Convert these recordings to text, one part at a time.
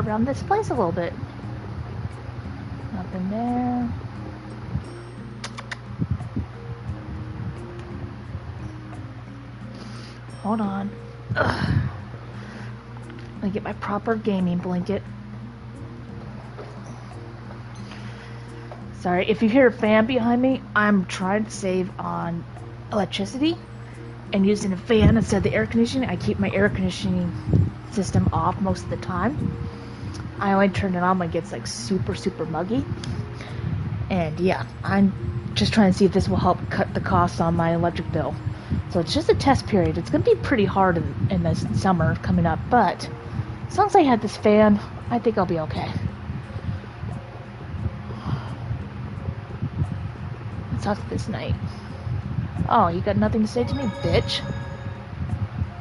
around this place a little bit. Nothing there. Hold on. Ugh. Let me get my proper gaming blanket. Sorry, if you hear a fan behind me, I'm trying to save on electricity and using a fan instead of the air conditioning. I keep my air conditioning system off most of the time. I only turn it on when it gets like super muggy. And yeah, I'm just trying to see if this will help cut the costs on my electric bill. So it's just a test period. It's going to be pretty hard in this summer coming up, but as long as I have this fan, I think I'll be okay. Let's talk to this knight. Oh, you got nothing to say to me, bitch?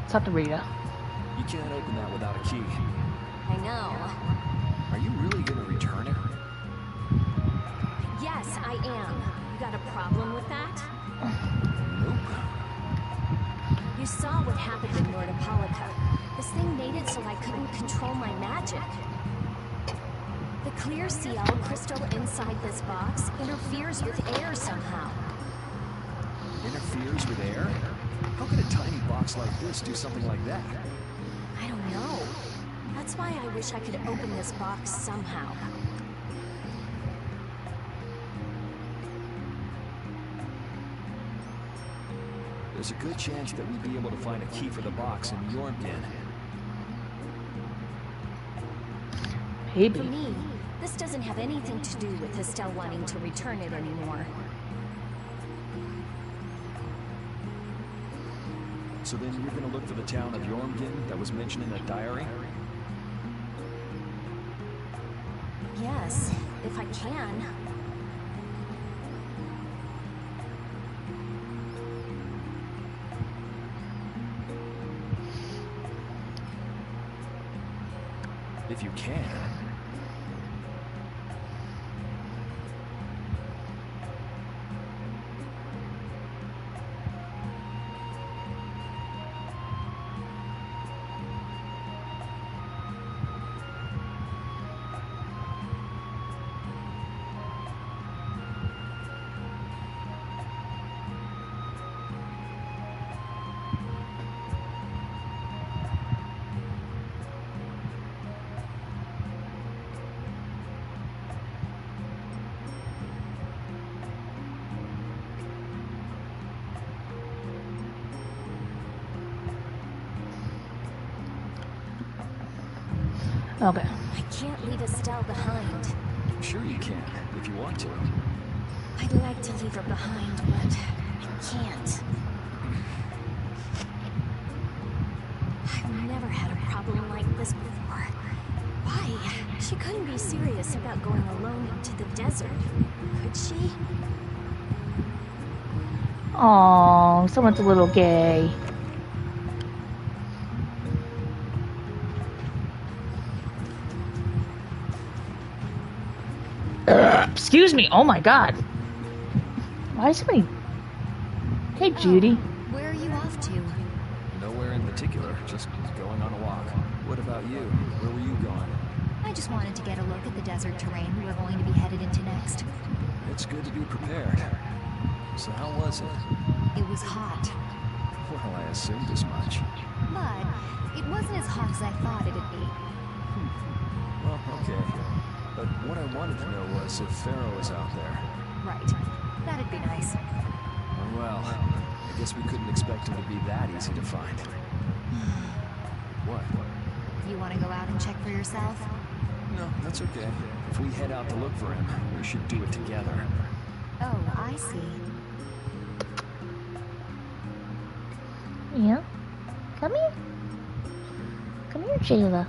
Let's talk to Rita. You can't open that without a key. I know. Are you really gonna return it? Yes, I am. You got a problem with that? Nope. You saw what happened in Nordopolica. This thing made it so I couldn't control my magic. The clear CL crystal inside this box interferes with air somehow. Interferes with air? How could a tiny box like this do something like that? I don't know. That's why I wish I could open this box somehow. There's a good chance that we'd be able to find a key for the box in Jormungand. Maybe. For me, this doesn't have anything to do with Estelle wanting to return it anymore. So then you're gonna look for the town of Jormungand that was mentioned in that diary? Yes, if I can. If you can. Okay. I can't leave Estelle behind. Sure you can, if you want to. I'd like to leave her behind, but I can't. I've never had a problem like this before. Why? She couldn't be serious about going alone into the desert, could she? Oh, someone's a little gay. Excuse me. Oh my God. Why is somebody? Hey, Judy. Where are you off to? Nowhere in particular, just going on a walk. What about you? Where were you going? I just wanted to get a look at the desert terrain we're going to be headed into next. It's good to be prepared. So how was it? It was hot, Well, I assumed as much. but it wasn't as hot as I thought it'd be. Well, okay. But what I wanted to know was if Pharaoh was out there. Right. That'd be nice. Well, I guess we couldn't expect him to be that easy to find. What? You want to go out and check for yourself? No, that's okay. If we head out to look for him, we should do it together. Oh, I see. Yeah. Come here. Come here, Jayla.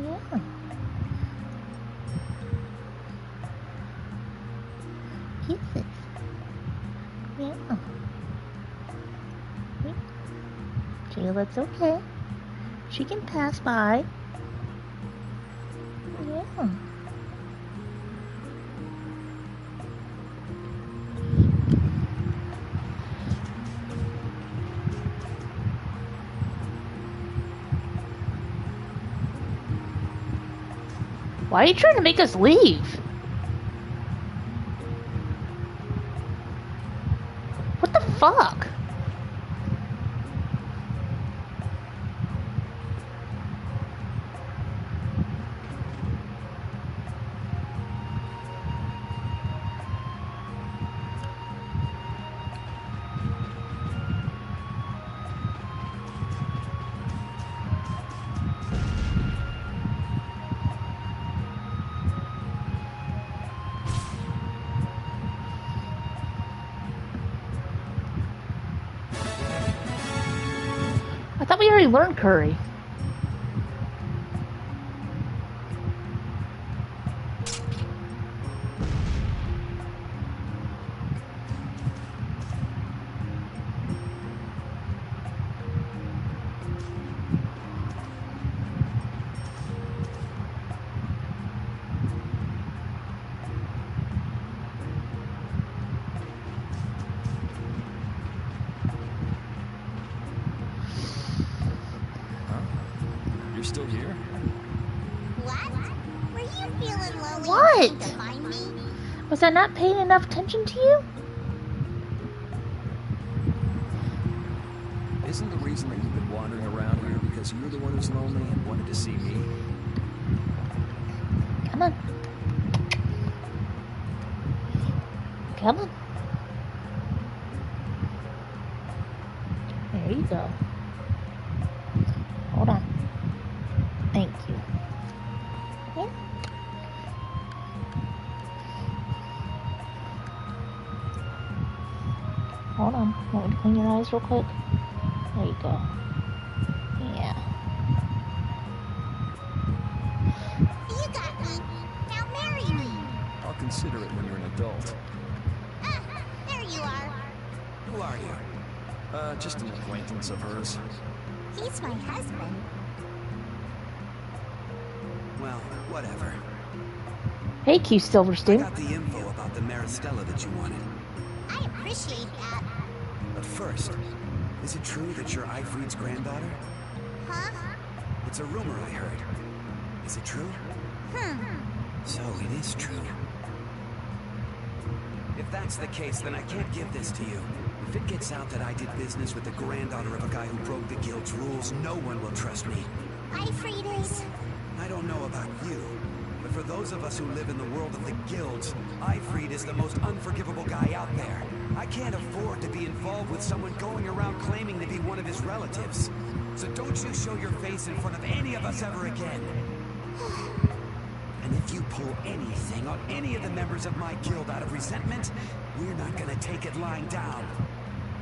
Yeah. Kisses. Yeah. Jayla, it's okay. She can pass by. Yeah. Why are you trying to make us leave? What the fuck? I thought we already learned curry. Still here? What? Were you feeling lonely What? and came to find me? Was I not paying enough attention to you? Isn't the reason that you've been wandering around here because you're the one who's lonely and wanted to see me? Come on. Come on. There you go. Hold on. Thank you. Yeah. Hold on. Want me to clean your eyes real quick? There you go. Yeah. You got me. Now marry me. I'll consider it when you're an adult. Ah, there you are. Who are you? Just an acquaintance of hers. He's my husband. Well, whatever. Hey, Q I Silverstein. got the info about the Maristella that you wanted. I appreciate that. But first, is it true that you're Ifrid's granddaughter? Huh? It's a rumor I heard. Is it true? So it is true. If that's the case, then I can't give this to you. If it gets out that I did business with the granddaughter of a guy who broke the guild's rules, no one will trust me. Ifrid is... I don't know about you, but for those of us who live in the world of the guilds, Ifrid is the most unforgivable guy out there. I can't afford to be involved with someone going around claiming to be one of his relatives. So don't you show your face in front of any of us ever again. And if you pull anything on any of the members of my guild out of resentment, we're not gonna take it lying down.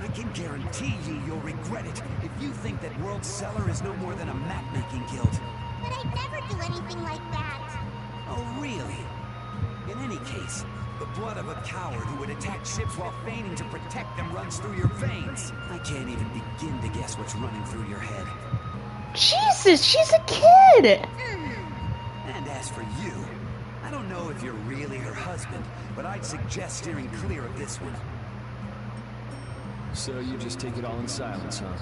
I can guarantee you'll regret it if you think that World Cellar is no more than a map-making guild. But I'd never do anything like that. Oh, really? In any case, the blood of a coward who would attack ships while feigning to protect them runs through your veins. I can't even begin to guess what's running through your head. Jesus, she's a kid! And as for you, I don't know if you're really her husband, but I'd suggest steering clear of this one. So you just take it all in silence, huh?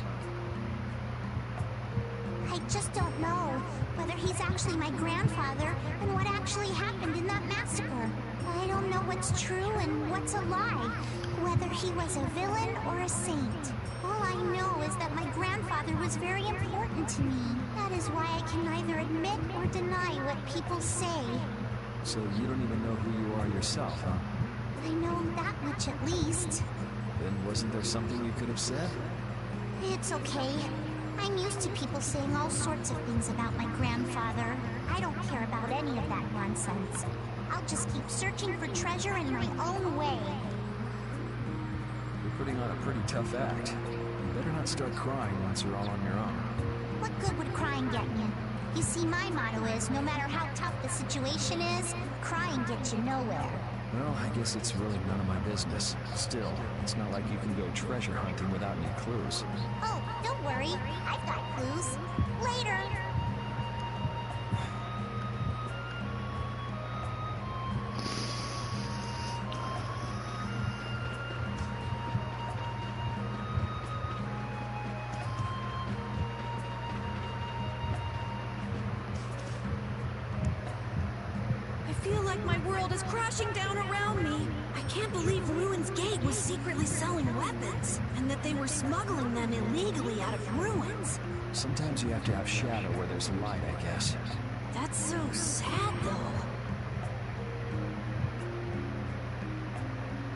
I just don't know whether he's actually my grandfather and what actually happened in that massacre. I don't know what's true and what's a lie, whether he was a villain or a saint. All I know is that my grandfather was very important to me. That is why I can neither admit or deny what people say. So you don't even know who you are yourself, huh? I know that much at least. Then wasn't there something you could have said? It's okay. I'm used to people saying all sorts of things about my grandfather. I don't care about any of that nonsense. I'll just keep searching for treasure in my own way. You're putting on a pretty tough act. You better not start crying once you're all on your own. What good would crying get me? You see, my motto is, no matter how tough the situation is, crying gets you nowhere. Well, I guess it's really none of my business. Still, it's not like you can go treasure hunting without any clues. Oh, don't worry. I've got clues. Later. feel like my world is crashing down around me. I can't believe Ruin's Gate was secretly selling weapons, and that they were smuggling them illegally out of Ruins. Sometimes you have to have shadow where there's light, I guess. That's so sad, though.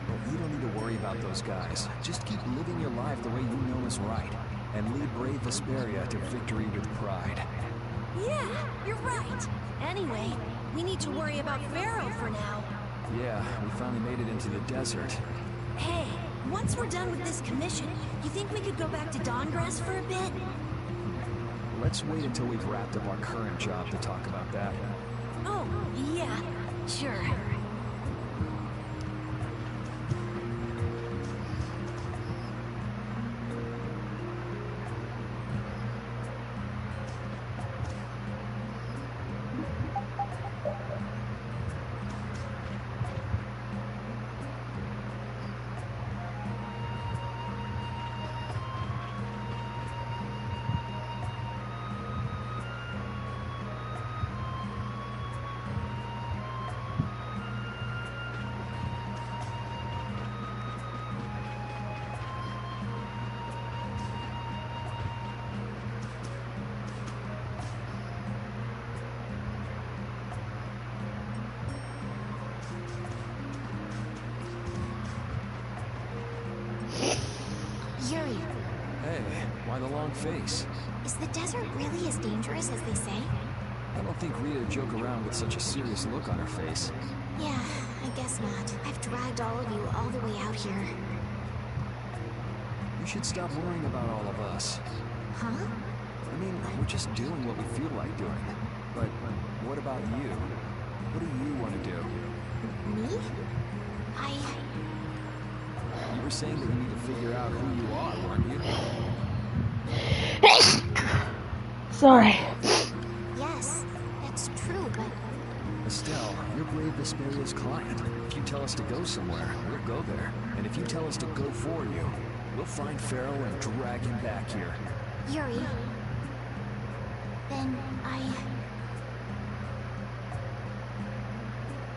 Well, you don't need to worry about those guys. Just keep living your life the way you know is right, and lead brave Vesperia to victory with pride. Yeah, you're right. Anyway, we need to worry about Pharaoh for now. Yeah, we finally made it into the desert. Hey, once we're done with this commission, you think we could go back to Dawngrass for a bit? Let's wait until we've wrapped up our current job to talk about that. Oh, yeah, sure. Yuri, Hey, why the long face? is the desert really as dangerous as they say? I don't think Rita would joke around with such a serious look on her face. Yeah, I guess not. I've dragged all of you all the way out here. You should stop worrying about all of us. Huh? I mean, we're just doing what we feel like doing. But what about you? What do you want to do? Me? You were saying that you need to figure out who you are, weren't you? Sorry. Yes, that's true, but Estelle, you're brave Vesperia's client. If you tell us to go somewhere, we'll go there. And if you tell us to go for you, we'll find Pharaoh and drag him back here. Yuri, then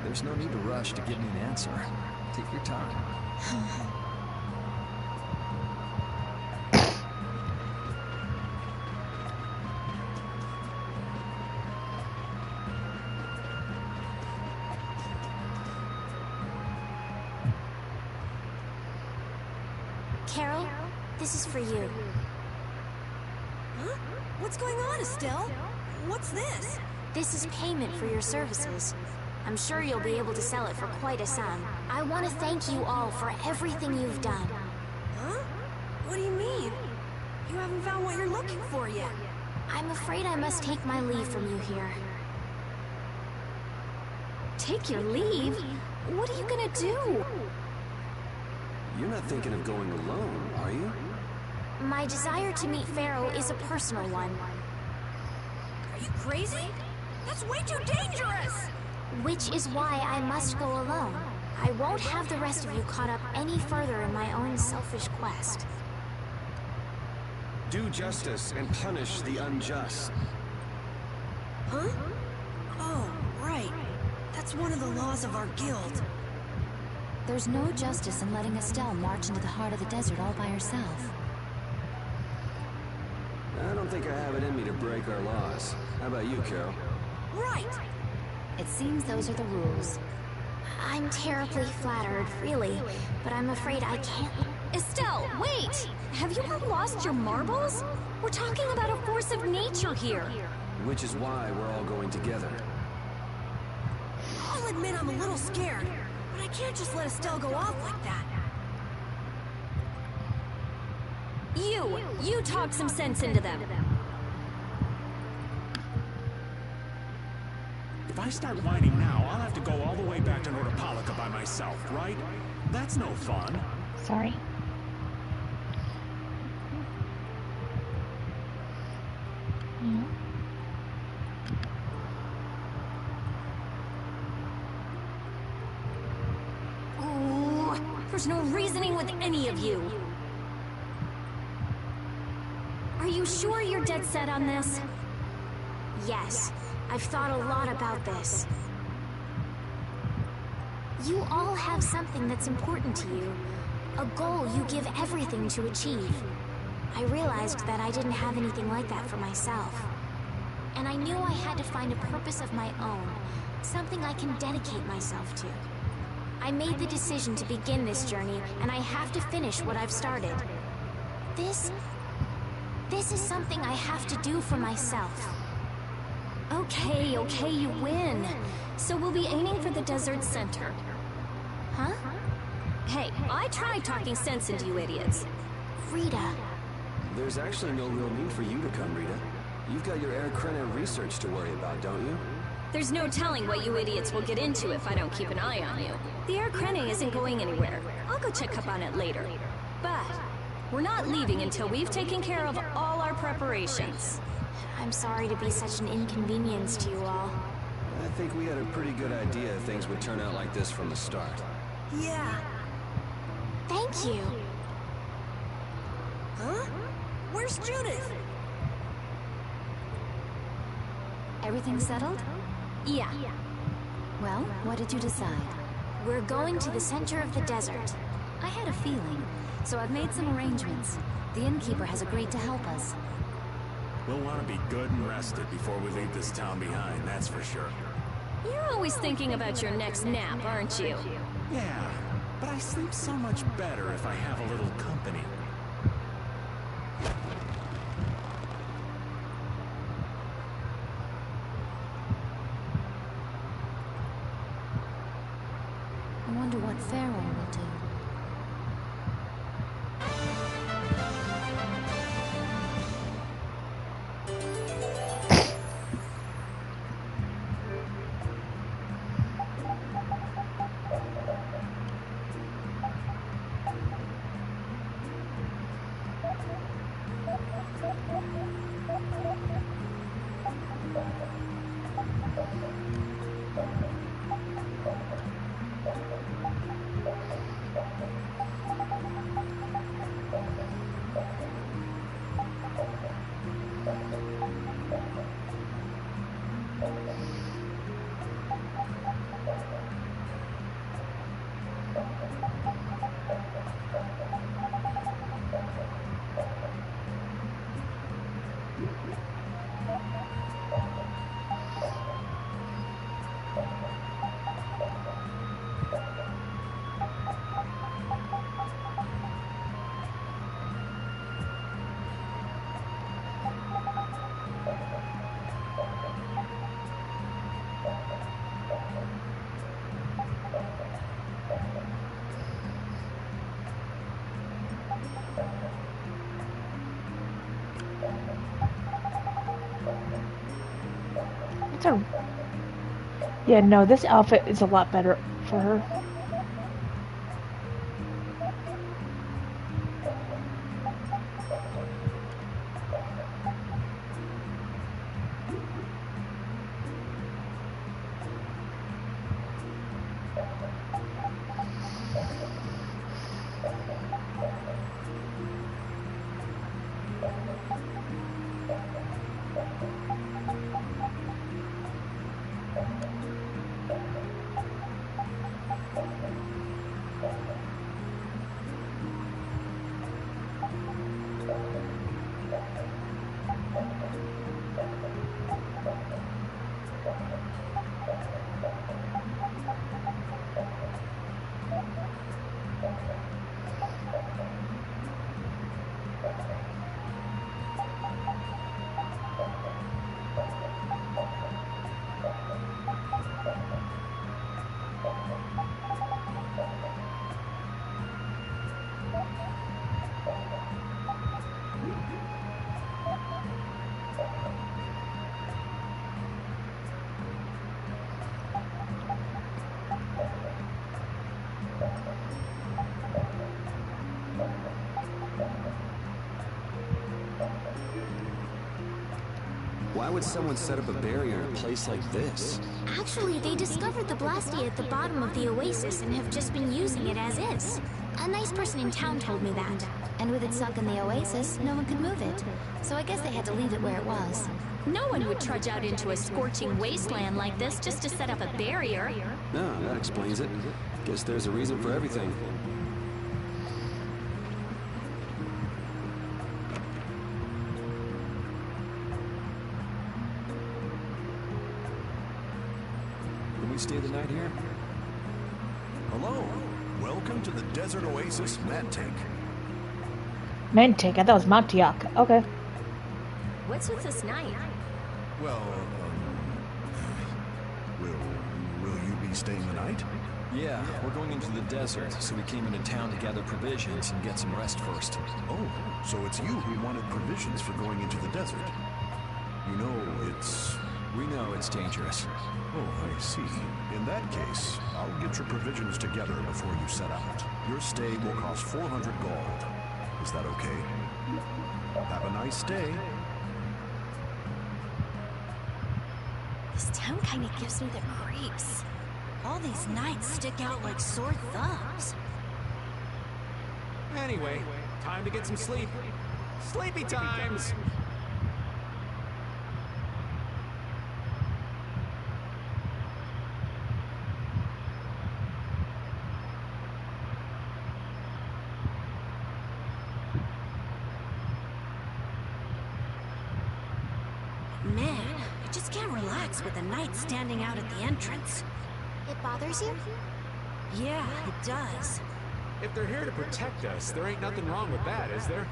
There's no need to rush to give me an answer. Take your time. Carol, this is for you. Huh? What's going on, Estelle? What's this? This is payment for your services. I'm sure you'll be able to sell it for quite a sum. I want to thank you all for everything you've done. Huh? What do you mean? You haven't found what you're looking for yet. I'm afraid I must take my leave from you here. Take your leave? What are you gonna do? You're not thinking of going alone, are you? My desire to meet Pharaoh is a personal one. Are you crazy? That's way too dangerous! Which is why I must go alone. I won't have the rest of you caught up any further in my own selfish quest. Do justice and punish the unjust. Huh? Oh, right. That's one of the laws of our guild. there's no justice in letting Estelle march into the heart of the desert all by herself. I don't think I have it in me to break our laws. How about you, Carol? Right! It seems those are the rules. I'm terribly flattered, really, but I'm afraid I can't. Estelle, wait! Have you all lost your marbles? We're talking about a force of nature here. Which is why we're all going together. I'll admit I'm a little scared, but I can't just let Estelle go off like that. You talk some sense into them. If I start whining now, I'll have to go all the way back to Nordopolica by myself, right? That's no fun. Sorry. Ooh, there's no reasoning with any of you. Are you sure you're dead set on this? Yes, I've thought a lot about this. You all have something that's important to you. A goal you give everything to achieve. I realized that I didn't have anything like that for myself. And I knew I had to find a purpose of my own, something I can dedicate myself to. I made the decision to begin this journey, and I have to finish what I've started. This is something I have to do for myself. Okay, you win. So we'll be aiming for the desert center. Huh? Hey, I tried talking sense into you idiots. Rita. There's actually no real need for you to come, Rita. You've got your Air Krena research to worry about, don't you? There's no telling what you idiots will get into if I don't keep an eye on you. The Air Krena isn't going anywhere. I'll go check up on it later. But we're not leaving until we've taken care of all our preparations. I'm sorry to be such an inconvenience to you all. I think we had a pretty good idea things would turn out like this from the start. Yeah. Thank you. Huh? Where's Judith? Everything settled? Yeah. Well, what did you decide? We're going to the center of the desert. I had a feeling, so I've made some arrangements. The innkeeper has agreed to help us. We'll want to be good and rested before we leave this town behind, that's for sure. You're always thinking about your next nap, aren't you? Yeah, but I sleep so much better if I have a little company. I wonder what Pharaoh will do. Yeah, no, this outfit is a lot better for her. Why would someone set up a barrier in a place like this? Actually, they discovered the blasty at the bottom of the oasis and have just been using it as is. A nice person in town told me that. And with it stuck in the oasis, no one could move it. So I guess they had to leave it where it was. No one would trudge out into a scorching wasteland like this just to set up a barrier. No, that explains it. Guess there's a reason for everything. Can we stay the night here? Hello. Welcome to the Desert Oasis Mantic. Mantic, I thought it was Montiac. Okay. What's with this night? Well, will you be staying the night? Yeah, we're going into the desert, so we came into town to gather provisions and get some rest first. Oh, so it's you who wanted provisions for going into the desert. You know, We know it's dangerous. Oh, I see. In that case, I'll get your provisions together before you set out. Your stay will cost 400 gold. Is that okay? Have a nice day. This town kind of gives me the creeps. All these nights stick out like sore thumbs. Anyway, time to get some sleep. Sleepy times! Man, I just can't relax with the night standing out at the entrance. It bothers you? Yeah, it does. If they're here to protect us, there ain't nothing wrong with that, is there?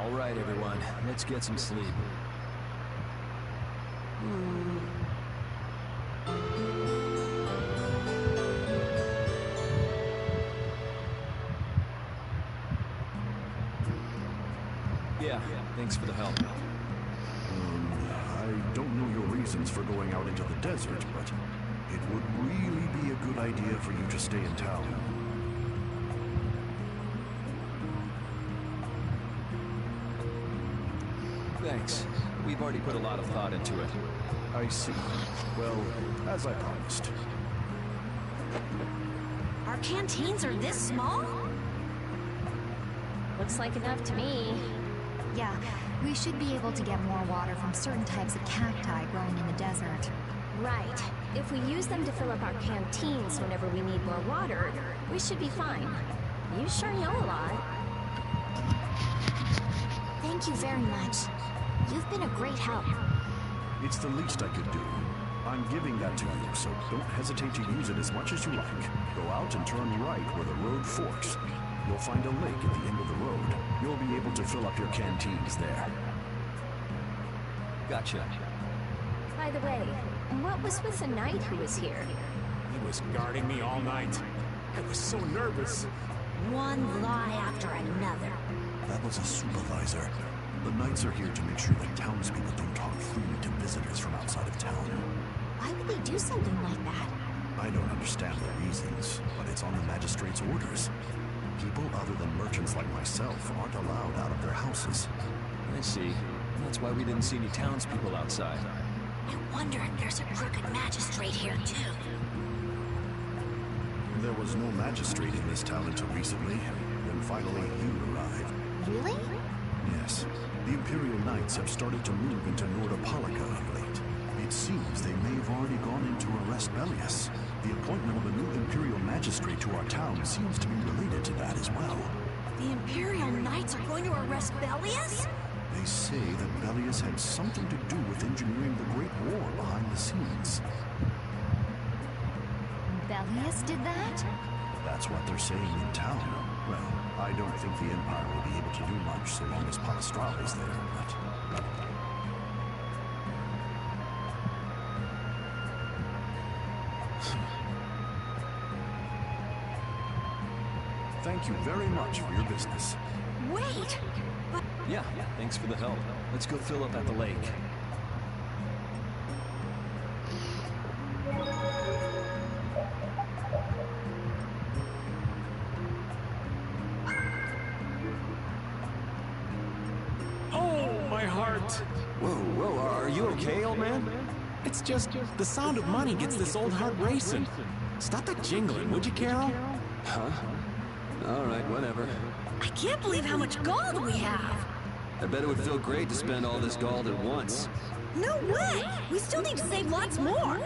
All right, everyone, let's get some sleep. Yeah, thanks for the help. I don't know your reasons for going out into the desert, but it would really be a good idea for you to stay in town. Thanks. We've already put a lot of thought into it. I see. Well, as I promised. Our canteens are this small? Looks like enough to me. Yeah, we should be able to get more water from certain types of cacti growing in the desert. Right. If we use them to fill up our canteens whenever we need more water, we should be fine. You sure know a lot. Thank you very much. You've been a great help. It's the least I could do. I'm giving that to you, so don't hesitate to use it as much as you like. Go out and turn right where the road forks. You'll find a lake at the end of the road. You'll be able to fill up your canteens there. Gotcha. By the way, what was with the knight who was here? He was guarding me all night. I was so nervous. One lie after another. That was a supervisor. The knights are here to make sure that townspeople don't talk freely to visitors from outside of town. Why would they do something like that? I don't understand the reasons, but it's on the magistrate's orders. People other than merchants like myself aren't allowed out of their houses. I see. That's why we didn't see any townspeople outside. I wonder if there's a crooked magistrate here too. There was no magistrate in this town until recently. Then finally you arrived. Really? Yes. The Imperial Knights have started to move into Nordopolica of late. It seems they may have already gone in to arrest Bellius. The appointment of a new Imperial Magistrate to our town seems to be related to that as well. The Imperial Knights are going to arrest Bellius? They say that Bellius had something to do with engineering the Great War behind the scenes. Bellius did that? That's what they're saying in town. Well, I don't think the Empire will be able to do much so long as Palestrale's there, but... Thank you very much for your business. Wait! But Yeah, thanks for the help. Let's go fill up at the lake. Oh, my heart! Whoa, are you okay, old man? It's just the sound of money gets this old heart racing. Stop that jingling, would you, Carol? Huh? All right, whatever. I can't believe how much gold we have. I bet it would feel great to spend all this gold at once. No way! We still need to save lots more!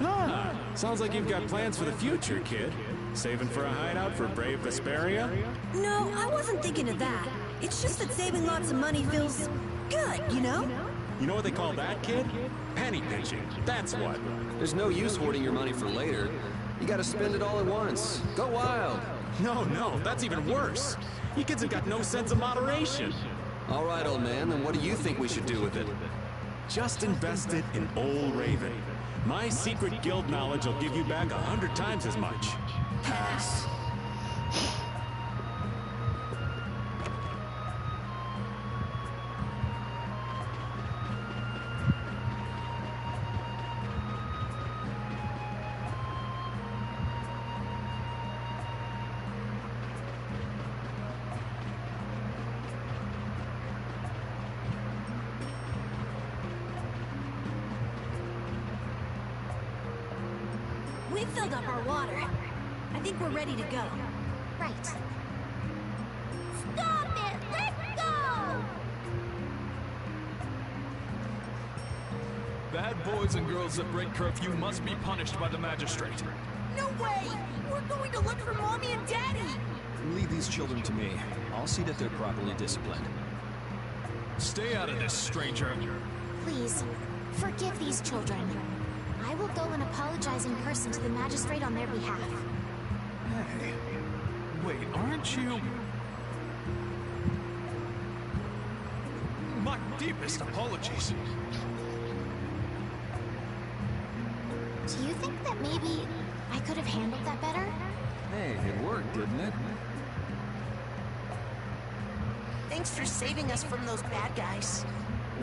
Ah, sounds like you've got plans for the future, kid. Saving for a hideout for brave Vesperia? No, I wasn't thinking of that. It's just that saving lots of money feels good, you know? You know what they call that, kid? Penny pinching. That's what. There's no use hoarding your money for later. You gotta spend it all at once. Go wild. No, that's even worse. You kids have got no sense of moderation. All right, old man, then what do you think we should do with it? Just invest it in Old Raven. My secret guild knowledge will give you back 100 times as much. Pass. We've filled up our water. I think we're ready to go. Right. Stop it! Let go! Bad boys and girls that break curfew must be punished by the magistrate. No way! We're going to look for Mommy and Daddy! Leave these children to me. I'll see that they're properly disciplined. Stay out of this, stranger. Please, forgive these children. I will go and apologize in person to the magistrate on their behalf. Hey, wait, aren't you? My deepest apologies. Do you think that maybe I could have handled that better? Hey, it worked, didn't it? Thanks for saving us from those bad guys.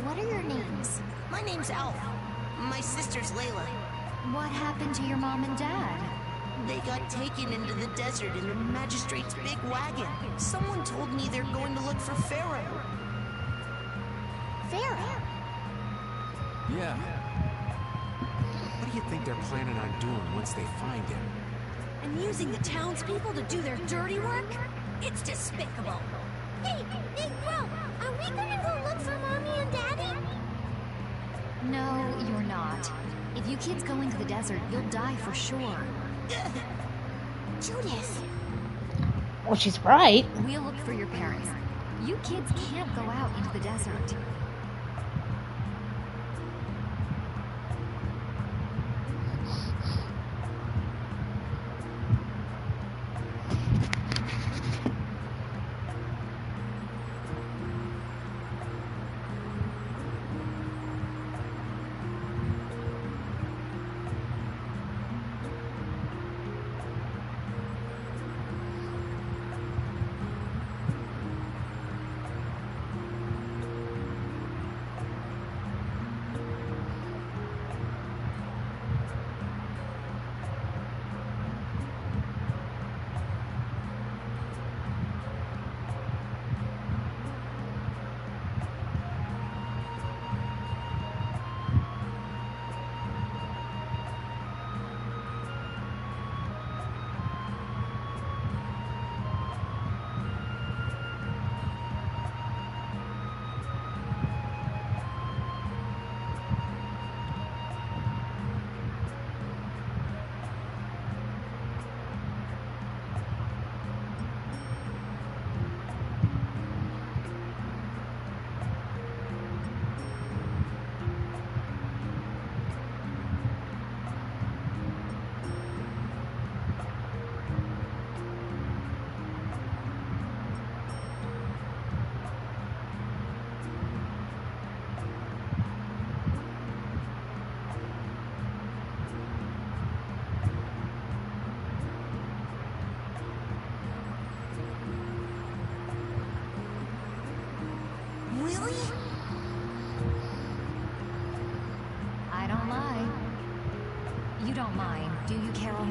What are your names? My name's Alf. My sister's Layla. What happened to your mom and dad? They got taken into the desert in the magistrate's big wagon. Someone told me they're going to look for Pharaoh. Pharaoh? Yeah. What do you think they're planning on doing once they find him? And using the townspeople to do their dirty work? It's despicable. Hey, Big Bro, are we gonna go look for Mommy and Daddy? No, you're not. If you kids go into the desert, you'll die for sure. Judith. Well, she's right. We'll look for your parents. You kids can't go out into the desert. You don't mind, do you, Carol?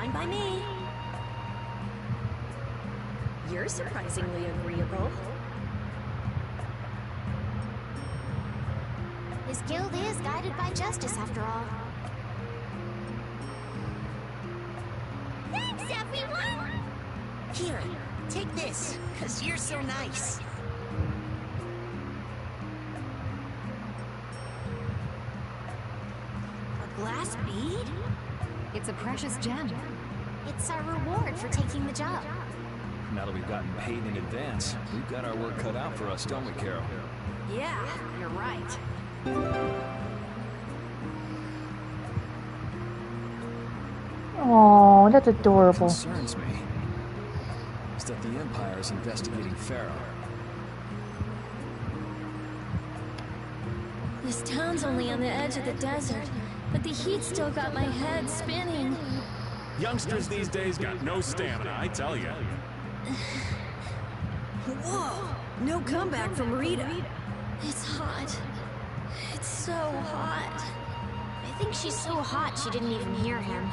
Fine by me. You're surprisingly agreeable. His guild is guided by justice, after all. Thanks, everyone! Here, take this, 'cause you're so nice. A glass bead? It's a precious gem. It's our reward for taking the job. Now that we've gotten paid in advance, we've got our work cut out for us, don't we, Carol? Yeah, you're right. Oh, that's What adorable. concerns me is that the Empire is investigating Pharaoh. This town's only on the edge of the desert, but the heat still got my head spinning. Youngsters these days got no stamina, I tell you. Whoa! No comeback from Rita. It's hot. It's so hot. I think she's so hot she didn't even hear him.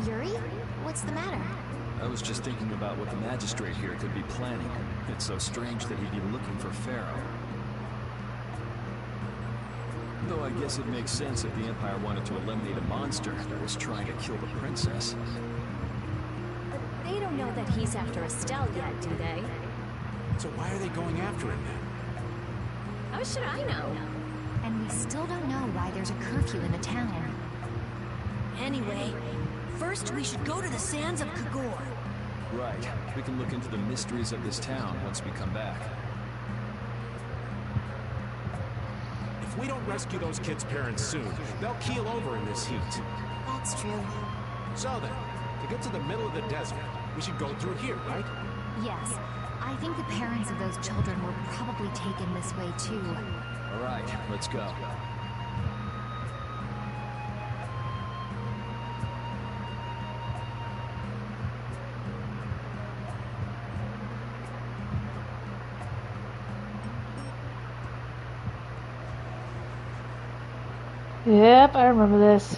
Yuri? What's the matter? I was just thinking about what the magistrate here could be planning. It's so strange that he'd be looking for Pharaoh. Though I guess it makes sense if the Empire wanted to eliminate a monster that was trying to kill the princess. But they don't know that he's after Estelle yet, do they? So why are they going after him then? How should I know? And we still don't know why there's a curfew in the town. Anyway, first we should go to the sands of Kagor. Right. We can look into the mysteries of this town once we come back. If we don't rescue those kids' parents soon, they'll keel over in this heat. That's true. So then, to get to the middle of the desert, we should go through here, right? Yes. I think the parents of those children were probably taken this way too. All right, let's go. Yep, I remember this.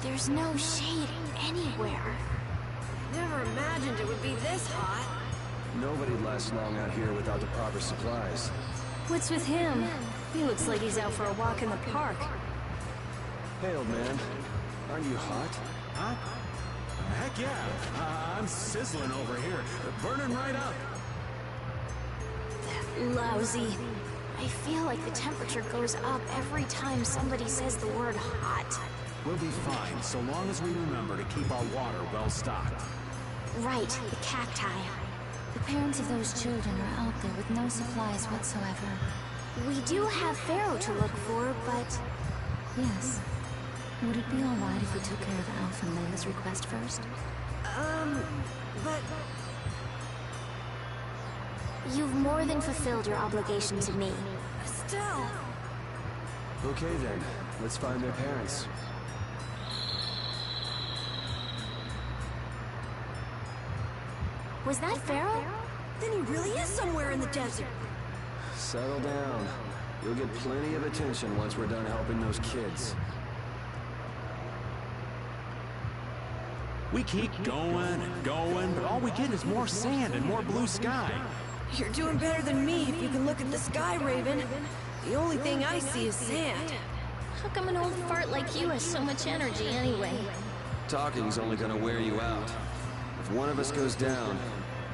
There's no shade anywhere. Never imagined it would be this hot. Nobody lasts long out here without the proper supplies. What's with him? He looks like he's out for a walk in the park. Hey, old man. Aren't you hot? Huh? Heck yeah. I'm sizzling over here. Burning right up. Lousy. I feel like the temperature goes up every time somebody says the word hot. We'll be fine, so long as we remember to keep our water well stocked. Right, the cacti. The parents of those children are out there with no supplies whatsoever. We do have Pharaoh to look for, but... Yes. Would it be alright if we took care of Alpha and Layla's request first? But... You've more than fulfilled your obligation to me. Estelle! Okay then, let's find their parents. Was that Pharaoh? Then he really is somewhere in the desert. Settle down. You'll get plenty of attention once we're done helping those kids. We keep going and going, but all we get is more sand and more blue sky. You're doing better than me if you can look at the sky, Raven. The only thing I see is sand. How come an old fart like you has so much energy anyway? Talking's only gonna wear you out. If one of us goes down,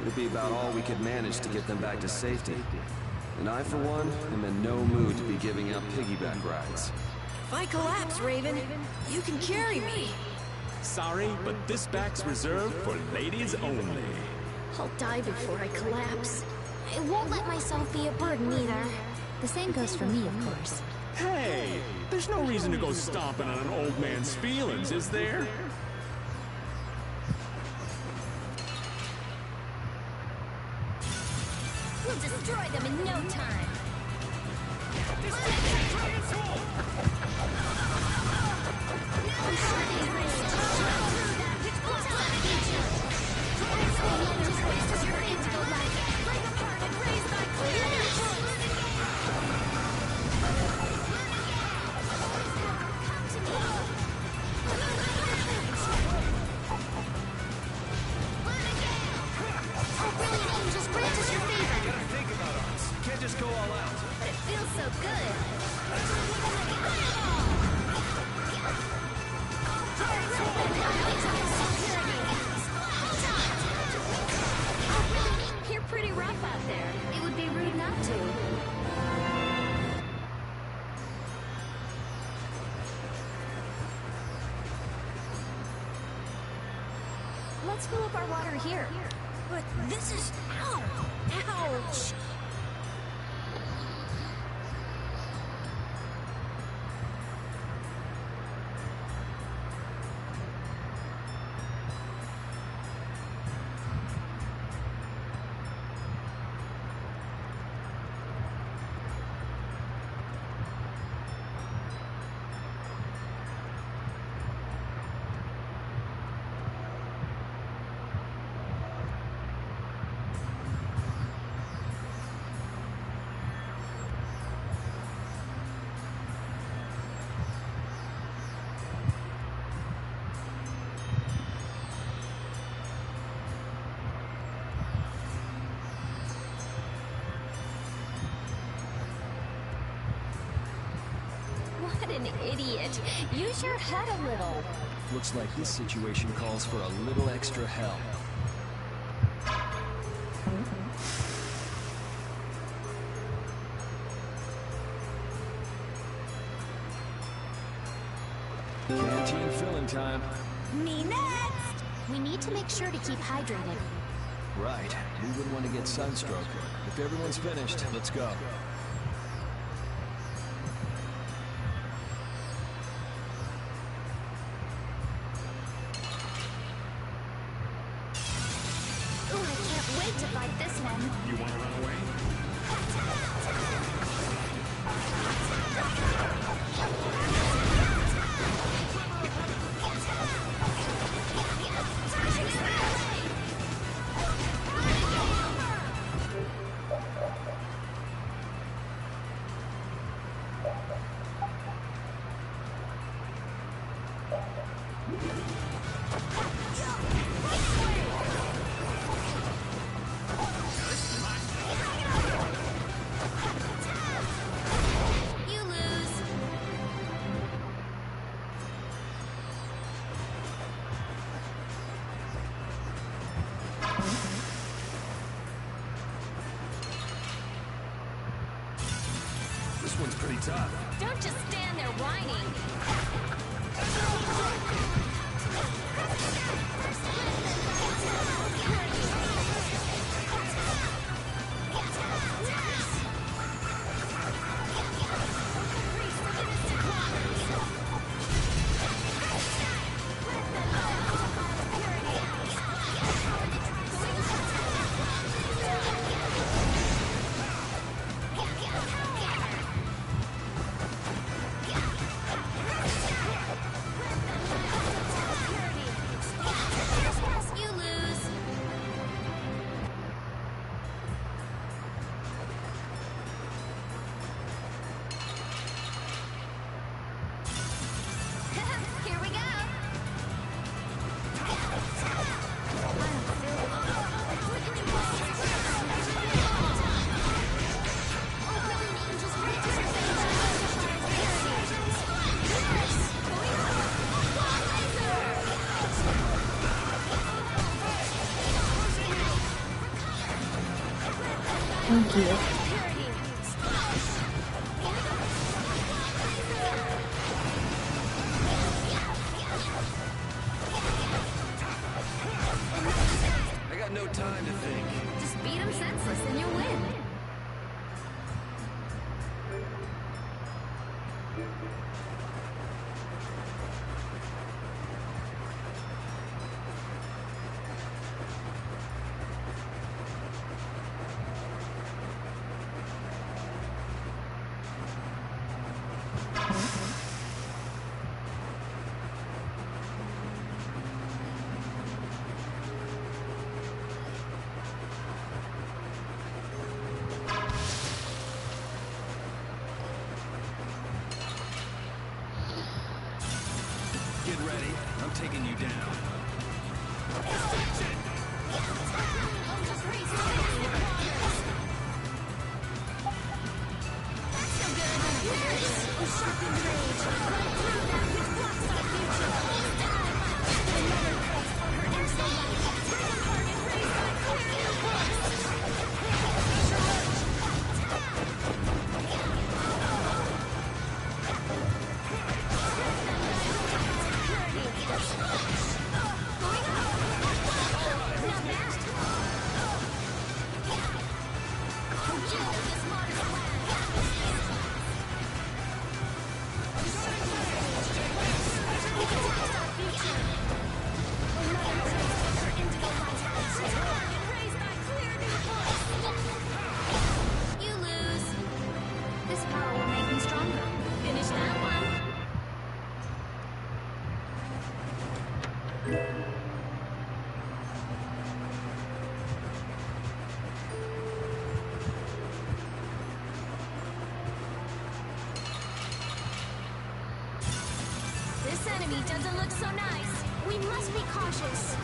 it'll be about all we could manage to get them back to safety. And I, for one, am in no mood to be giving out piggyback rides. If I collapse, Raven, you can carry me. Sorry, but this back's reserved for ladies only. I'll die before I collapse. I won't let myself be a burden either. The same goes for me, of course. Hey, there's no reason to go stomping on an old man's feelings, is there? We'll destroy them in no time. Just go all out. But it feels so good. You're pretty rough out there. It would be rude not to. Let's fill up our water here. But this is... Ow! Ouch! What an idiot. Use your head a little. Looks like this situation calls for a little extra help. Canteen filling time. Me next! We need to make sure to keep hydrated. Right. We wouldn't want to get sunstroke. If everyone's finished, let's go. Ooh, I can't wait to fight this one. You want to run away? You lose. This one's pretty tough. Don't just stand there whining. You lose. Here we go. Thank you. no time to think. Just beat him senseless and you win. Get ready. I'm taking you down. This enemy doesn't look so nice. We must be cautious.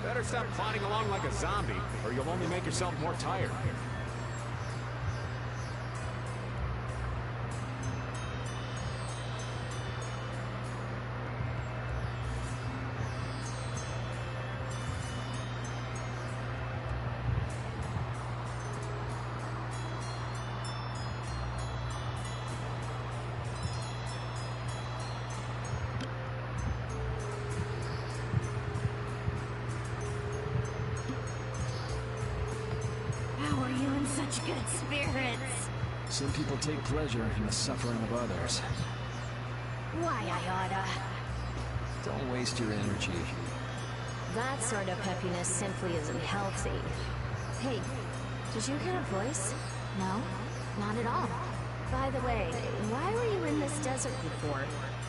Better stop plodding along like a zombie, or you'll only make yourself more tired. Such good spirits. Some people take pleasure in the suffering of others. Why I oughta. Don't waste your energy. That sort of peppiness simply isn't healthy. Hey, did you hear a voice? No, not at all. By the way, why were you in this desert before?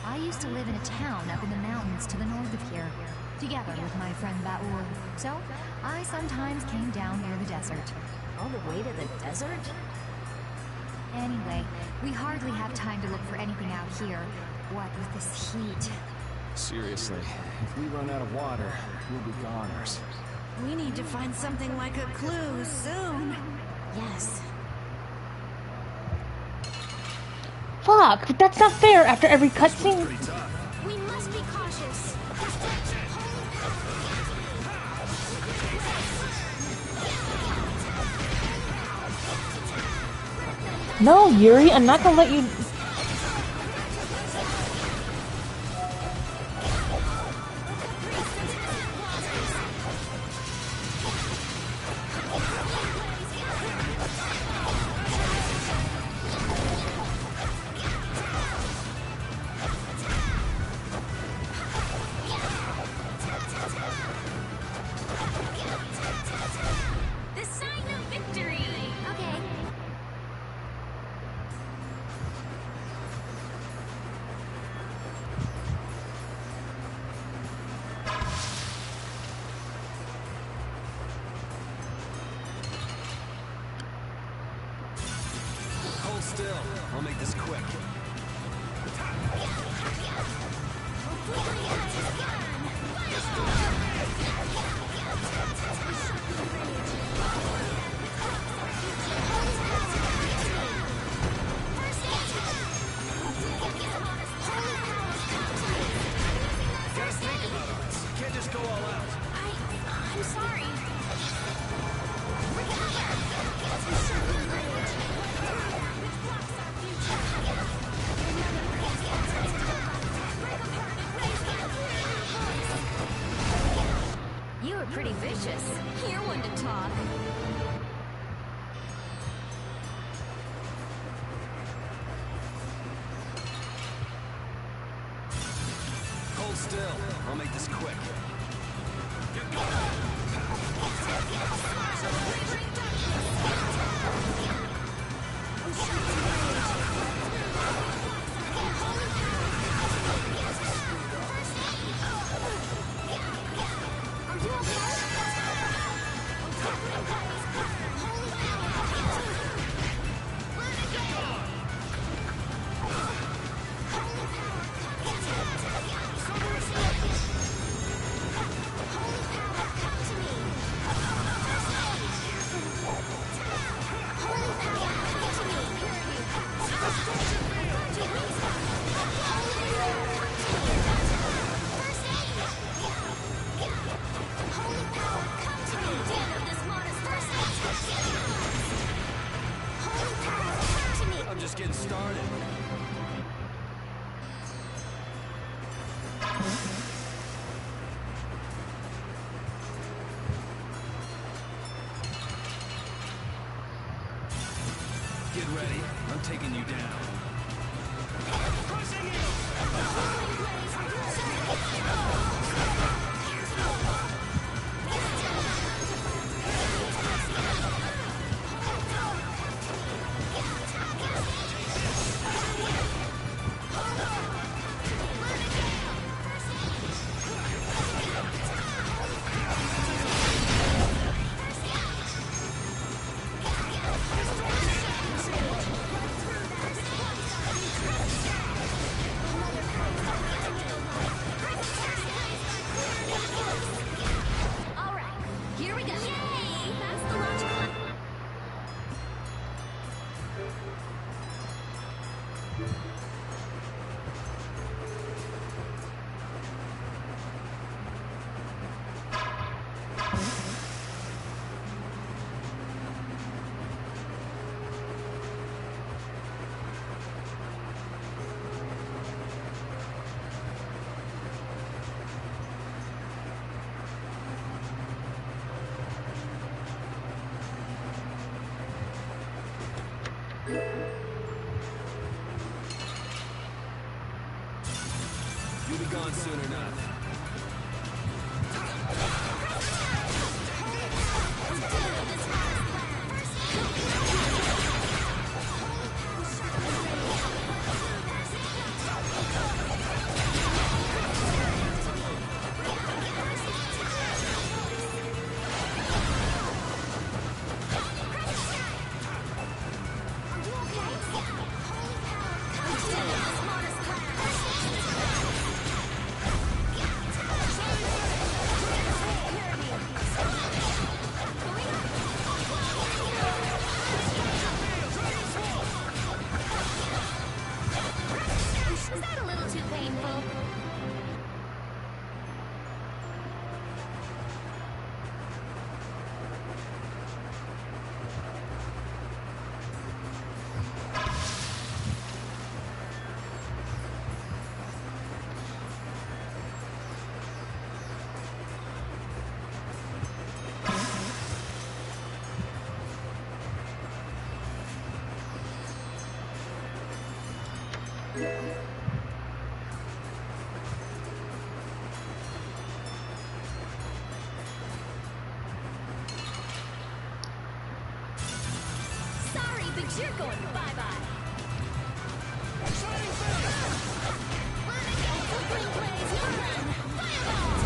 I used to live in a town up in the mountains to the north of here, together with my friend Baur. So, I sometimes came down near the desert. All the way to the desert? Anyway, we hardly have time to look for anything out here. What with this heat? Seriously, if we run out of water, we'll be goners. We need to find something like a clue soon. Yes. Fuck, but that's not fair after every cutscene. We must be cautious. No, Yuri, I'm not gonna let you... still. I'll make this quick. Gotta think about us. Can't just go all out. I'm sorry. You were pretty vicious. You're one to talk. Hold still. I'll make this quick. I'm just getting started. Get ready. I'm taking you down. All right, here we go. Yay! That's the logical. You'll be gone soon enough. Was that a little too painful? Sorry, but you're going bye-bye. Supreme Blaze, no run! Fireball!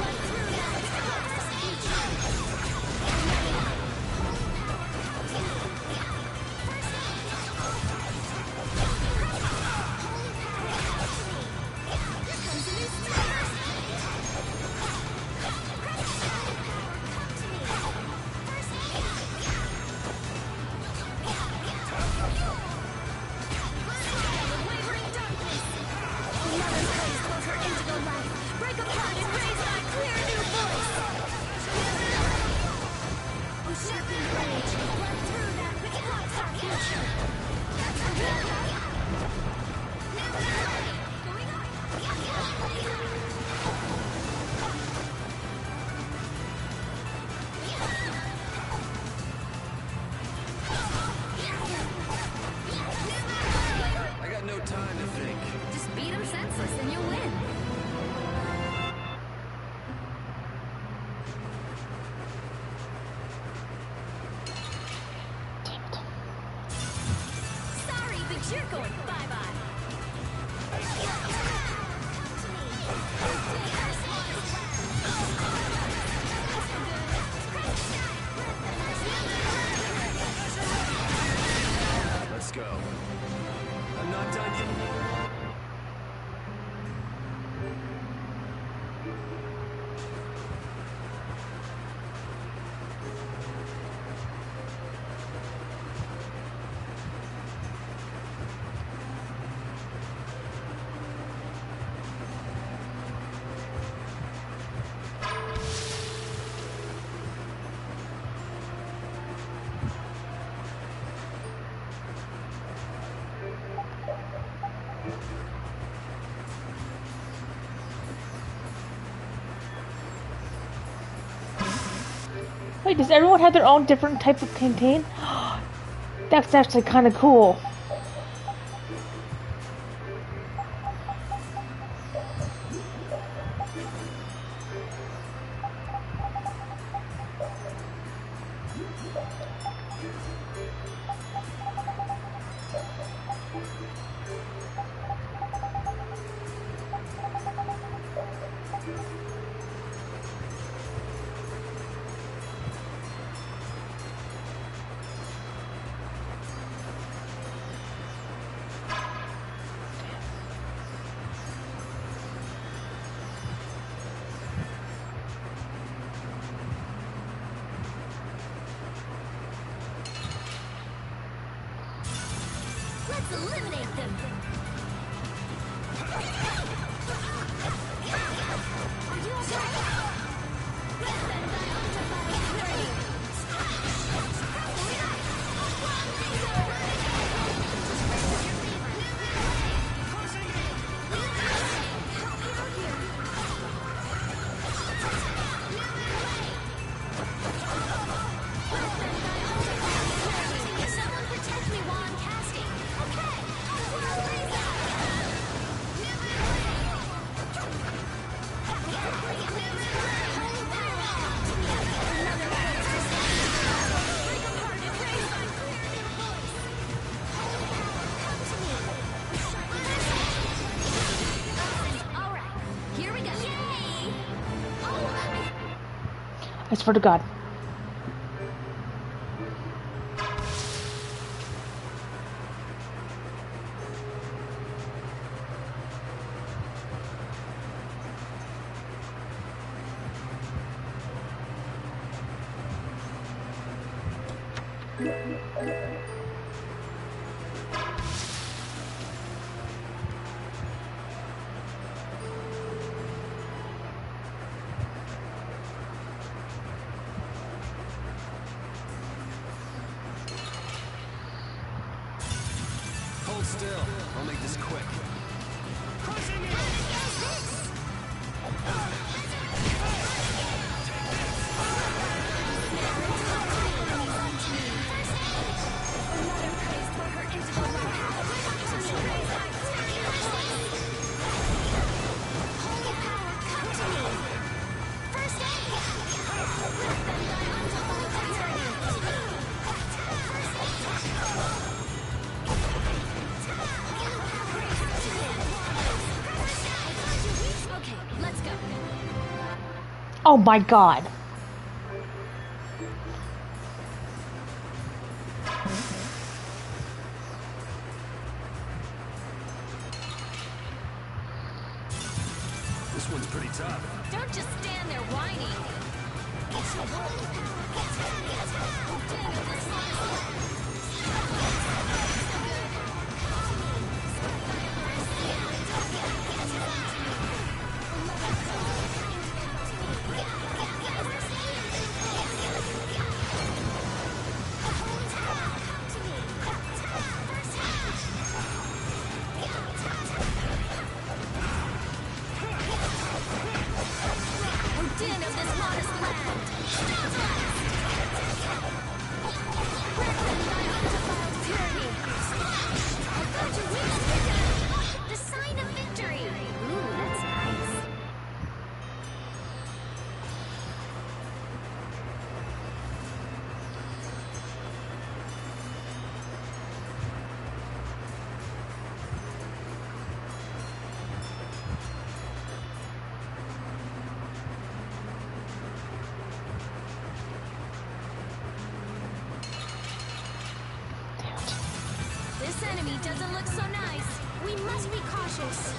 Right through that. Wait, does everyone have their own different type of canteen? That's actually kind of cool. Let's eliminate them. Are you okay? Someone protect me while I'm casting. Okay. I swear to God. Hold still. I'll make this quick. Oh my God. This one's pretty tough. Don't just stand there whining. The sign of victory! Ooh, that's nice. This enemy doesn't look so nice. We must be cautious.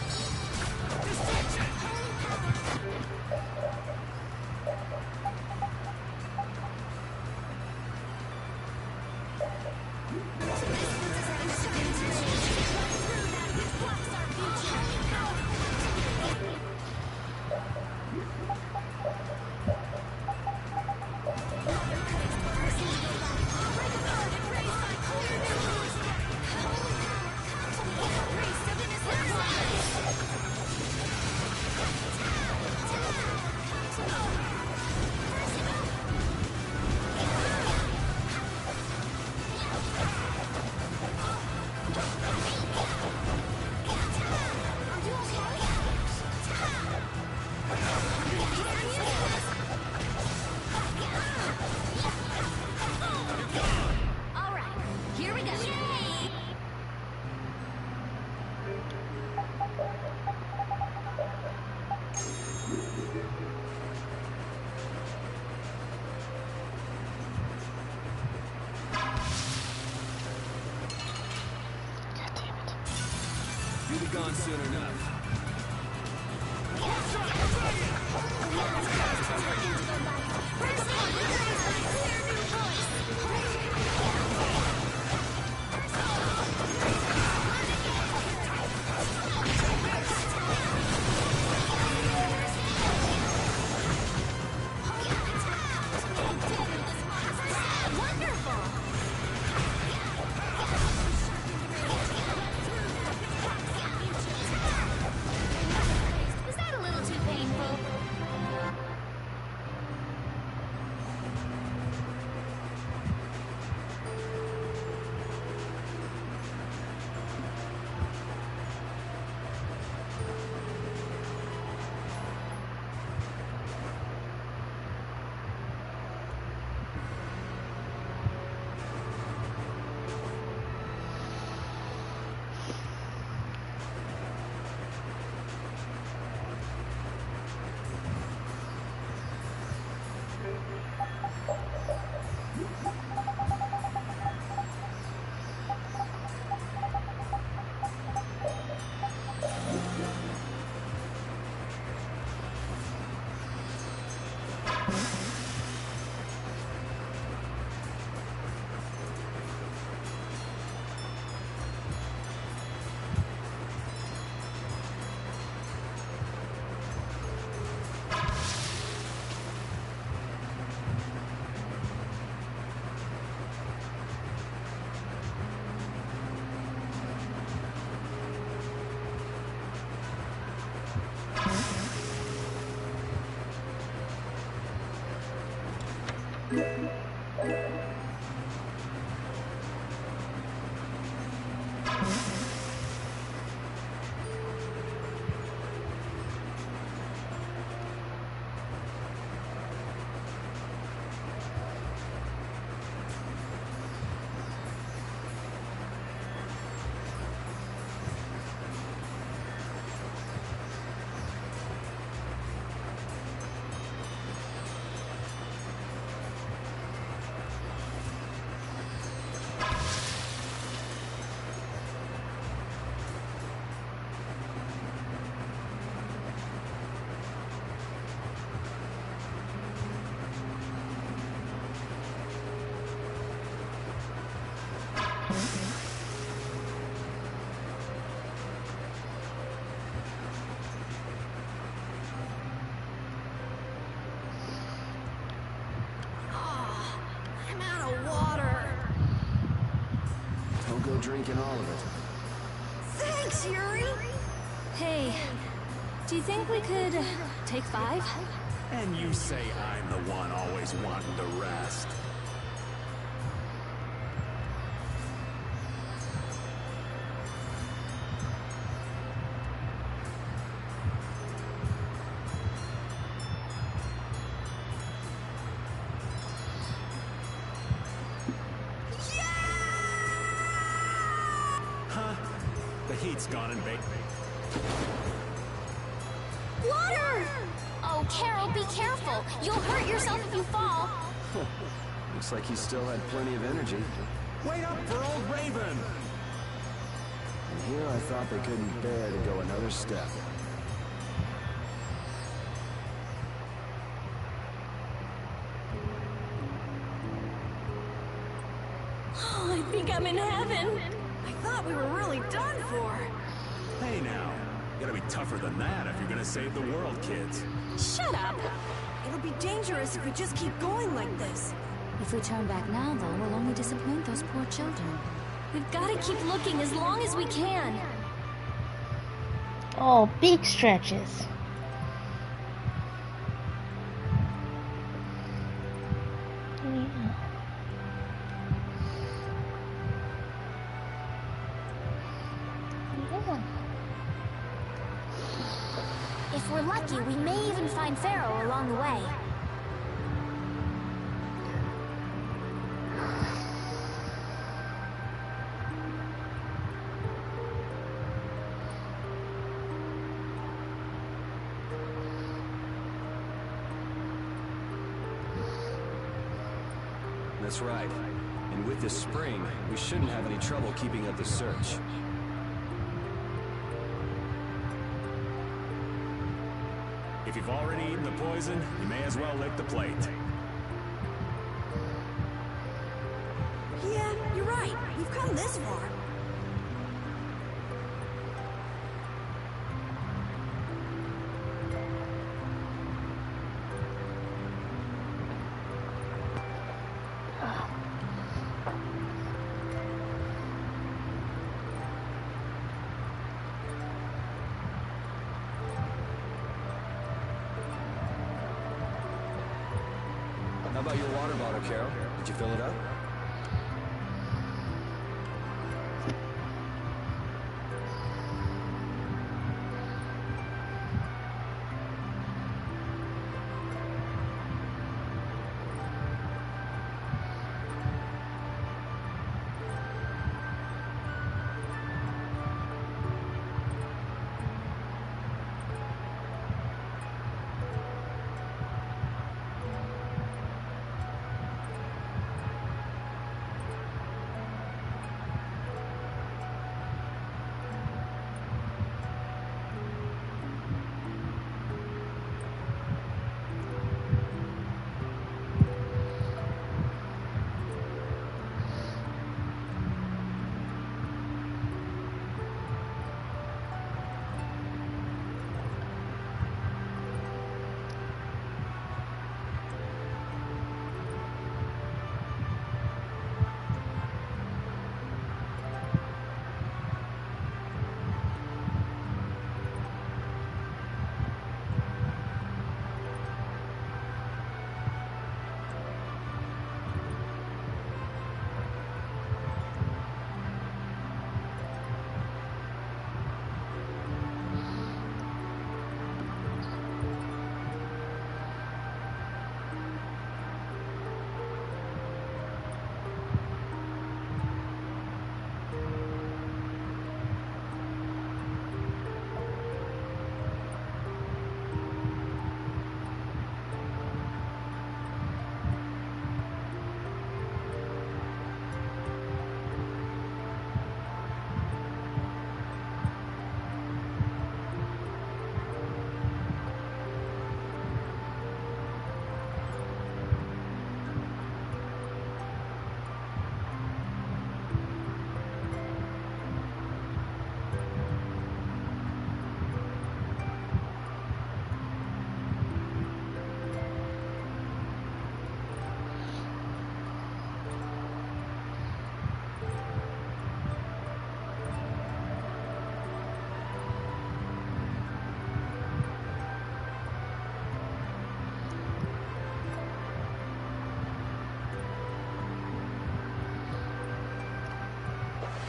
gone soon enough. Was that a little too painful? Drinking all of it. Thanks, Yuri! Hey, do you think we could take 5? And you say I'm the one always wanting to rest. Heat's gone and baked. Water! Oh, Carol, be careful. You'll hurt yourself if you fall. Looks like he still had plenty of energy. Wait up for old Raven! And here I thought they couldn't bear to go another step. Oh, I think I'm in heaven. I thought we were really done for. Hey now, you gotta be tougher than that if you're gonna save the world, kids. Shut up! It'll be dangerous if we just keep going like this. If we turn back now, though, we'll only disappoint those poor children. We've got to keep looking as long as we can. Oh, big stretches. If we're lucky, we may even find Pharaoh along the way. That's right. And with this spring, we shouldn't have any trouble keeping up the search. If you've already eaten the poison, you may as well lick the plate. Yeah, you're right. We've come this far. How about your water bottle, Carol? Did you fill it up?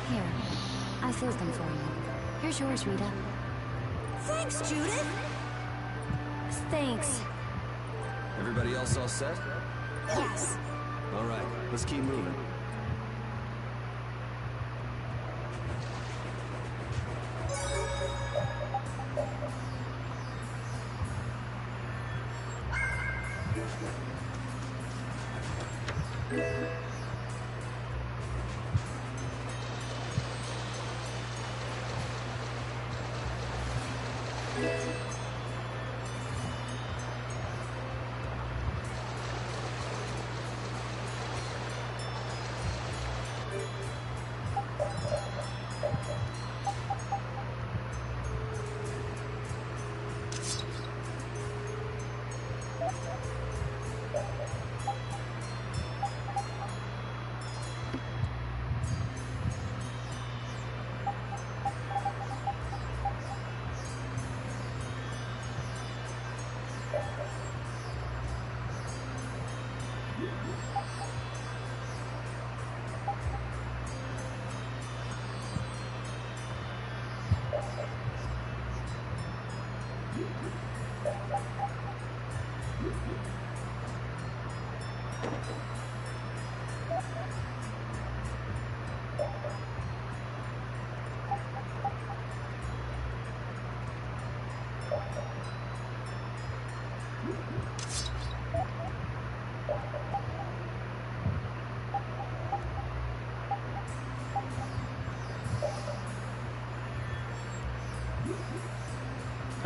Here, I filled them for you. Here's yours, Rita. Thanks, Judith! Thanks. Everybody else all set? Yes. All right, let's keep moving.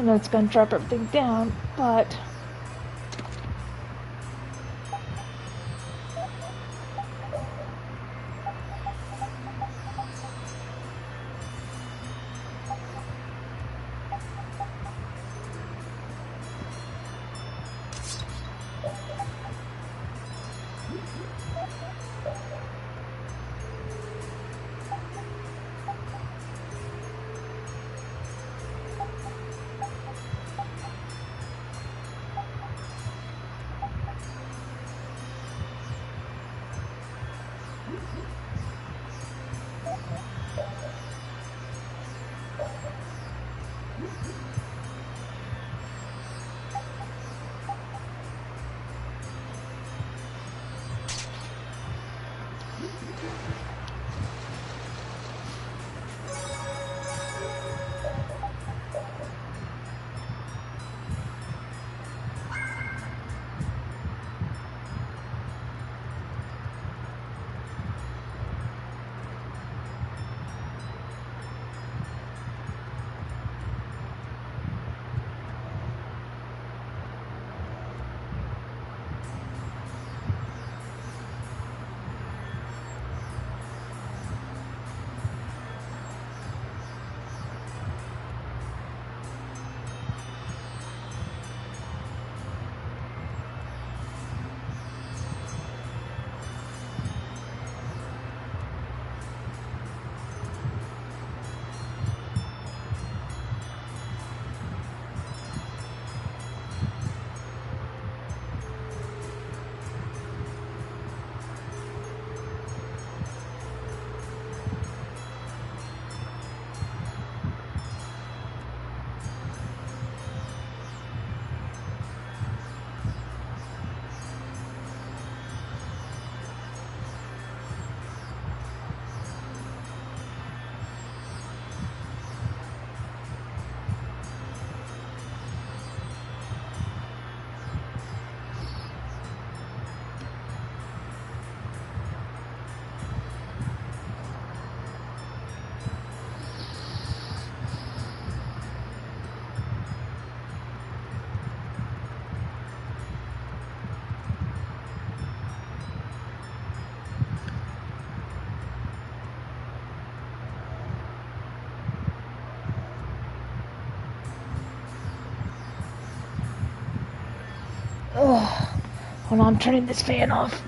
I know it's gonna drop everything down, but hold on, I'm turning this fan off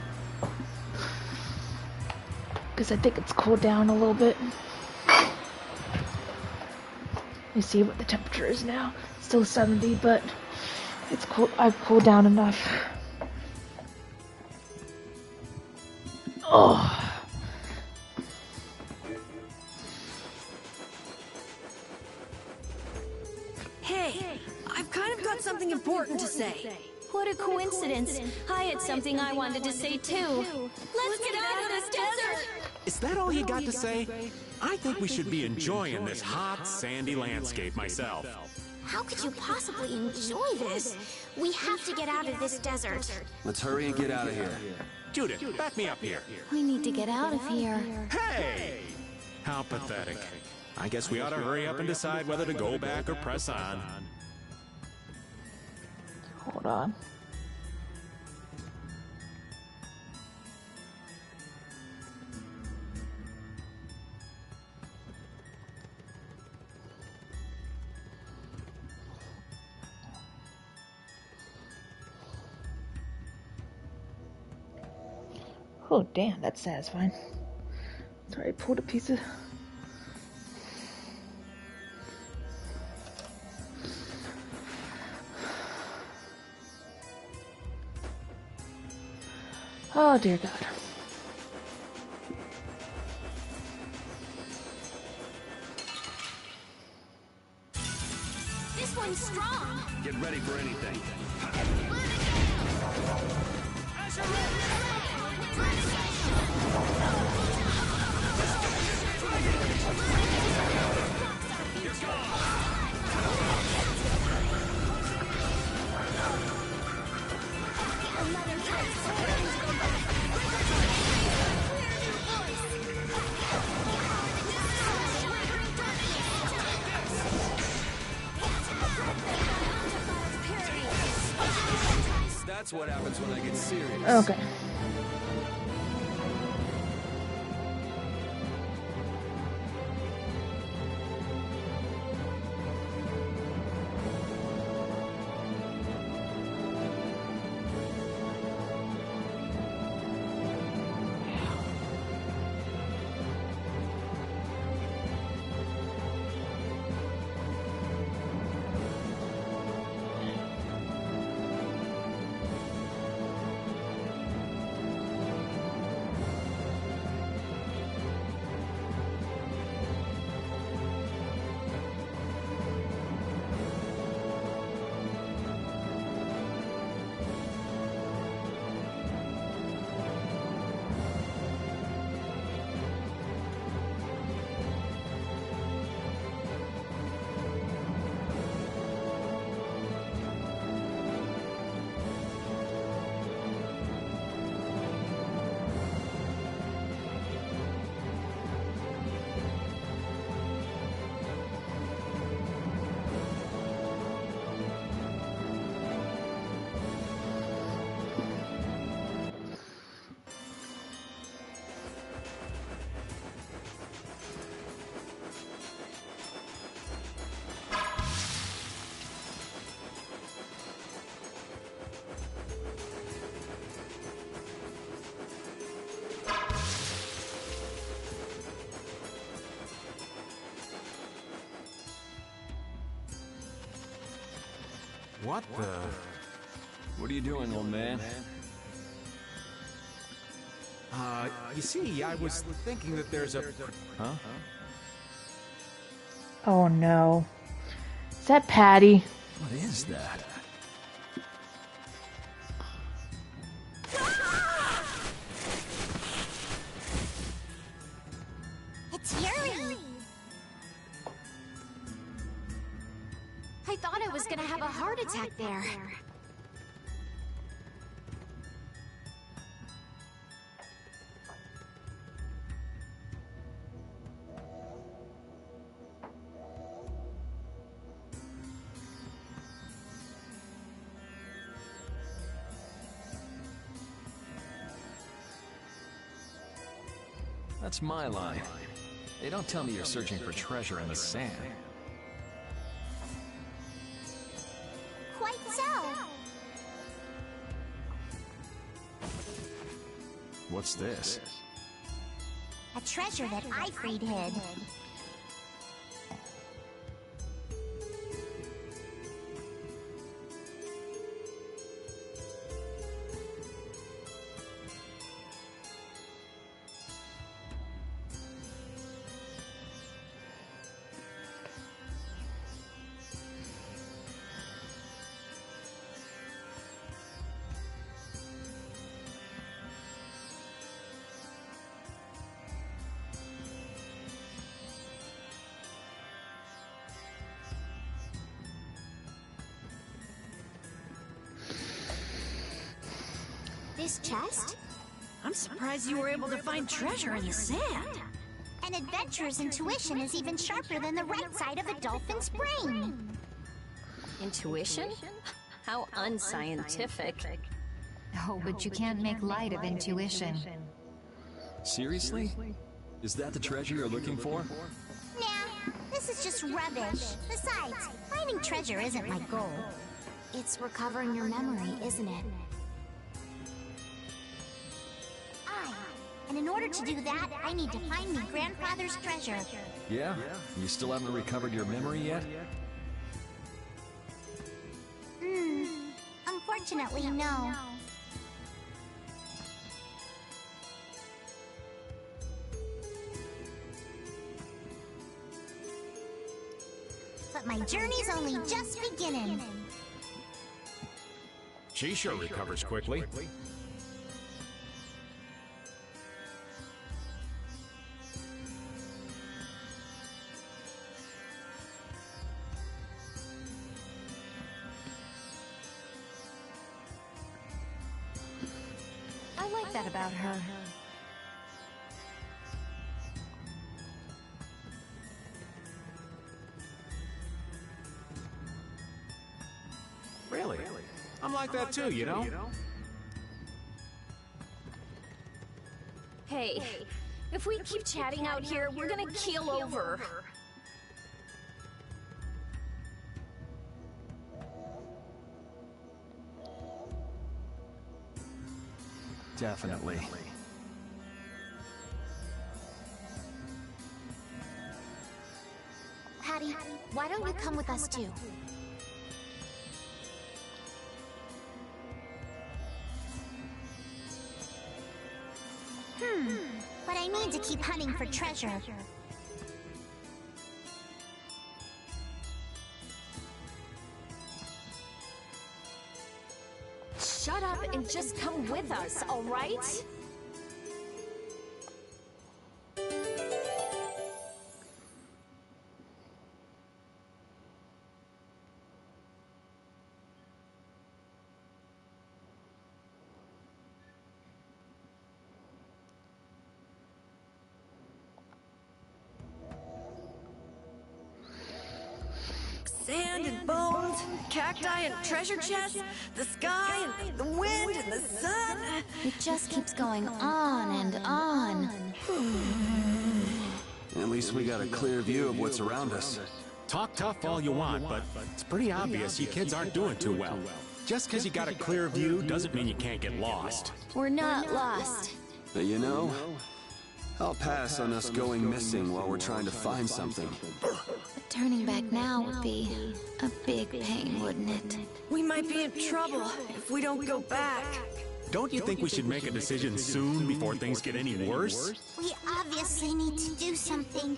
because I think it's cooled down a little bit. You see what the temperature is now. It's still 70, but it's cool. I've cooled down enough. Oh. Hey, I've kind of got something important to say. What a coincidence. I had something I wanted to say too. Let's get out of this desert! Is that all you got to say? I think we should be enjoying this hot, sandy landscape myself. How could you possibly enjoy this? We have to get out of this desert. Let's hurry and get out of here. Judith, back me up here. We need to get out of here. Hey! How pathetic. I guess we ought to hurry up and decide whether to go back or press on. Hold on. Oh, damn, that's satisfying. Sorry, I pulled a piece of... Oh, dear God. This one's strong! Get ready for anything. That's what happens when I get serious. Okay. What the? What are you doing, old man? You see, I was thinking that there's a... Huh? Oh no. Is that Patty? What is that? It's Yuri! I thought I was gonna have a heart attack there. That's my line. They don't tell me you're searching for treasure in the sand. Quite so. What's this? A treasure that Ifrid hid. This chest? I'm surprised you were able to find treasure in the sand. An adventurer's intuition is even sharper than the right side of a dolphin's brain. Intuition? How unscientific. Oh, but you can't make light of intuition. Seriously? Is that the treasure you're looking for? Nah, this is just rubbish. Besides, finding treasure isn't my goal. It's recovering your memory, isn't it? And in order to do that, I need to find me grandfather's treasure. Yeah? You still haven't recovered your memory yet? Unfortunately, no. But my journey's only just beginning. She sure recovers quickly. I like that about her. Really? I'm like that too, you know? Hey, if we keep chatting out here, we're gonna keel over. Definitely. Patty, why don't you come with us too? But I need to keep hunting for treasure. Shut up and just come with us, all right? Sand and bones, cacti and treasure chests, the sky and the wind and the sun. It just keeps going on and on. At least we got a clear view of what's around us. Talk tough all you want, but it's pretty obvious you kids aren't doing too well. Just because you got a clear view doesn't mean you can't get lost. We're not lost. But you know, I'll pass on us going missing while we're trying to find something. But turning back now would be a big pain, wouldn't it? We might be in trouble if we don't go back. Don't you think we should make a decision soon before things get any worse? We obviously need to do something,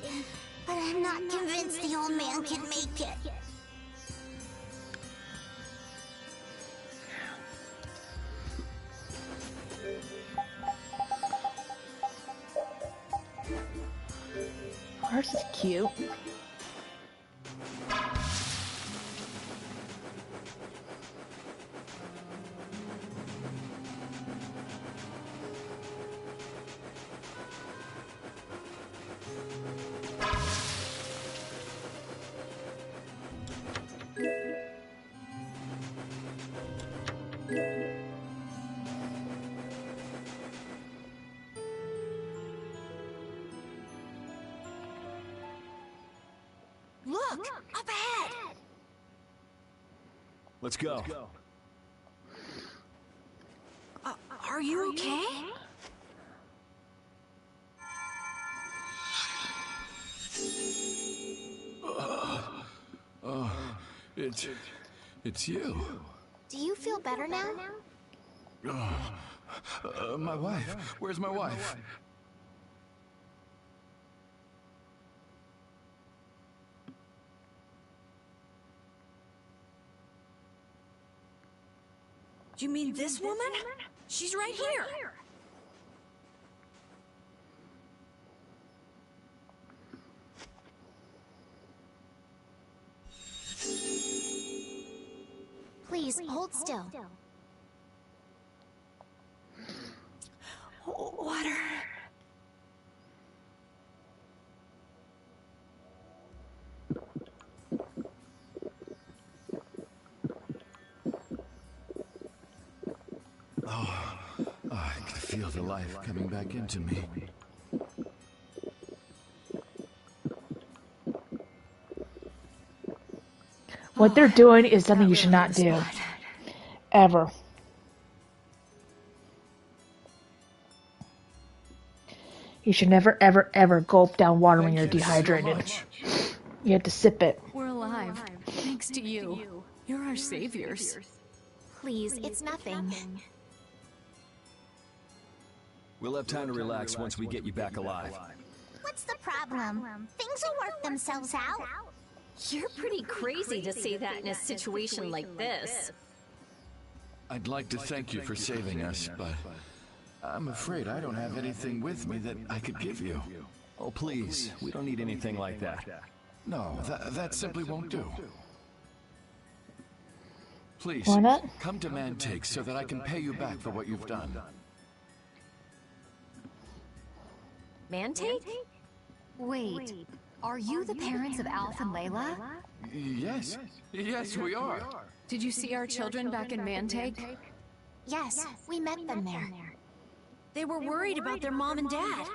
but I'm not convinced the old man can make it. Ours is cute. Look, up ahead. Let's go. Are you okay? It's you. Do you feel better now? My wife. Where's my wife? Do you mean this woman? She's right here. Please, hold still. Water. I can feel the life coming back into me. What they're doing is something you should not do. Ever. You should never, ever, ever gulp down water when you're dehydrated. You have to sip it. We're alive, thanks to you. You're our saviors. Please, it's nothing. We'll have time to relax once we get you back alive. What's the problem? Things will work themselves out. You're pretty crazy to say that in a situation like this. I'd like to thank you for saving us, but I'm afraid I don't have anything with me that I could give you. Oh, please. We don't need anything like that. No, that simply won't do. Please, Why not? come to Mantake so that I can pay you back for what you've done. Mantake? Wait, are you the parents of Alf and Layla? Yes, we are. Did you see our children back in Mantake? Yes, we met them there. They were worried about their mom and dad.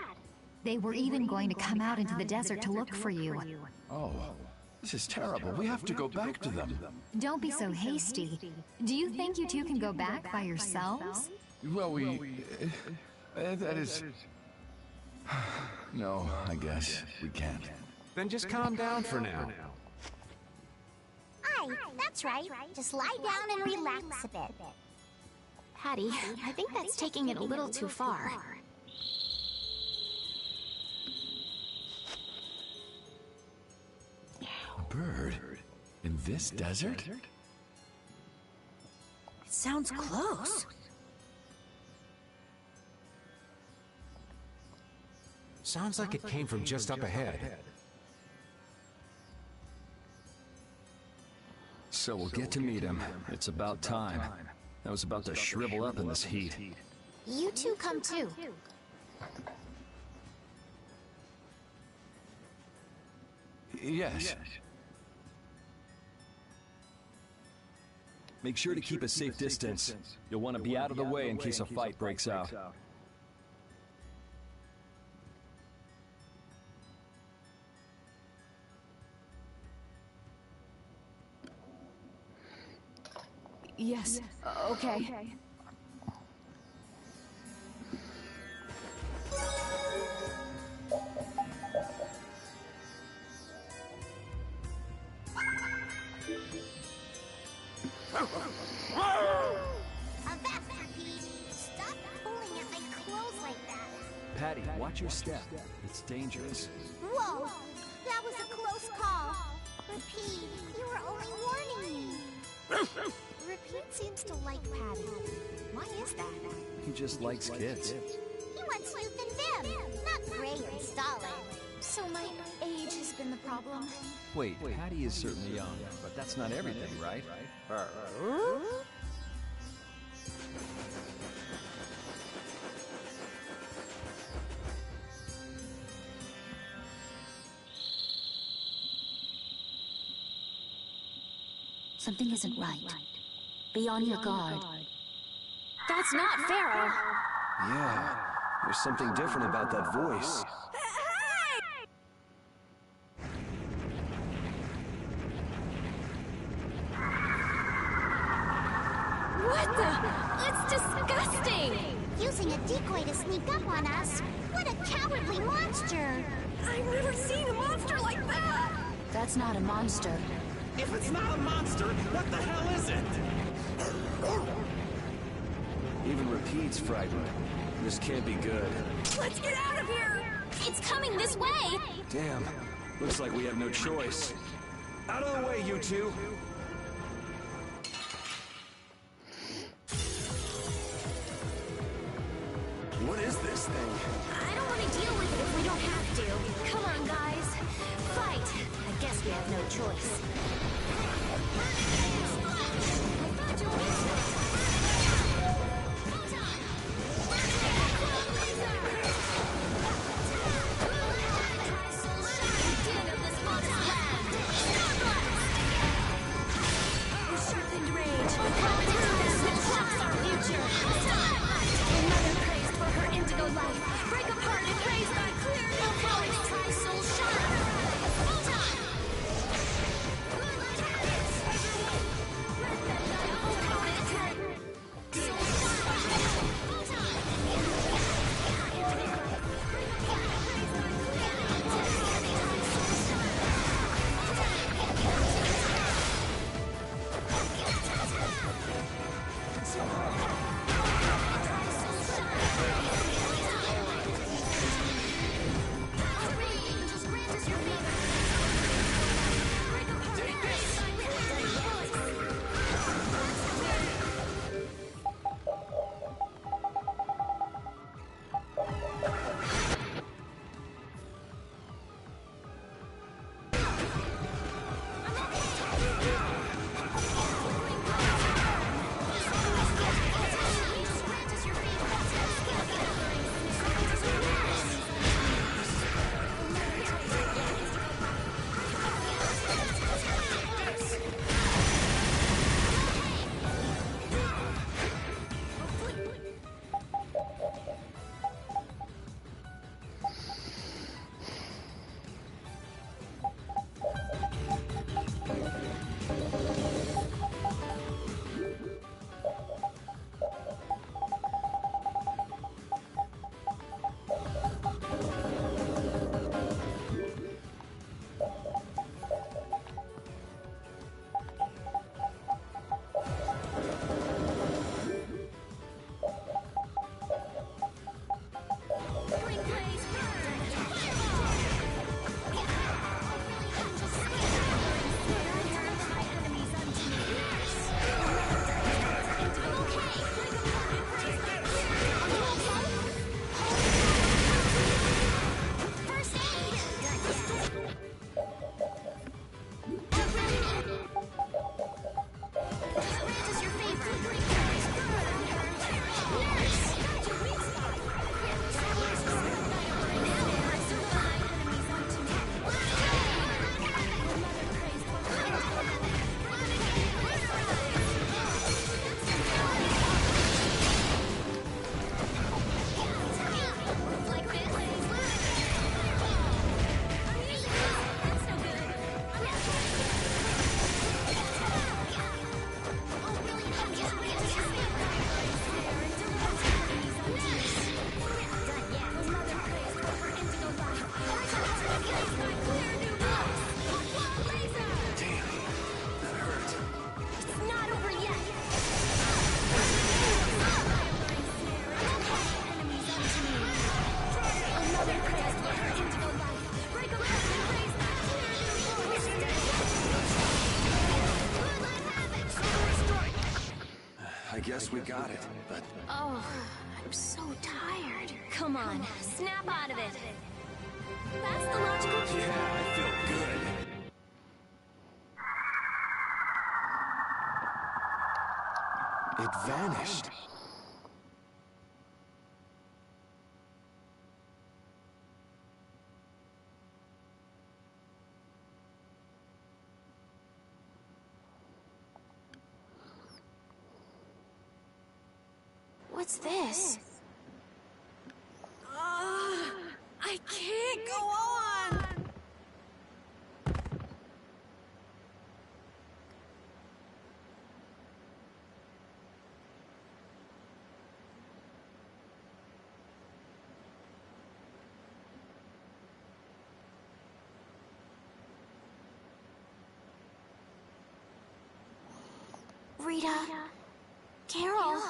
They were even going to come out into the desert to look for you. Oh, this is terrible. We have to go back to them. Don't be so hasty. Do you think you two can go back by yourselves? Well, that is... No, I guess we can't. Then just calm down for now. Aye, that's right. Just lie down and relax a bit. Patty, I think that's taking it a little too far. A bird? In this desert? It sounds close. Sounds like it came from just up ahead. So we'll get to meet him. It's about time. I was about to shrivel up in this heat. You two come too. Yes. Make sure to keep a safe distance. You'll want to be out of the way in case a fight breaks out. Yes. Okay. Stop pulling at my clothes like that. Patty, watch your step. It's dangerous. Whoa! That was a close call. Repeat, you were only warning me. Repeat seems to like Patty. Why is that? He just likes kids. He wants youth and vim, not gray and solid. So my age has been the problem. Wait, Patty is certainly young, but that's not everything, right? Something isn't right. Be on your guard. That's not Pharaoh. Yeah, there's something different about that voice. What the? It's disgusting! Using a decoy to sneak up on us? What a cowardly monster! I've never seen a monster like that! That's not a monster. If it's not a monster, what the hell is it? Even Repeat's frightened. This can't be good. Let's get out of here! It's coming this way! Damn, looks like we have no choice. Out of the way, you two! What is this thing? I don't want to deal with it if we don't have to. Come on, guys. Fight! I guess we have no choice. guess we got it, but... Oh, I'm so tired. Come on, snap out of it. That's the logical cue. Yeah, I feel good. It vanished. What's this? I can't go on! Rita. Carol.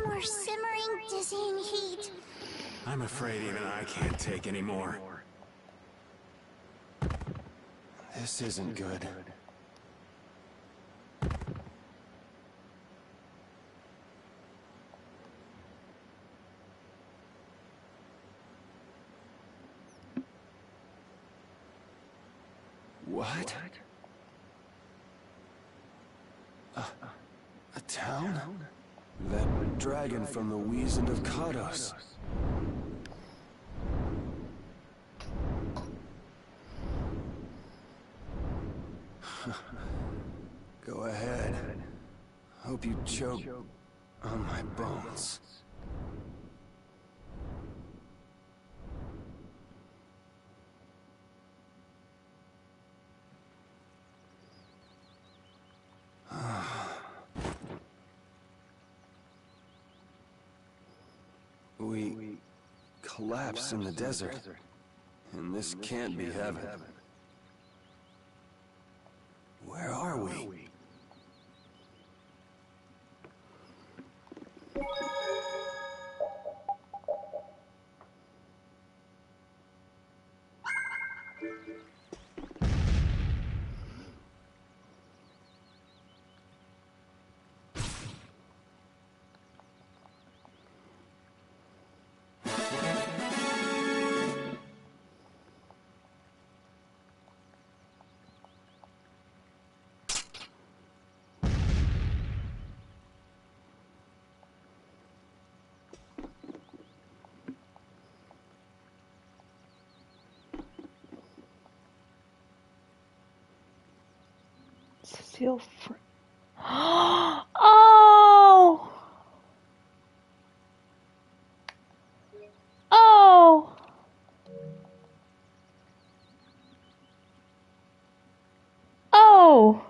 More simmering, dizzying heat. I'm afraid even I can't take any more. This isn't good. What? A town? That dragon from the Weasand of Kados. Go ahead. Hope you choke on my bones. We collapsed in the desert, and this can't be heaven. Where are we? Feel free. Oh! Oh! Oh!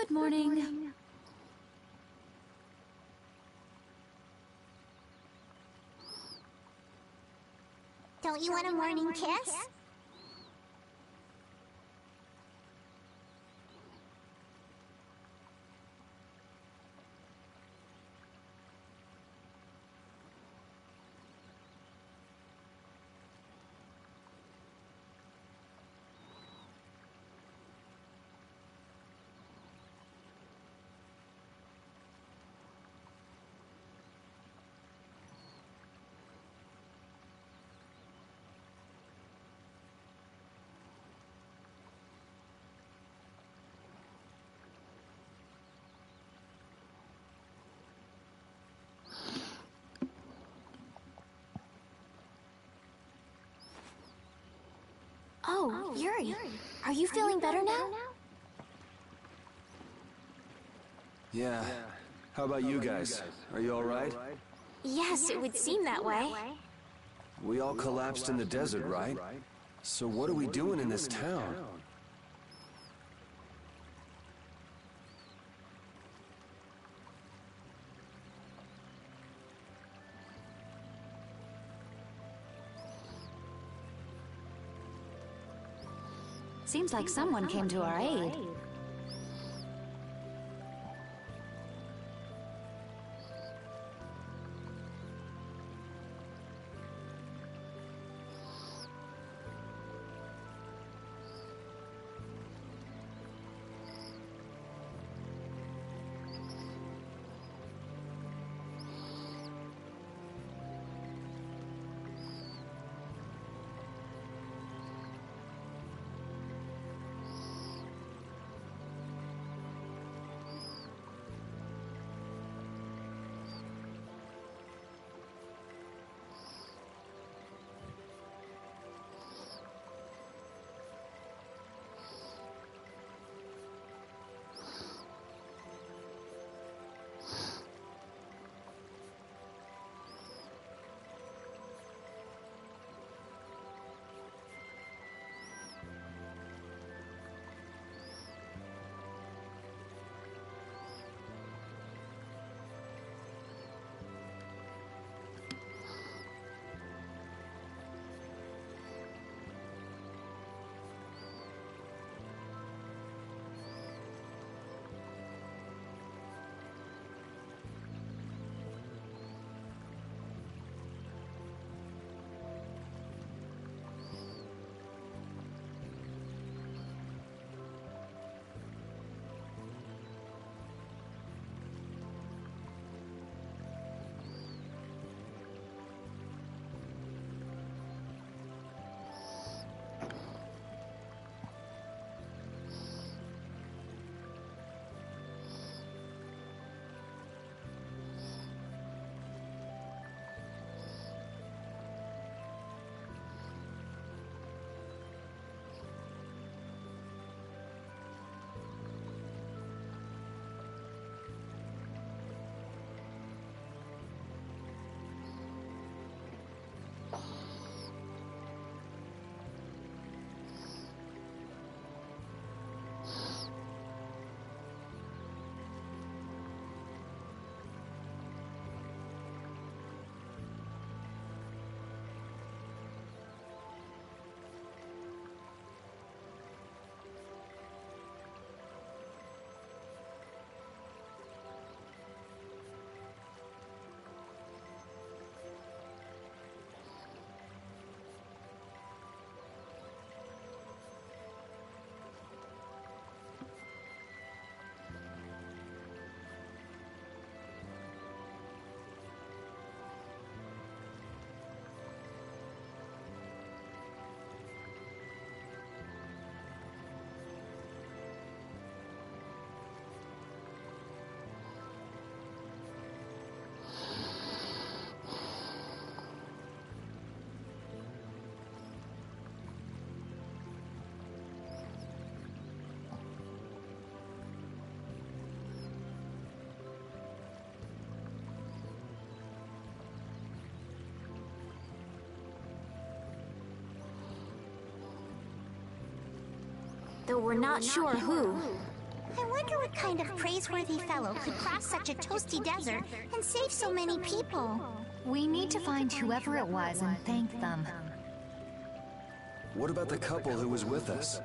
Good morning. Don't you want a morning kiss? Oh, Yuri, are you feeling better now? Yeah. How about you guys? Are you alright? Yes, it would seem that way. We all collapsed in the desert, right? So what are we doing in this town? Seems like someone came to our aid. Though we're not sure who. I wonder what kind of praiseworthy fellow could cross such a toasty desert and save so many people? We need to find whoever it was and thank them. What about the couple who was with us?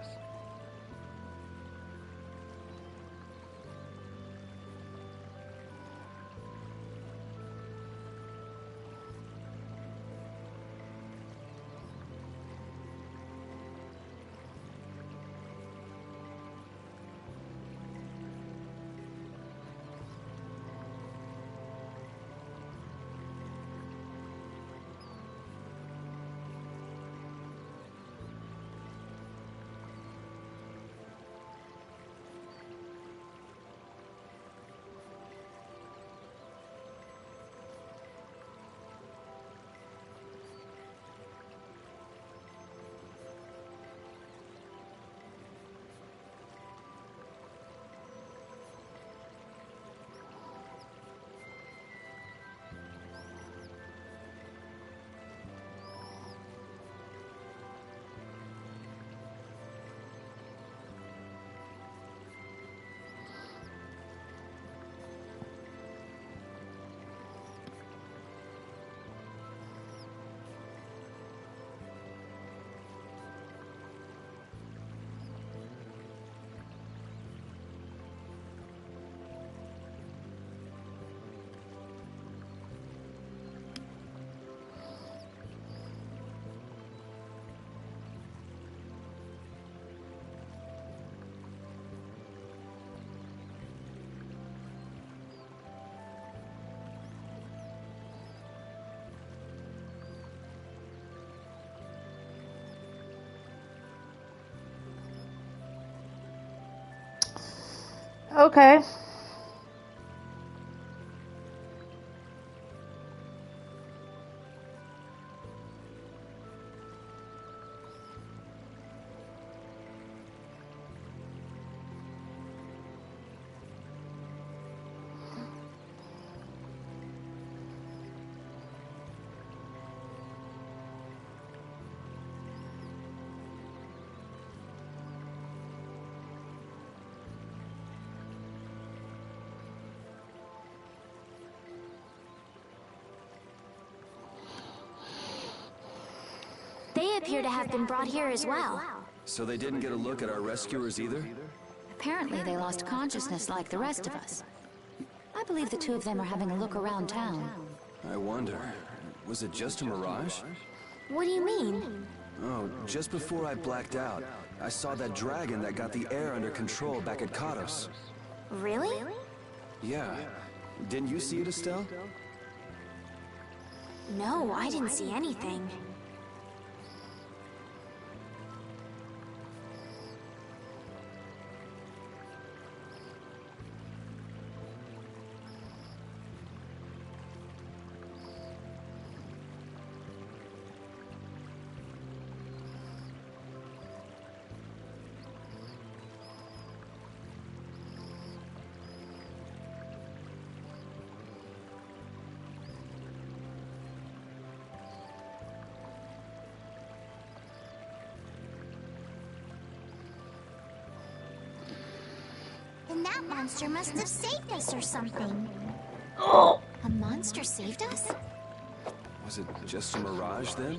Okay. They appear to have been brought here as well. So they didn't get a look at our rescuers either? Apparently they lost consciousness like the rest of us. I believe the two of them are having a look around town. I wonder, was it just a mirage? What do you mean? Oh, just before I blacked out, I saw that dragon that got the air under control back at Katos. Really? Yeah. Didn't you see it, Estelle? No, I didn't see anything. Then that monster must have saved us or something. A monster saved us? Was it just a mirage then?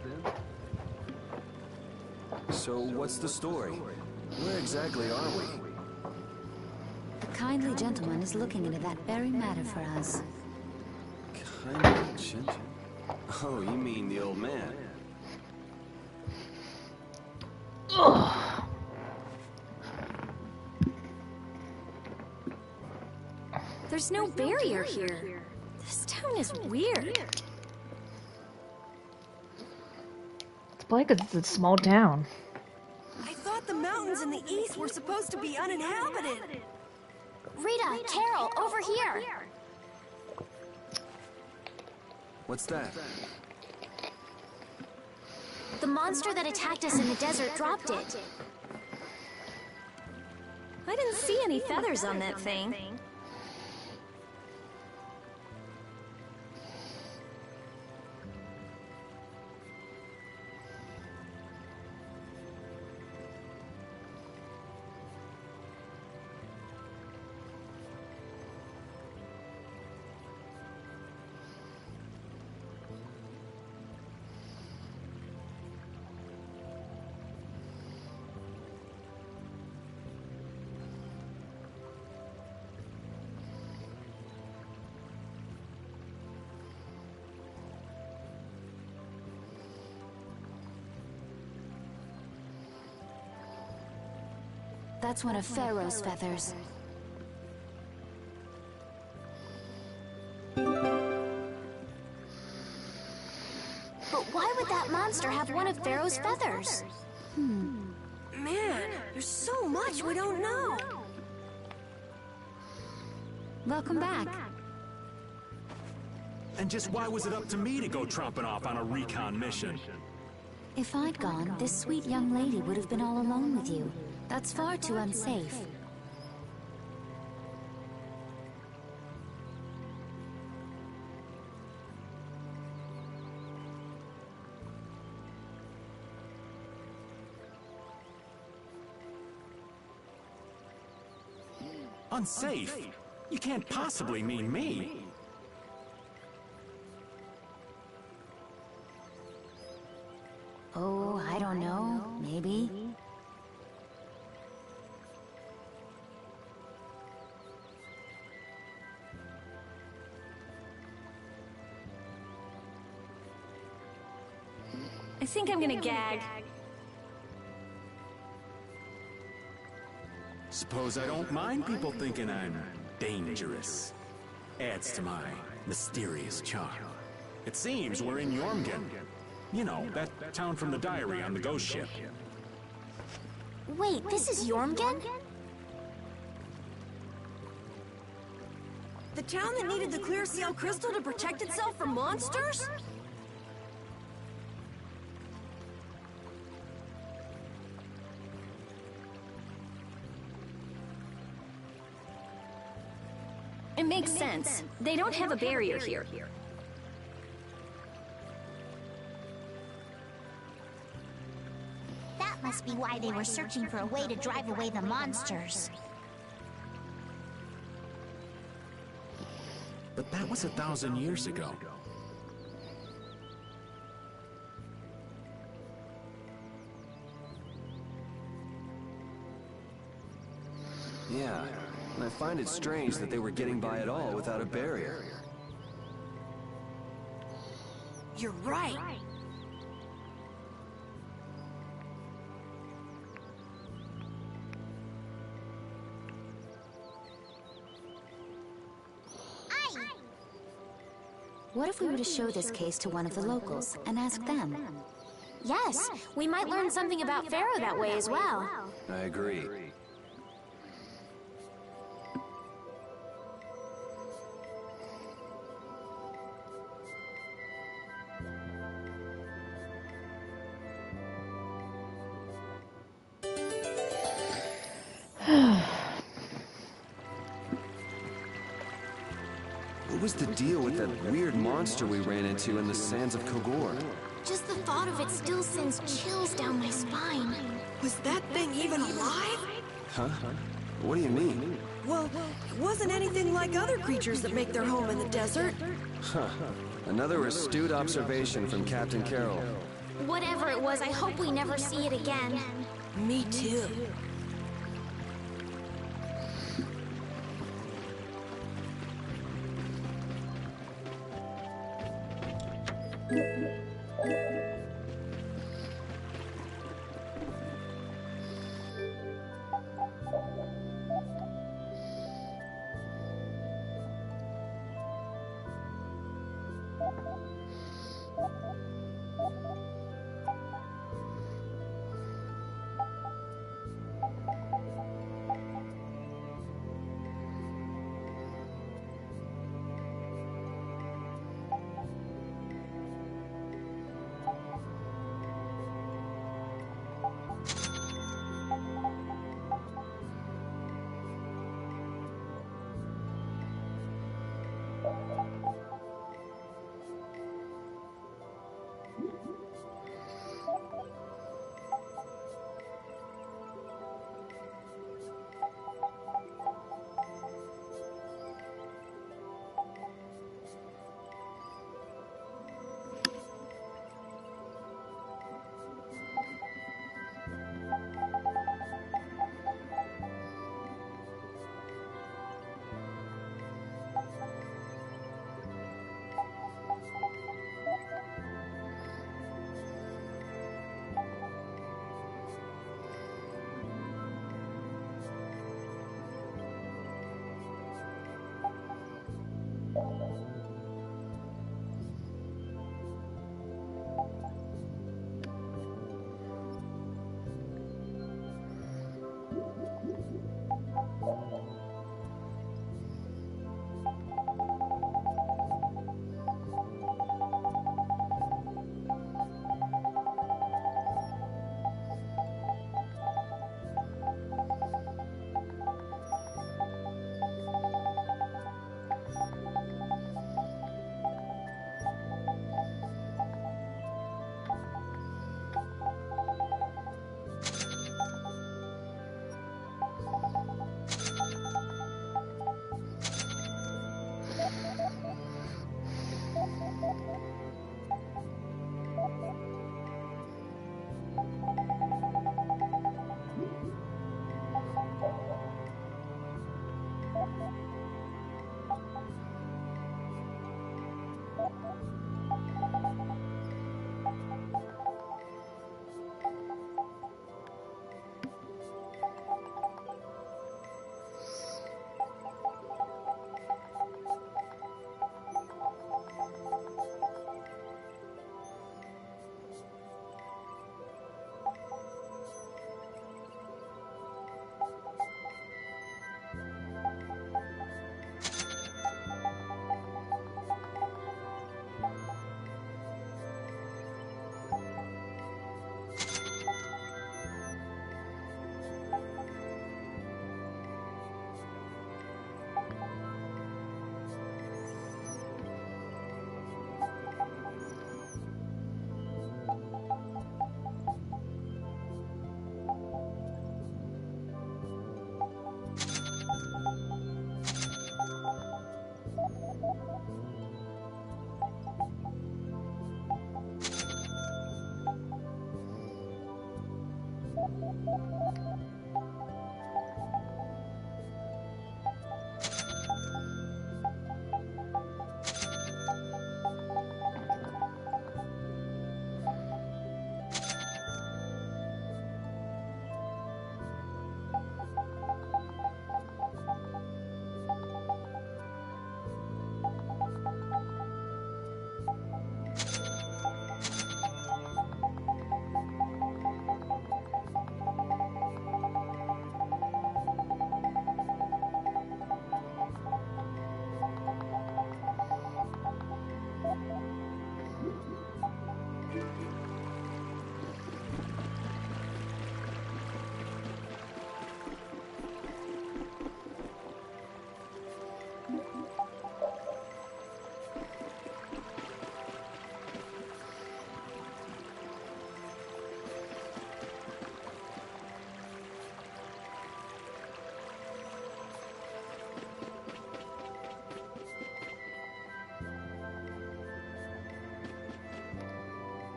So what's the story? Where exactly are we? A kindly gentleman is looking into that very matter for us. Kindly gentleman? Oh, you mean the old man? There's no barrier here. This town is weird. It's like it's a small town. I thought the mountains in the east were supposed to be uninhabited. Rita, Carol, over here. What's that? The monster that attacked us in the desert dropped it. I didn't see any feathers on that thing. That's one of Pharaoh's feathers. But why would that monster have one of Pharaoh's feathers? Man, there's so much we don't know. Welcome back. And just why was it up to me to go tromping off on a recon mission? If I'd gone, this sweet young lady would have been all alone with you. That's far too unsafe. Unsafe? You can't possibly mean me. Oh, I don't know. Maybe. I think I'm gonna gag. Suppose I don't mind people thinking I'm dangerous. Adds to my mysterious charm. It seems we're in Jormungand. You know, that town from the diary on the ghost ship. Wait, this is Jormungand? The town that needed the clear seal crystal to protect itself from monsters? It makes sense. They don't have a barrier here. That must be why they were searching for a way to drive away the monsters. But that was 1,000 years ago. Yeah, and I find it strange that they were getting by at all without a barrier. You're right. What if we were to show this case to one of the locals and ask them? Yes, we might learn something about Pharaoh that way as well. I agree. What was the deal with that weird monster we ran into in the sands of Kogor? Just the thought of it still sends chills down my spine. Was that thing even alive? Huh? What do you mean? Well, it wasn't anything like other creatures that make their home in the desert. Huh. Another astute observation from Captain Carroll. Whatever it was, I hope we never see it again. Me too.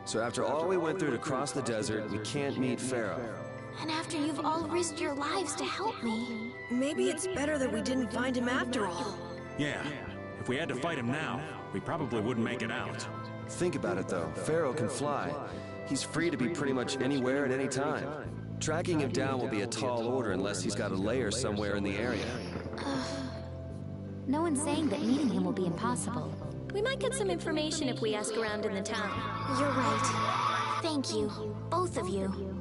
So after all we went through to cross the desert, we can't meet Pharaoh. And after you've all risked your lives to help me. Maybe it's better that we didn't find him after all. Yeah, if we had to fight him now, we probably wouldn't make it out. Think about it though, Pharaoh can fly. He's free to be pretty much anywhere at any time. Tracking him down will be a tall order unless he's got a lair somewhere in the area. No one's saying that meeting him will be impossible. We might get some information if we ask around in the town. You're right. Thank you, both of you.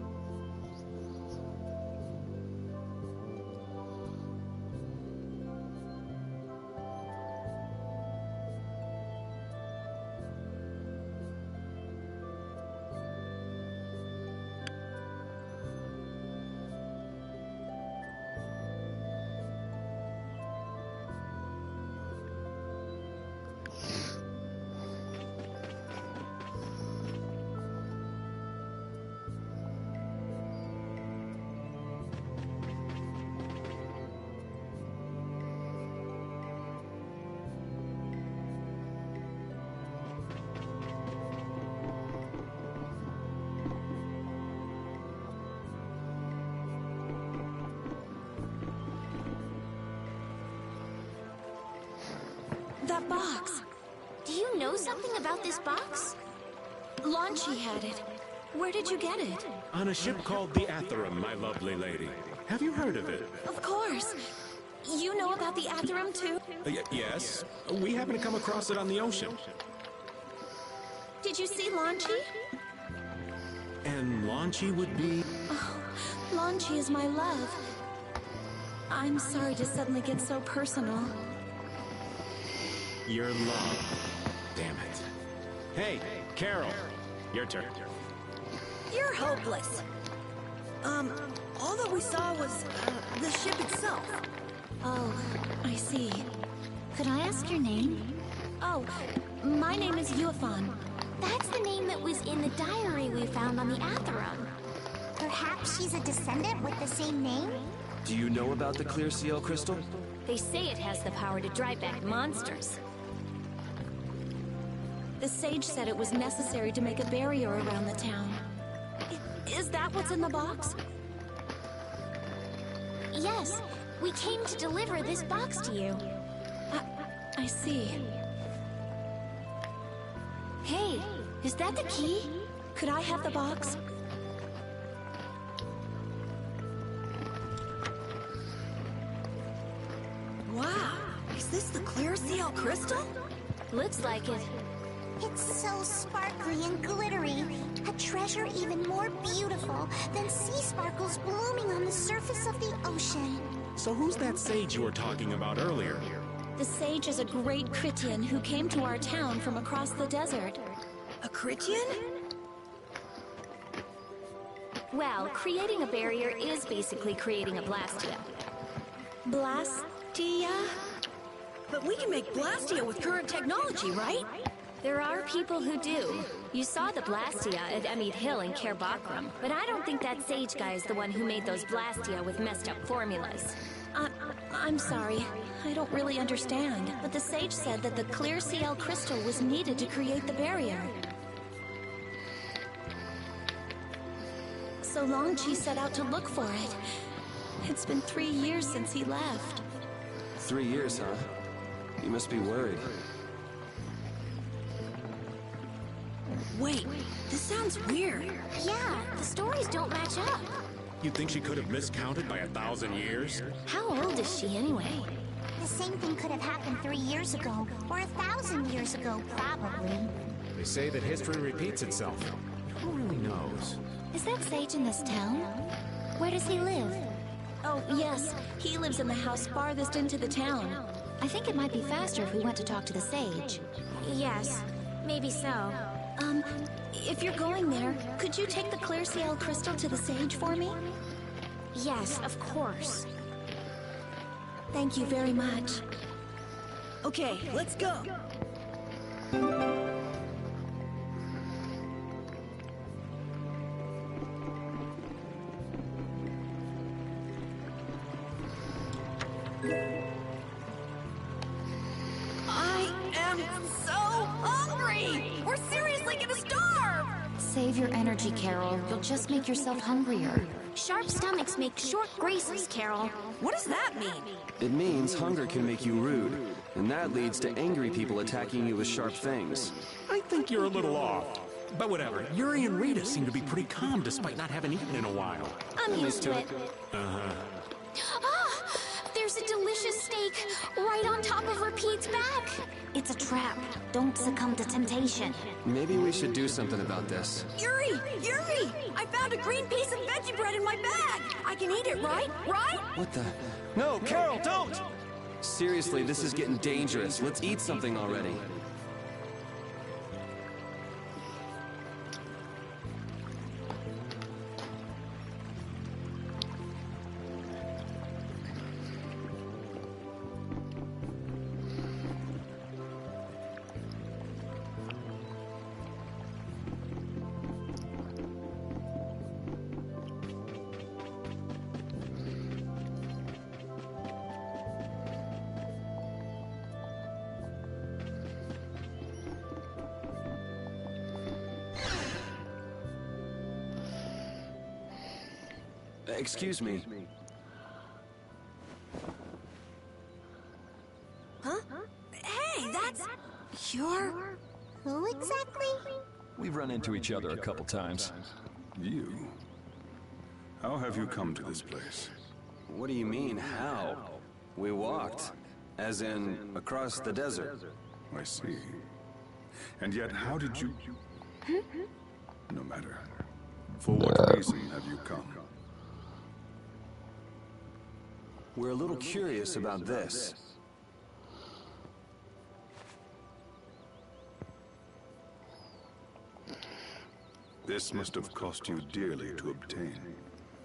That box. Do you know something about this box? Launchy had it. Where did you get it? On a ship called the Atherum, my lovely lady. Have you heard of it? Of course. You know about the Atherum too? Yes. We happened to come across it on the ocean. Did you see Launchy? And Launchy would be... Oh, Launchy is my love. I'm sorry to suddenly get so personal. Your love. Damn it. Hey, Carol. Your turn. You're hopeless. All that we saw was, the ship itself. Oh, I see. Could I ask your name? Oh, my name is Yuafan. That's the name that was in the diary we found on the Atherum. Perhaps she's a descendant with the same name? Do you know about the clear CL crystal? They say it has the power to drive back monsters. The sage said it was necessary to make a barrier around the town. Is that what's in the box? Yes, we came to deliver this box to you. I see. Hey, is that the key? Could I have the box? Wow, is this the clear CL crystal? Looks like it. It's so sparkly and glittery. A treasure even more beautiful than sea sparkles blooming on the surface of the ocean. So who's that sage you were talking about earlier? The sage is a great Critian who came to our town from across the desert. A Critian? Well, creating a barrier is basically creating a Blastia. Blastia? But we can make Blastia with current technology, right? There are people who do. You saw the Blastia at Emmead Hill in Kerbakram, but I don't think that sage guy is the one who made those Blastia with messed up formulas. I'm sorry. I don't really understand. But the sage said that the clear CL crystal was needed to create the barrier. So Longchi set out to look for it. It's been 3 years since he left. 3 years, huh? You must be worried. Wait, this sounds weird. Yeah, the stories don't match up. You think she could have miscounted by 1,000 years? How old is she anyway? The same thing could have happened 3 years ago, or 1,000 years ago, probably. They say that history repeats itself. Who really knows? Is that sage in this town? Where does he live? Oh, yes. He lives in the house farthest into the town. I think it might be faster if we went to talk to the sage. Yes, maybe so. If you're going there, could you take the clear CL crystal to the sage for me? Yes, of course. Thank you very much. Okay, let's go. I am so hungry! We're seriously gonna starve! Save your energy, Carol. You'll just make yourself hungrier. Sharp stomachs make short graces, Carol. What does that mean? It means hunger can make you rude, and that leads to angry people attacking you with sharp things. I think you're a little off. But whatever, Yuri and Rita seem to be pretty calm despite not having eaten in a while. I'm used to it. Uh-huh. Ah, there's a delicious steak right on top of Repeat's back. It's a trap. Don't succumb to temptation. Maybe we should do something about this. Yuri! Yuri! I found a green piece of veggie bread in my bag! I can eat it, right? Right? What the? No, Carol, don't! Seriously, this is getting dangerous. Let's eat something already. Excuse me. Huh? Hey, that's... You're... Who exactly? We've run into each other a couple times. You? How have you come to this place? What do you mean, how? We walked. As in, across the desert. I see. And yet, how did you... No matter. For what reason have you come? We're a little curious about this. This must have cost you dearly to obtain.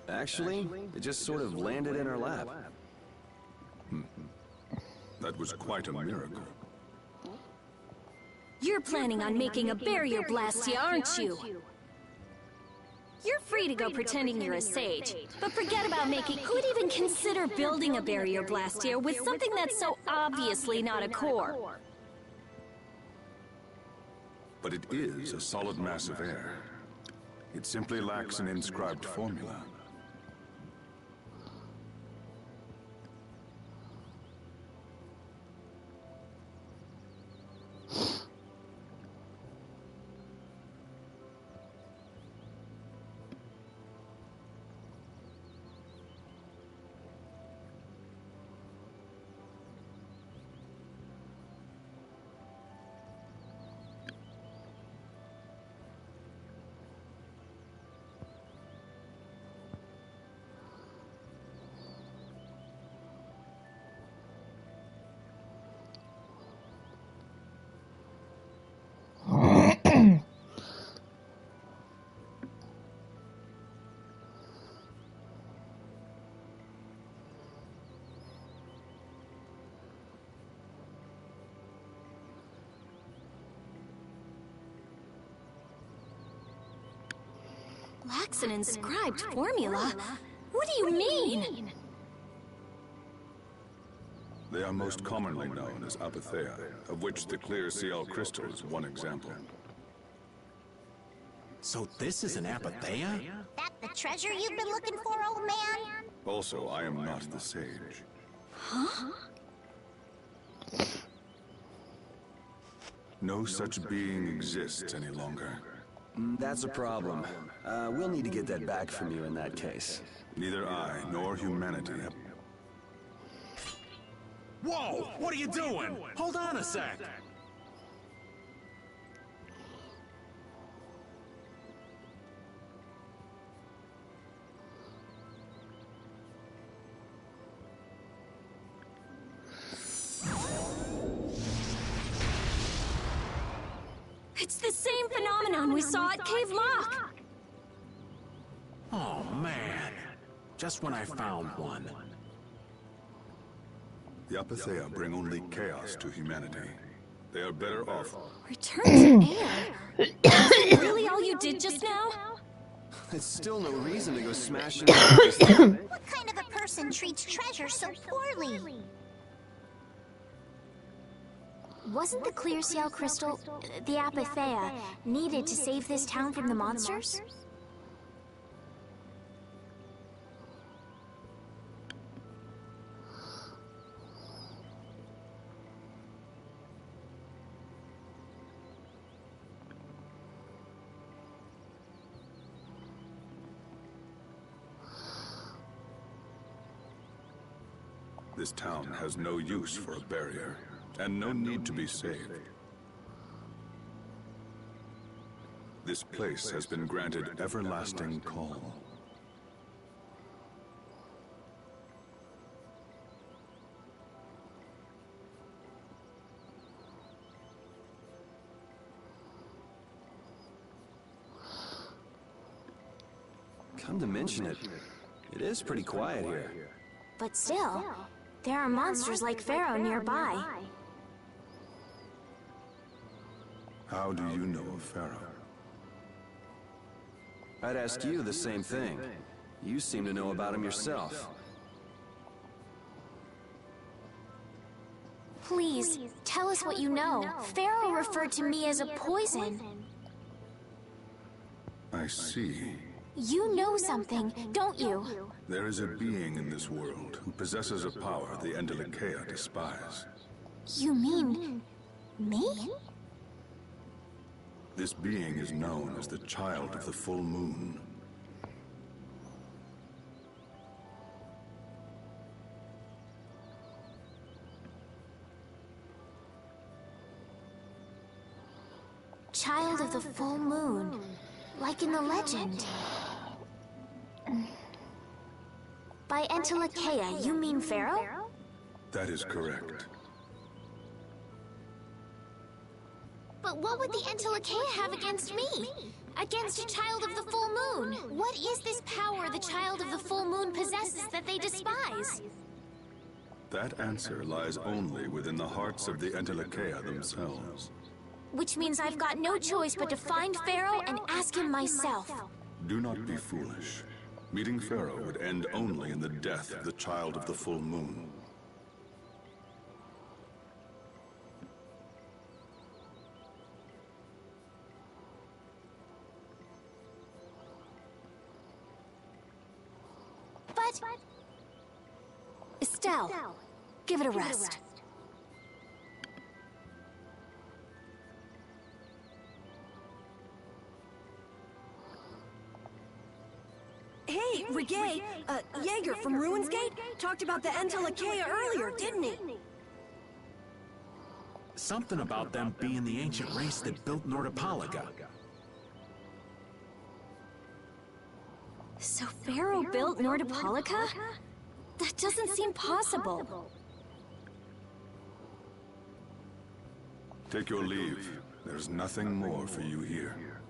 Actually, it just sort of landed in our lap. That was quite a miracle. You're planning on making a barrier blast here, aren't you? You're free to go pretending you're a sage, but forget about making... Who'd even consider building a barrier blast here with something that's so obviously not a core? But it is a solid mass of air. It simply lacks an inscribed formula. Lacks an inscribed formula? What do you mean? They are most commonly known as apatheia, of which the clear CL crystal is one example. So this is an apatheia? That the treasure you've been looking for, old man? Also, I am not the sage. Huh? No such being exists any longer. That's a problem. We'll need to get that back from you in that case. Neither I nor humanity have... Whoa! What are you doing? Hold on a sec! It's the same phenomenon we saw at Cave Lock! Oh, man. Just when I found one. The apatheia bring only chaos to humanity. They are better off... Return to air? Is that really all you did just now? It's still no reason to go smashing... What kind of a person treats treasure so poorly? Wasn't the clear seal crystal, the Apatheia, needed to save this town from the monsters? This town has no use for a barrier, and no need to be saved. This place has been granted everlasting calm. Come to mention it, it is pretty quiet here. But still, there are monsters like Pharaoh nearby. How do you know of Pharaoh? I'd ask you the same thing. You seem to know about him yourself. Please, tell us what you know. Pharaoh referred to me as a poison. I see. You know something, don't you? There is a being in this world who possesses a power the Endelakea despise. You mean... me? This being is known as the Child of the Full Moon. Child of the Full Moon. Like in the legend. By Endelakea, you mean Pharaoh? That is correct. But what would the Endelakea have against me? Against a Child of the Full Moon? What is this power the Child of the Full Moon possesses that they despise? That answer lies only within the hearts of the Endelakea themselves. Which means I've got no choice but to find Pharaoh and ask him myself. Do not be foolish. Meeting Pharaoh would end only in the death of the Child of the Full Moon. But... Estelle, give it a rest. Hey, Reggae, Jaeger from Ruins Gate talked about the Endelakea earlier, didn't he? Something about them being the ancient race that built Nordopolica. So Pharaoh built Nordopolica? That doesn't seem possible. Take your leave. There's nothing more for you here.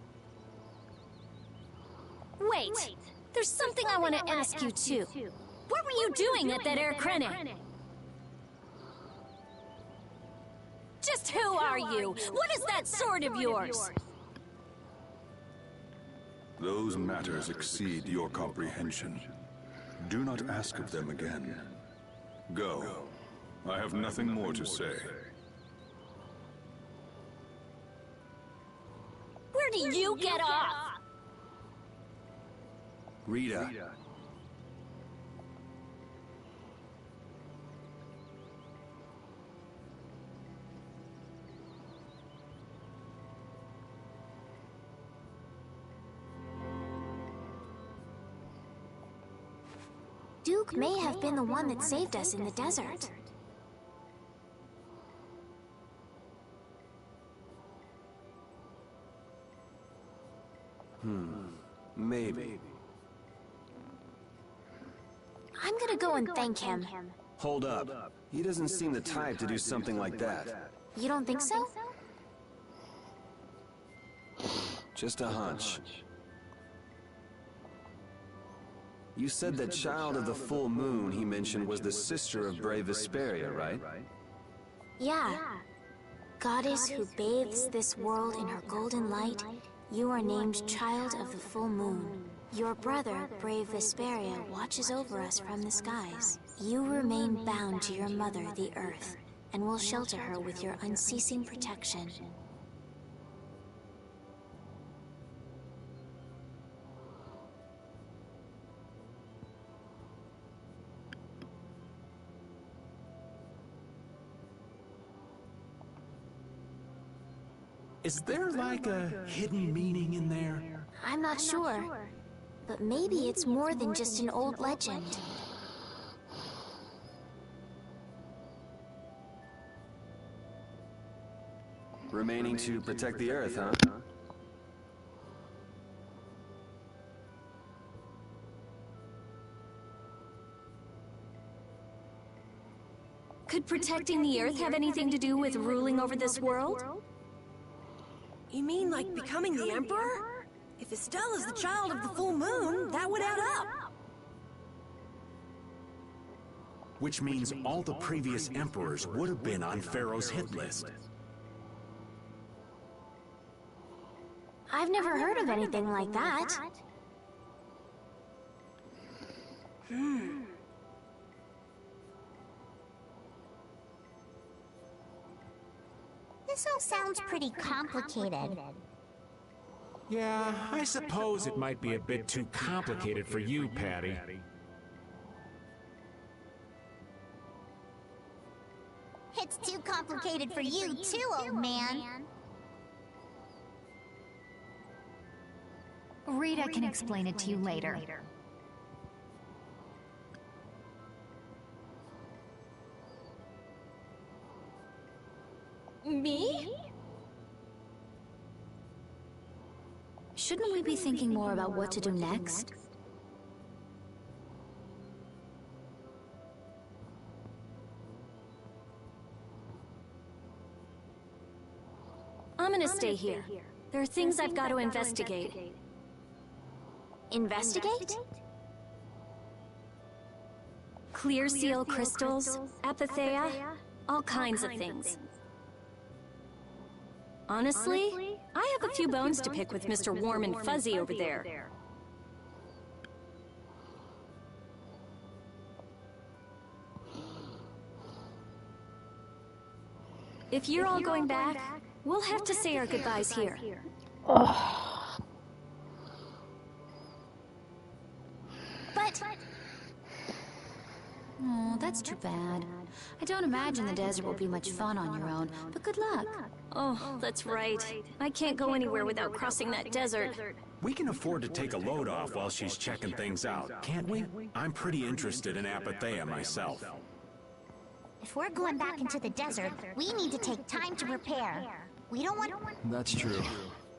Wait! There's something I want to ask you, too. What were you doing at that Erkrene? Just who are you? What is that sword of yours? Those matters exceed your comprehension. Do not ask of them again. Go. I have nothing more to say. Where do you get off? Rita. Duke may have been the one that saved us in the desert. Maybe. I'm gonna go and thank him. Hold up. He doesn't seem the type to do something like that. You don't think so? Just a hunch. You said that Child of the Full Moon he mentioned was the sister of brave Vesperia, right? Yeah. Goddess who bathes this world in her golden light, you are named Child of the Full Moon. Your brother, brave Vesperia, watches over us from the skies. You remain bound to your mother, the Earth. and will shelter her with your unceasing protection. Is there like a hidden meaning in there? I'm not sure, but maybe it's more than just an old legend. Remaining to protect the Earth, huh? Could protecting the Earth have anything to do with ruling over this world? You mean like becoming the Emperor? If Estella's the child of the full moon, that would add up. Which means all the previous emperors would have been on Pharaoh's hit list. I've never heard of anything like that. This all sounds pretty complicated. Yeah, I suppose it might be a bit too complicated for you, Patty. It's too complicated for you too, old man. Rita can explain it to you later. Me? Shouldn't we be thinking more about what to do next? I'm gonna stay here. There are things I've got to investigate. Investigate? Clear seal crystals, apatheia, all kinds of things. Honestly, I have a few bones to pick with Mr. Warm and Fuzzy over there. If you're all going back, we'll have to say our goodbyes here. But... Oh, that's too bad. I don't imagine the desert will be much fun on your own, but good luck. Oh, that's right. I can't go anywhere without crossing that desert. We can afford to take a load off while she's checking things out, can't we? I'm pretty interested in apatheia myself. If we're going back into the desert, we need to take time to prepare. We don't want... That's true.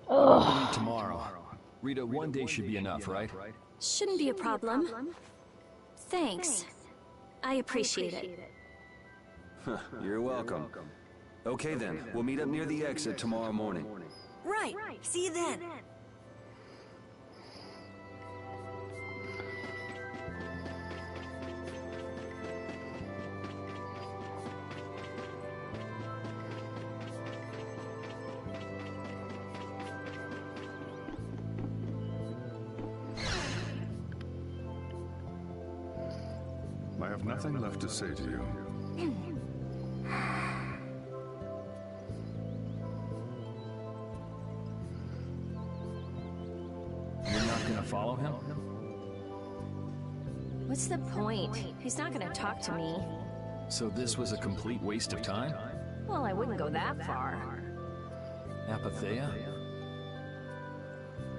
We'll leave tomorrow. Rita, one day should be enough, right? Shouldn't be a problem. Thanks. I appreciate it. You're welcome. Okay then, we'll meet up near the exit tomorrow morning. Right. See you then. I have nothing left to say to you. You're not gonna follow him? What's the point? He's not gonna talk to me. So this was a complete waste of time? Well, I wouldn't go that far. Apatheia?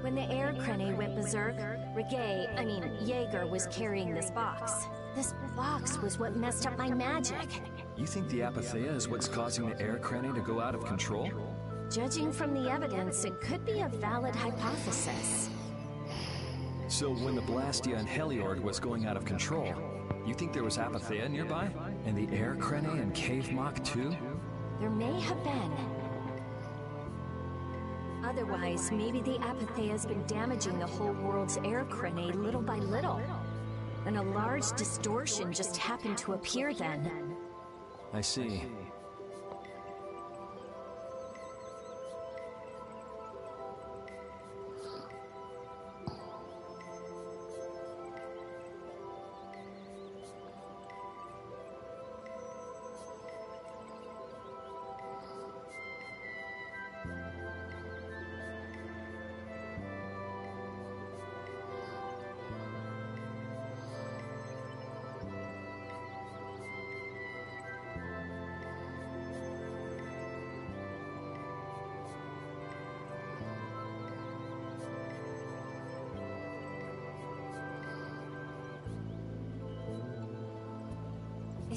When the air crane went berserk, Jaeger was carrying this box. This box was what messed up my magic. You think the apatheia is what's causing the air crane to go out of control? Judging from the evidence, it could be a valid hypothesis. So when the Blastia and Heliord was going out of control, you think there was apatheia nearby? And the air crane and Cave Mock too? There may have been. Otherwise, maybe the apatheia's been damaging the whole world's air crane little by little. And a large distortion just happened to appear then. I see.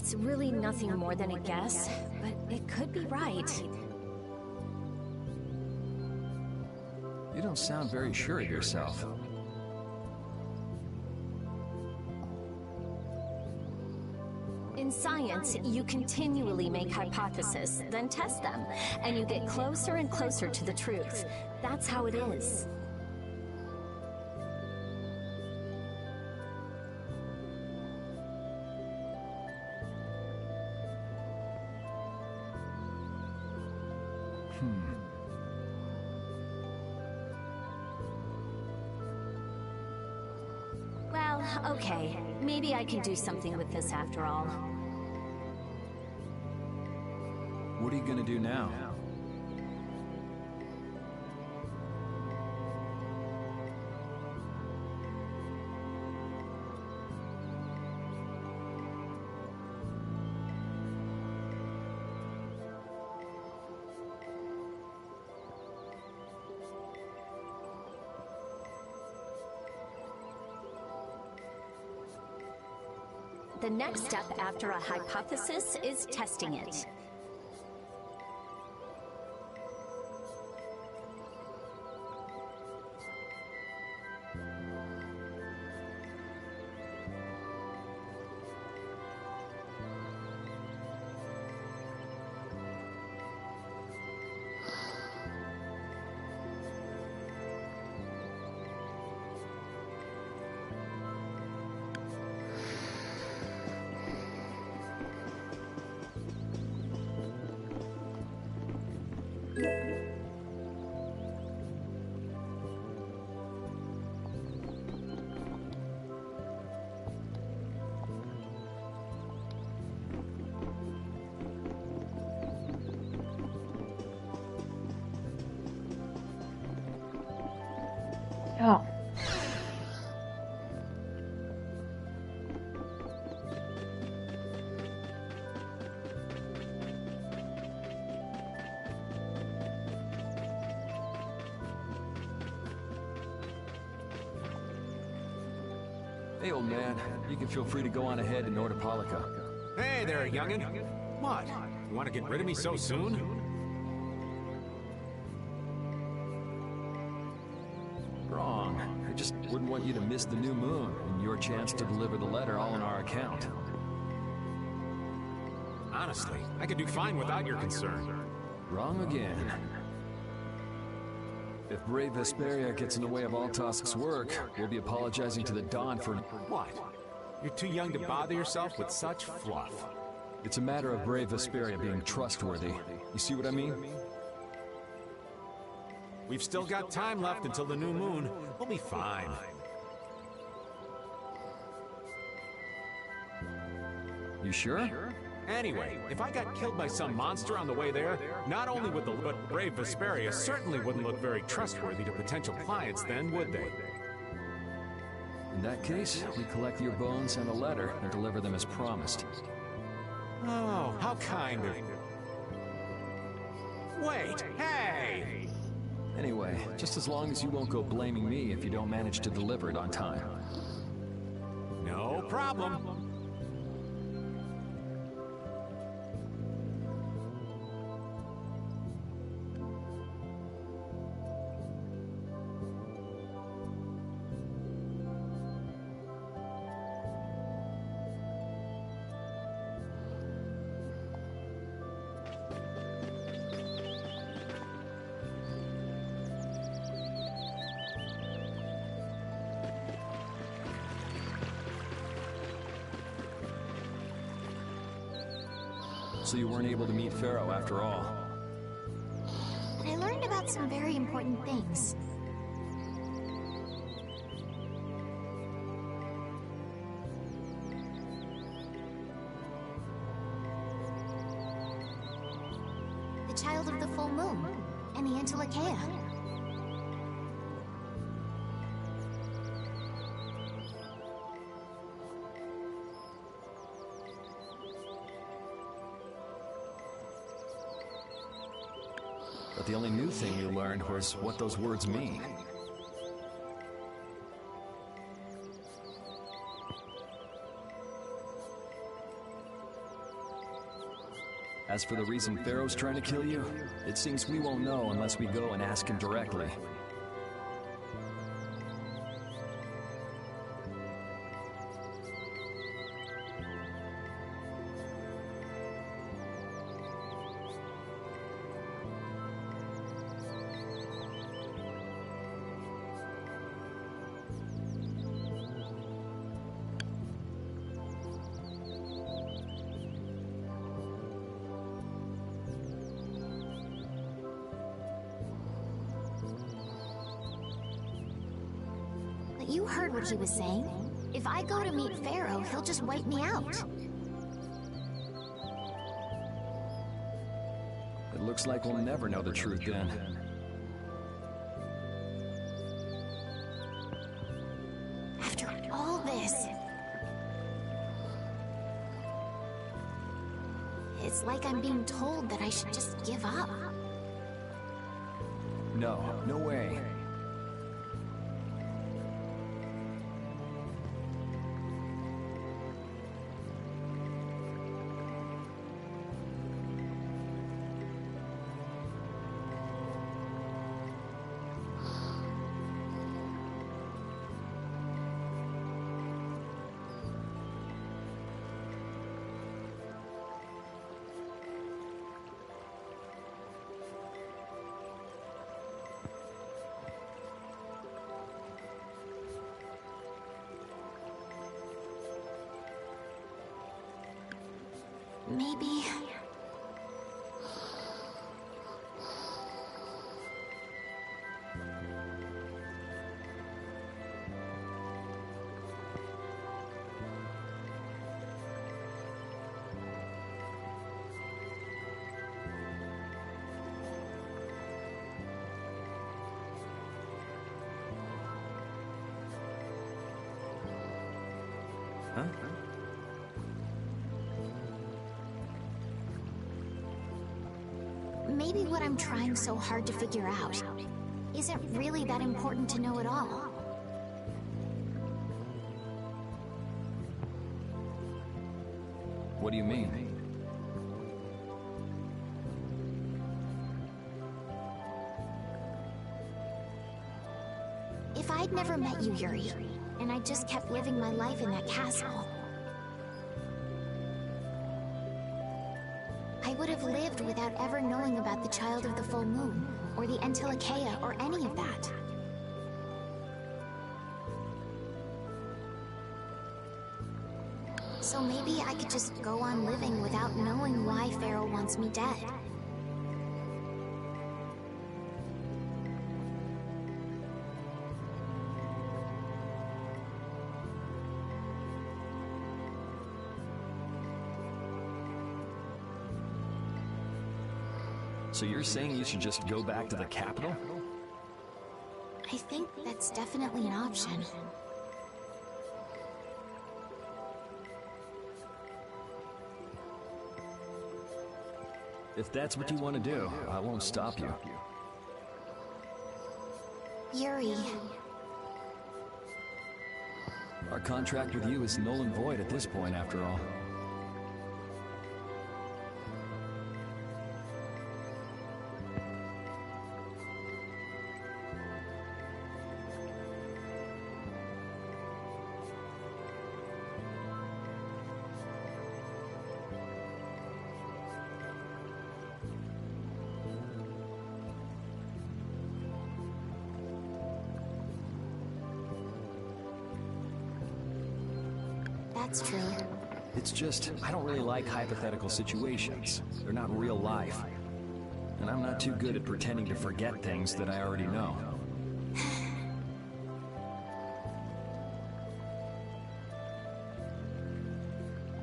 It's really nothing more than a guess, but it could be right. You don't sound very sure of yourself. In science, you continually make hypotheses, then test them, and you get closer and closer to the truth. That's how it is. Well, okay. Maybe I can do something with this after all. What are you gonna do now? The next step after a hypothesis is testing it. Oh. Hey, old man. You can feel free to go on ahead to Nordopolica. Hey there, youngin'. What? You want to get rid of me so soon? Wrong. I just wouldn't want you to miss the new moon and your chance to deliver the letter all on our account. Honestly, I could do fine without your concern. Wrong again. If brave Vesperia gets in the way of Altosk's work, we'll be apologizing to the Dawn for... What? You're too young to bother yourself with such fluff. It's a matter of brave Vesperia being trustworthy. You see what I mean? We've still got time left until the new moon. We'll be fine. You sure? Anyway, if I got killed by some monster on the way there, not only would but brave Vesperia certainly wouldn't look very trustworthy to potential clients then, would they? In that case, we collect your bones and a letter and deliver them as promised. Oh, how kind of you. Wait, hey! Anyway, just as long as you won't go blaming me if you don't manage to deliver it on time. No problem. So you weren't able to meet Pharaoh after all. But I learned about some very important things. The child of the full moon, and the Antilochaea. But the only new thing you learned was what those words mean. As for the reason Pharaoh's trying to kill you, it seems we won't know unless we go and ask him directly. You heard what he was saying. If I go to meet Pharaoh, he'll just wipe me out. It looks like we'll never know the truth then. After all this... It's like I'm being told that I should just give up. No, no way. Maybe... Huh? Maybe what I'm trying so hard to figure out isn't really that important to know at all. What do you mean? If I'd never met you, Yuri, and I just kept living my life in that castle, I would have lived without ever knowing about the Child of the Full Moon, or the Entelikeia, or any of that. So maybe I could just go on living without knowing why Pharaoh wants me dead. So you're saying you should just go back to the capital? I think that's definitely an option. If that's what you want to do, I won't stop you. Yuri. Our contract with you is null and void at this point, after all. That's true. It's just, I don't really like hypothetical situations. They're not real life. And I'm not too good at pretending to forget things that I already know.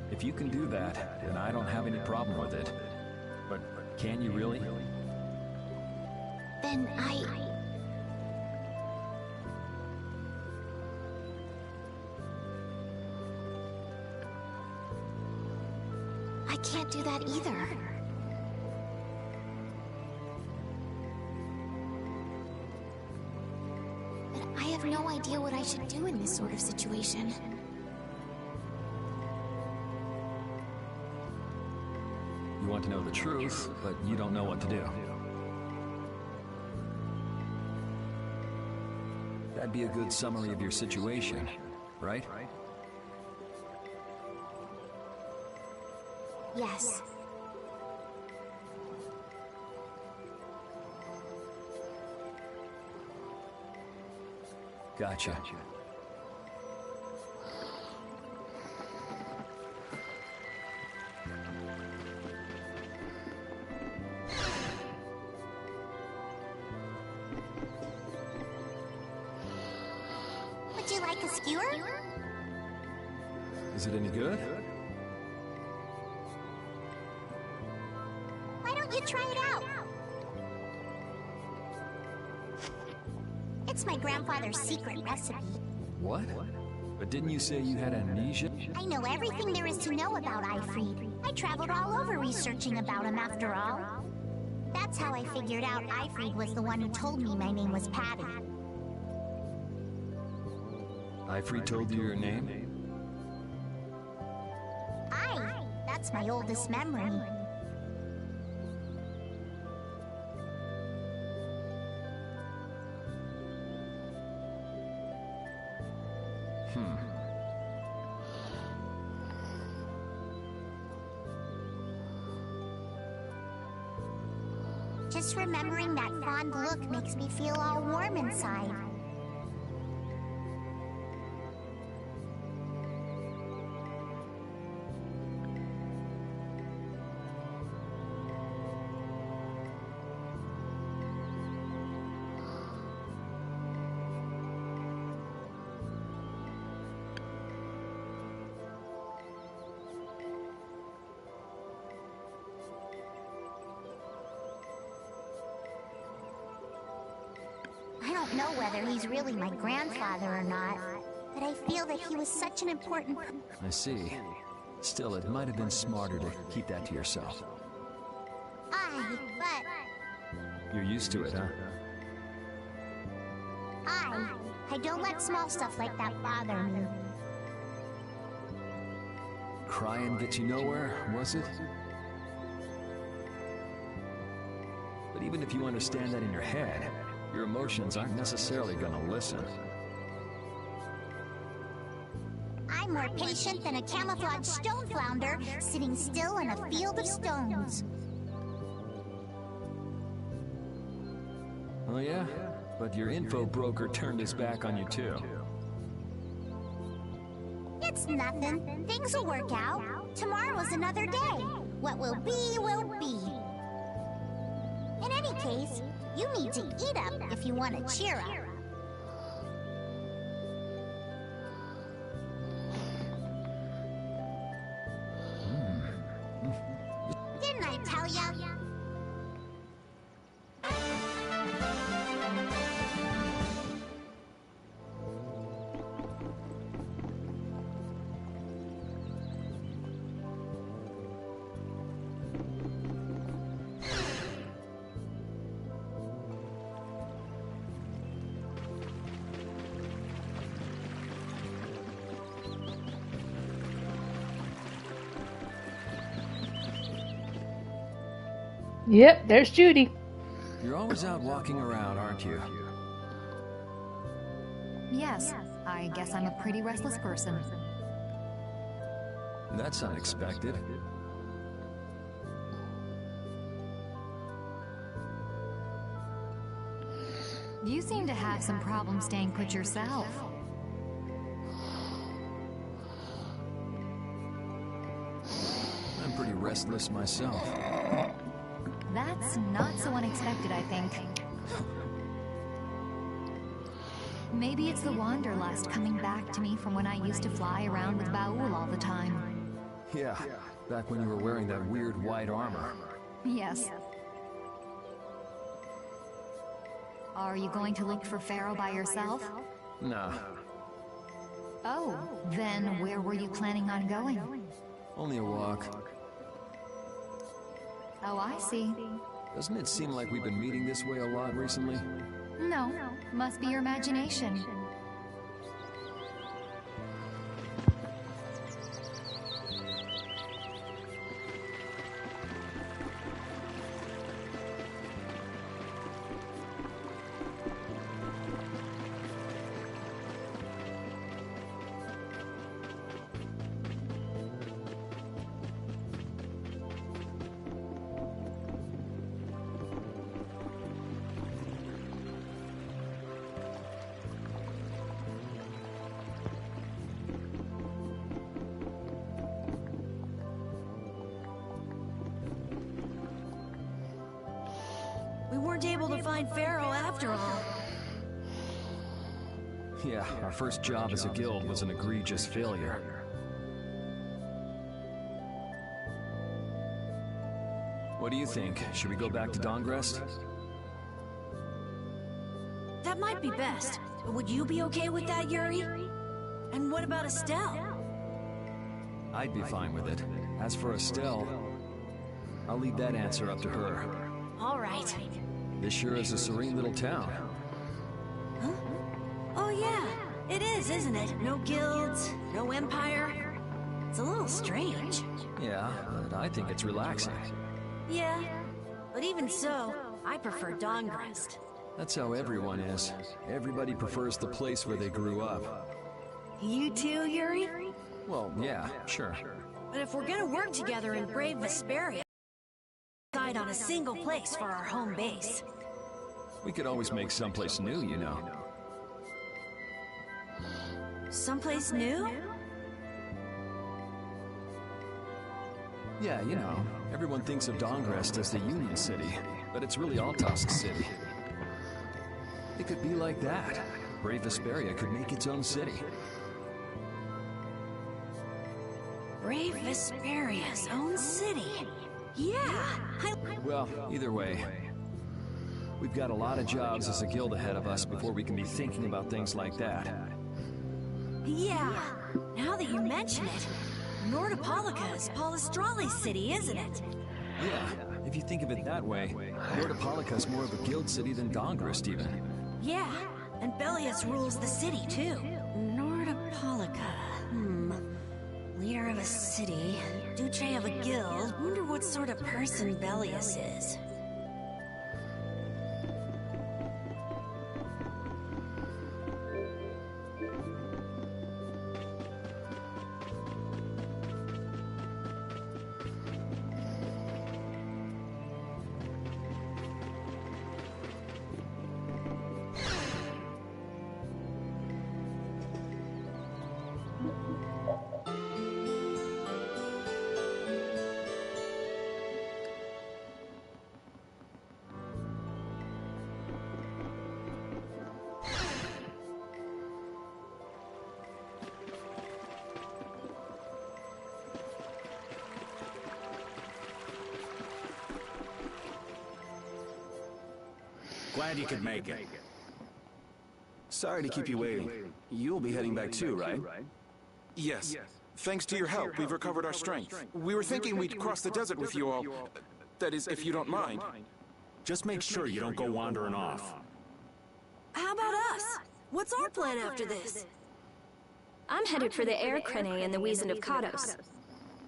If you can do that, then I don't have any problem with it. But can you really? Then I can't do that either. But I have no idea what I should do in this sort of situation. You want to know the truth, but you don't know what to do. That'd be a good summary of your situation, right? Yes. Gotcha. Would you like a skewer? Is it any good? Why don't you try it out? It's my grandfather's secret recipe. What? But didn't you say you had amnesia? I know everything there is to know about Ifried. I traveled all over researching about him after all. That's how I figured out Ifried was the one who told me my name was Patty. Ifried told you your name? That's my oldest memory. Just remembering that fond look makes me feel all warm inside. I don't know whether he's really my grandfather or not, but I feel that he was such an important I see. Still, it might have been smarter to keep that to yourself. but You're used to it, huh? I don't let small stuff like that bother me. Crying get you nowhere, was it? But even if you understand that in your head, your emotions aren't necessarily gonna listen. I'm more patient than a camouflaged stone flounder sitting still in a field of stones. Oh yeah? But your info broker turned his back on you too. It's nothing. Things will work out. Tomorrow's another day. What will be, will be. In any case, you need to eat up if you want to cheer up. Didn't I tell ya? Yep, there's Judy. You're always out walking around, aren't you? Yes, I guess I'm a pretty restless person. That's unexpected. You seem to have some problems staying put yourself. I'm pretty restless myself. That's not so unexpected, I think. Maybe it's the wanderlust coming back to me from when I used to fly around with Baul all the time. Yeah, back when you were wearing that weird white armor. Yes. Are you going to look for Pharaoh by yourself? Nah. Oh, then where were you planning on going? Only a walk. Oh, I see. Doesn't it seem like we've been meeting this way a lot recently? No, must be your imagination. weren't able to find Pharaoh after all. Yeah, our first job as a guild was an egregious failure. What do you think? Should we go back to Dongrest? That might be best. Would you be okay with that, Yuri? And what about Estelle? I'd be fine with it. As for Estelle, I'll leave that answer up to her. All right. This sure is a serene little town. Huh? Oh yeah, it is, isn't it? No guilds, no empire. It's a little strange. Yeah, but I think it's relaxing. Yeah, but even so, I prefer Dongrest. That's how everyone is. Everybody prefers the place where they grew up. You too, Yuri? Well, yeah, sure. But if we're gonna work together in brave Vesperia, decide on a single place for our home base. We could always make someplace new, you know. Someplace new? Yeah, you know, everyone thinks of Dongrest as the Union City, but it's really Altosk City. It could be like that. Brave Vesperia could make its own city. Brave Vesperia's own city. Yeah! Well, either way, we've got a lot of jobs as a guild ahead of us before we can be thinking about things like that. Yeah! Now that you mention it, Nordopolica is Palestrale's city, isn't it? Yeah, if you think of it that way, Nordopolica is more of a guild city than Dongrest even. Yeah, and Belius rules the city too. Nordopolica, leader of a city, Duce of a guild. Wonder what sort of person Belius is. Glad you could make it. Sorry to keep you waiting. You'll be heading back too, right? Yes. Thanks to your help, we've recovered our strength. We were thinking we'd cross the desert with you all. That is, if you don't mind. Just make sure you don't go wandering off. How about us? What's our plan after this? I'm headed for the Air Crane and the Wizened of Kados.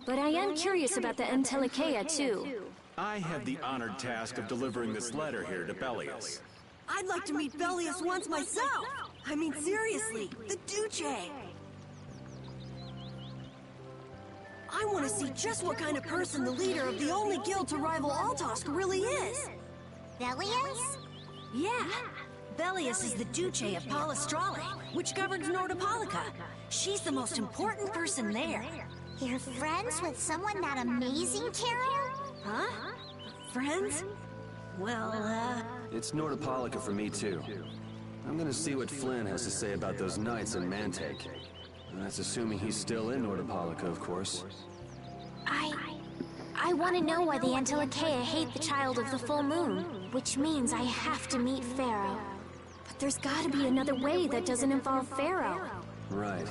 But I am curious about the Entelikeia, too. I have the honored task of delivering this letter here to Belius. I'd like to meet Belius once myself! I mean, seriously, the Duce! I want to see just what kind of person the leader of the only guild to rival Altosk really is! Belius? Yeah! Belius is the Duce of Palestrale, which governs Nordopolica. She's the most important person there. You're friends with someone that amazing, Carol? Huh? Friends? Well, It's Nordopolica for me, too. I'm gonna see what Flynn has to say about those knights in Mantake. That's assuming he's still in Nordopolica, of course. I want to know why the Entelikeia hate the Child of the Full Moon, which means I have to meet Pharaoh. But there's gotta be another way that doesn't involve Pharaoh. Right.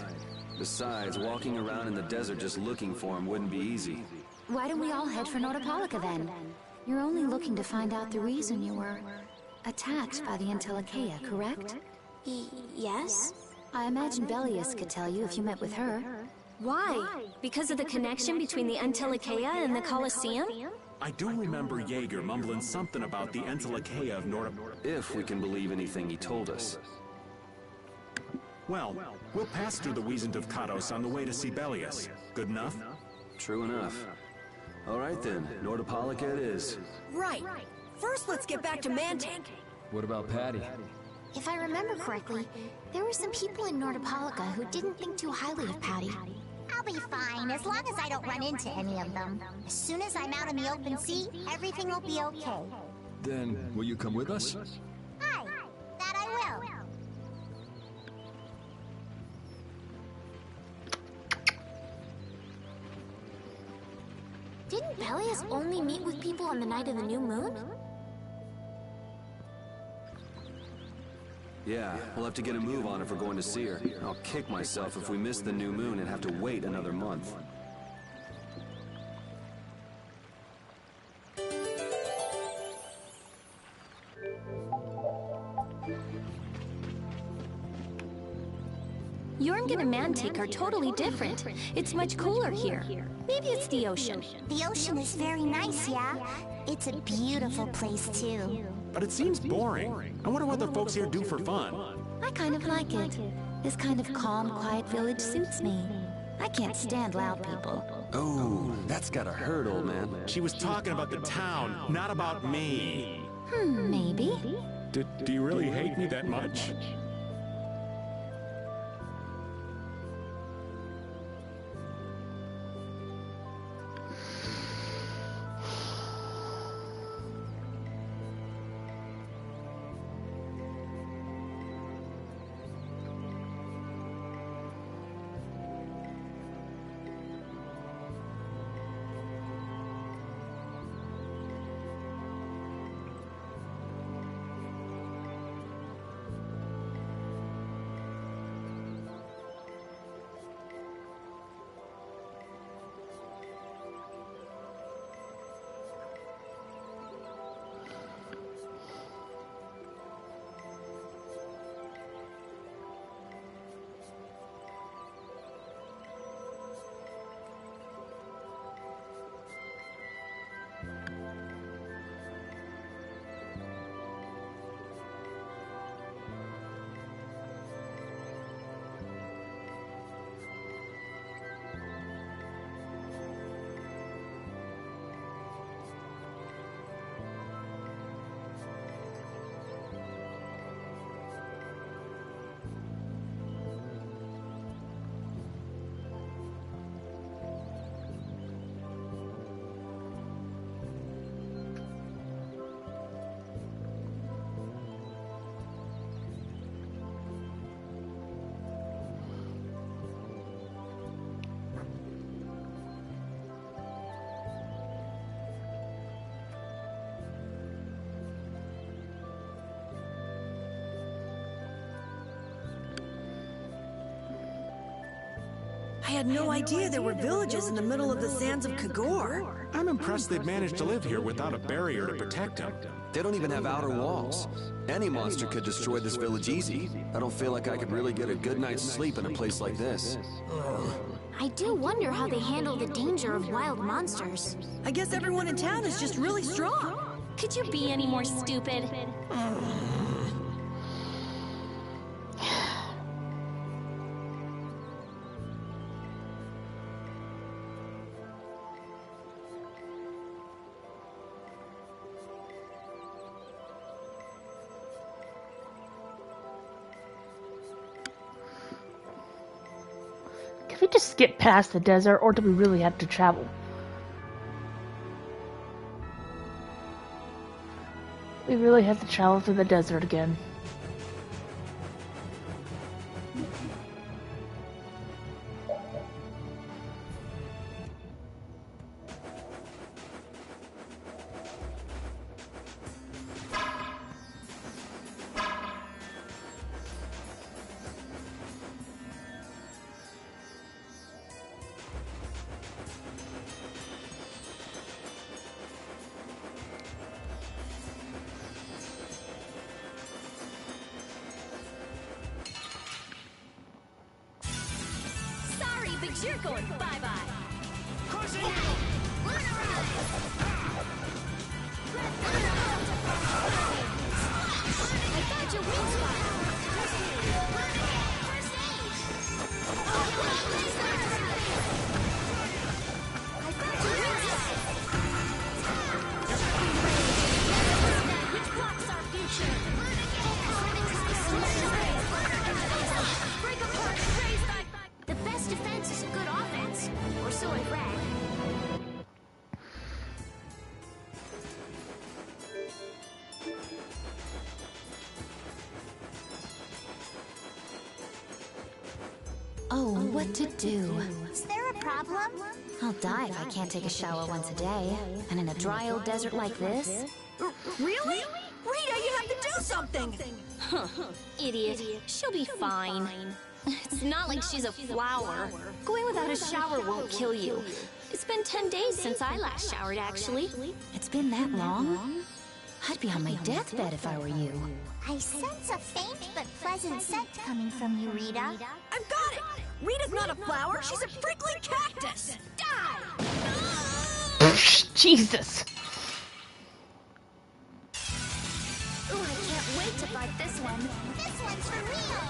Besides, walking around in the desert just looking for him wouldn't be easy. Why don't we all head for Nordopolica then? You're only looking to find out the reason you were attacked by the Entelikeia, correct? Yes? I imagine Belius could tell you if you met with her. Why? Because of the connection between the Entelikeia and the Colosseum? I do remember Jaeger mumbling something about the Entelikeia of If we can believe anything he told us. Well, we'll pass through the Wizened of Kados on the way to see Belius. Good enough? True enough. All right then, Nordopolica it is. right. First, let's get back to Mantake. What about Patty? If I remember correctly, there were some people in Nordopolica who didn't think too highly of Patty. I'll be fine, as long as I don't run into any of them. As soon as I'm out in the open sea, everything will be okay. Then, will you come with us? Aye, that I will. Didn't Bellius only meet with people on the night of the new moon? Yeah, we'll have to get a move on if we're going to see her. I'll kick myself if we miss the new moon and have to wait another month. Jormungand and Mantake are totally different. It's much cooler here. Maybe it's the ocean. The ocean is very nice, yeah? It's a beautiful place, too. But it seems boring. I wonder what the folks here do for fun. I kind of like it. This kind of calm, quiet village suits me. I can't stand loud people. Oh, that's gotta hurt, old man. She was talking about the town, not about me. Maybe. Do you really hate me that much? I had no idea there were villages in the middle of the sands of Kagor. I'm impressed they've managed to live here without a barrier to protect them. They don't even have outer walls. Any monster could destroy this village easy. I don't feel like I could really get a good night's sleep in a place like this. I do wonder how they handle the danger of wild monsters. I guess everyone in town is just really strong. Could you be any more stupid? Can we just skip past the desert, or do we really have to travel? We really have to travel through the desert again. But you're going bye-bye. I got your wings back. First aid. I got your wings back. Which blocks our future? Break apart, raise thy... The best defense is a good offense, or so I've read. Oh, what to do? Is there a problem? I'll die if I can't take a shower once a day. And in a dry old desert like this? Really? Rita, you have to do something! Huh. Idiot. She'll be fine. It's not like she's a flower. Going without a shower won't kill you. It's been 10 days since I last showered, actually. It's been that long? I'd be on my deathbed if I were you. I sense a faint but pleasant scent coming from you, Rita. I've got it! Rita's not a flower, she's a prickly cactus! Die! Jesus! Ooh, I can't wait to fight this one. This one's for real!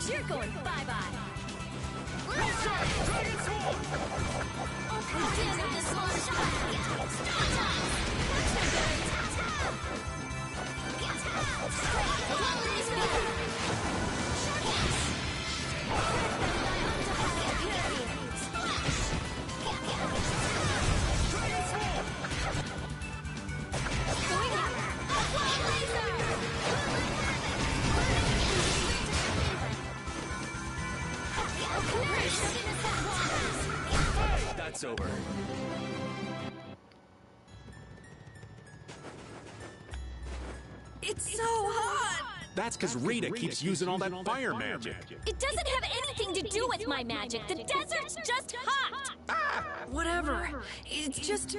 You're going bye-bye. That's over. It's so hot! That's because Rita keeps using all that fire magic. It doesn't have anything to do with my magic. The desert's just hot. Whatever. It's just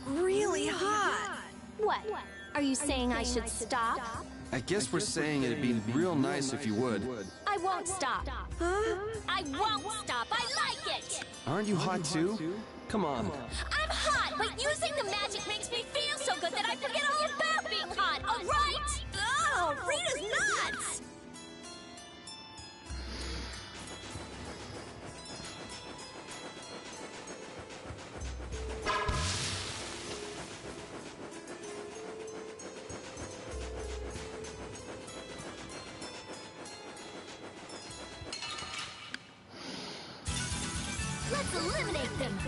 really hot. What? Are you saying I should stop? I guess we're saying it'd be real nice if you would. I won't stop. Huh? I won't stop. I like it. Aren't you hot too? Come on. I'm hot, but using the magic makes me feel so good that I forget all about being hot, all right? Oh, Rita's nuts! Let's eliminate them!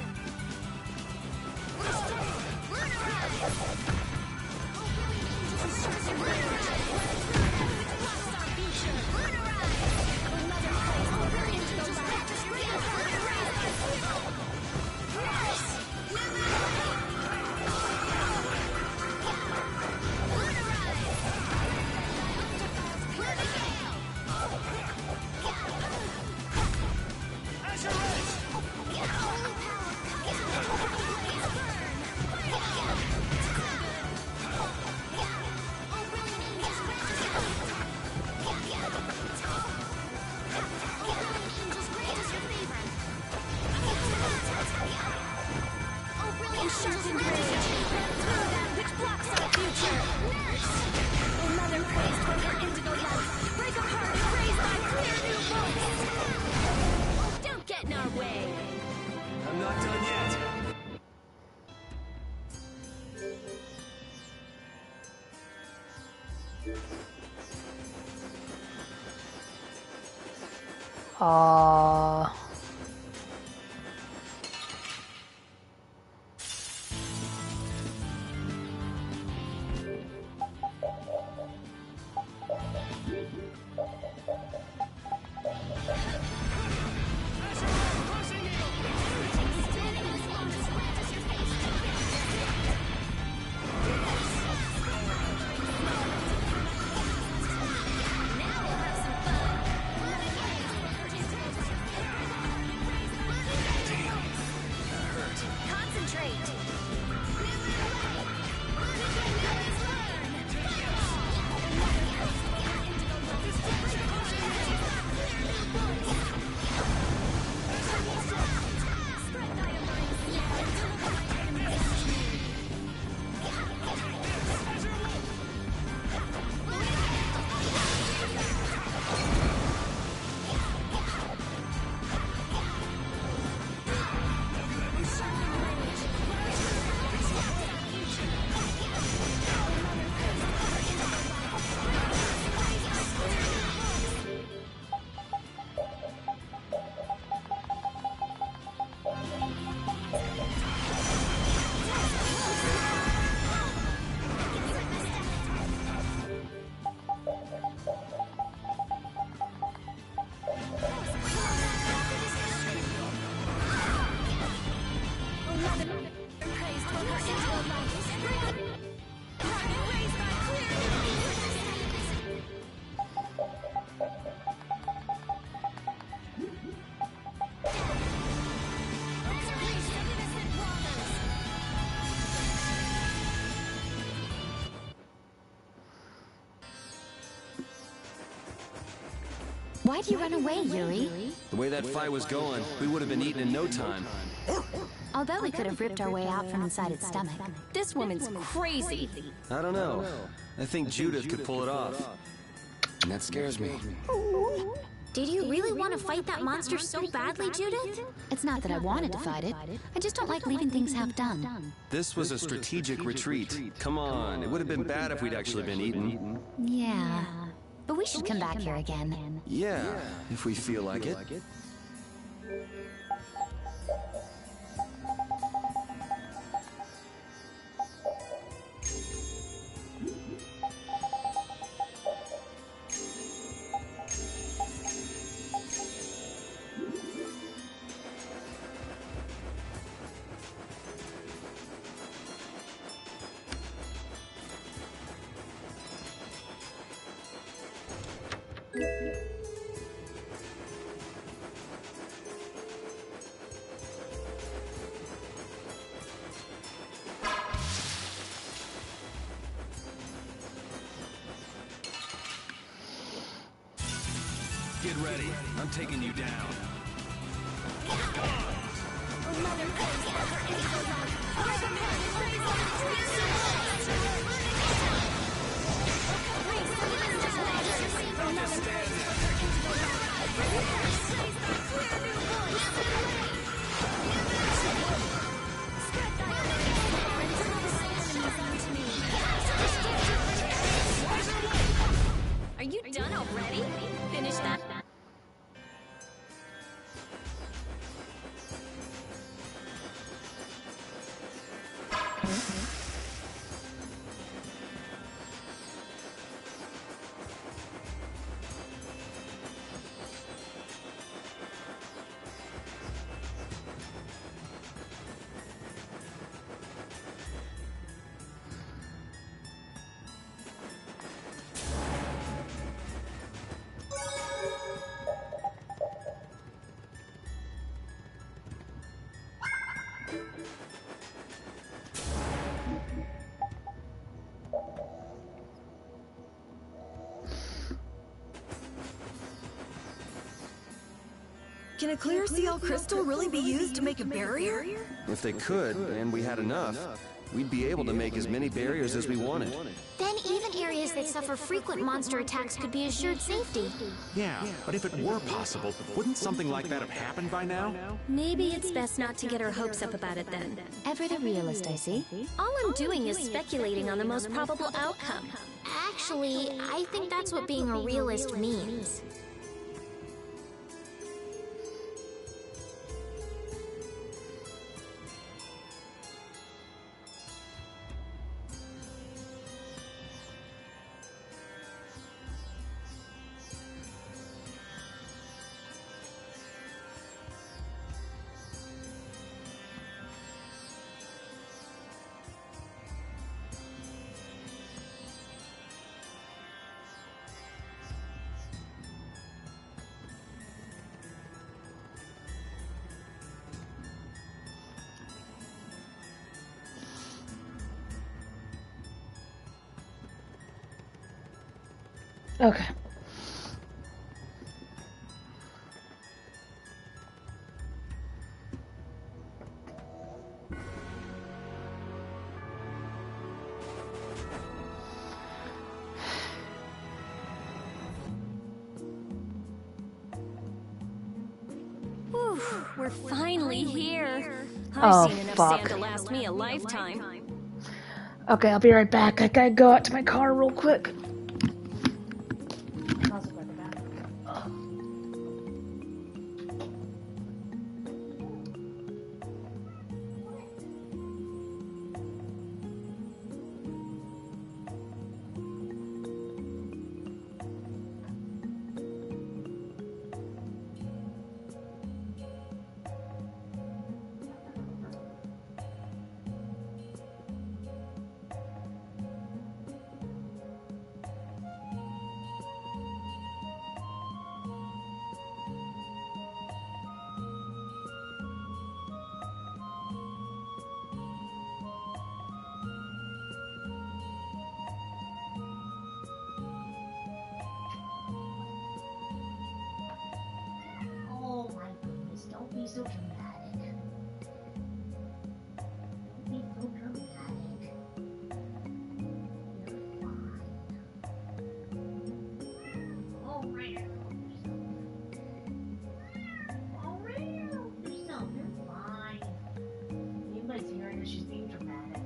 Why'd you run away, Yuri? The way that fight was going, we would have been eaten in no time. Although we could have ripped our way out from inside its stomach. This woman's crazy. I don't know. I think Judith could pull it off. And that scares me. Did you really want to fight that monster so badly, Judith? It's not that I wanted to fight it. I just don't like leaving things half done. This was a strategic retreat. Come on, it would have been bad if we'd actually been eaten. Yeah. But we should come back here again. Yeah, if we feel like it. Get ready. I'm taking you down. Are you done already? Finish that. Can a clear CL crystal really be used to make a barrier? If they could, and we had enough, we'd be able to make as many barriers as we wanted. Then even areas that suffer frequent monster attacks could be assured safety. Yeah, but if it were possible, wouldn't something like that have happened by now? Maybe it's best not to get our hopes up about it then. Ever the realist, I see. All I'm doing is speculating on the most probable outcome. Actually, I think that's what being a realist means. Okay. Whew, we're finally here. Oh, I've seen enough fuck. sand to last me a lifetime. Okay, I'll be right back. I gotta go out to my car real quick. so dramatic. Don't be so dramatic. You're fine. Oh, right. Oh, right. Yourself, you're fine. Anybody's hearing that she's being dramatic.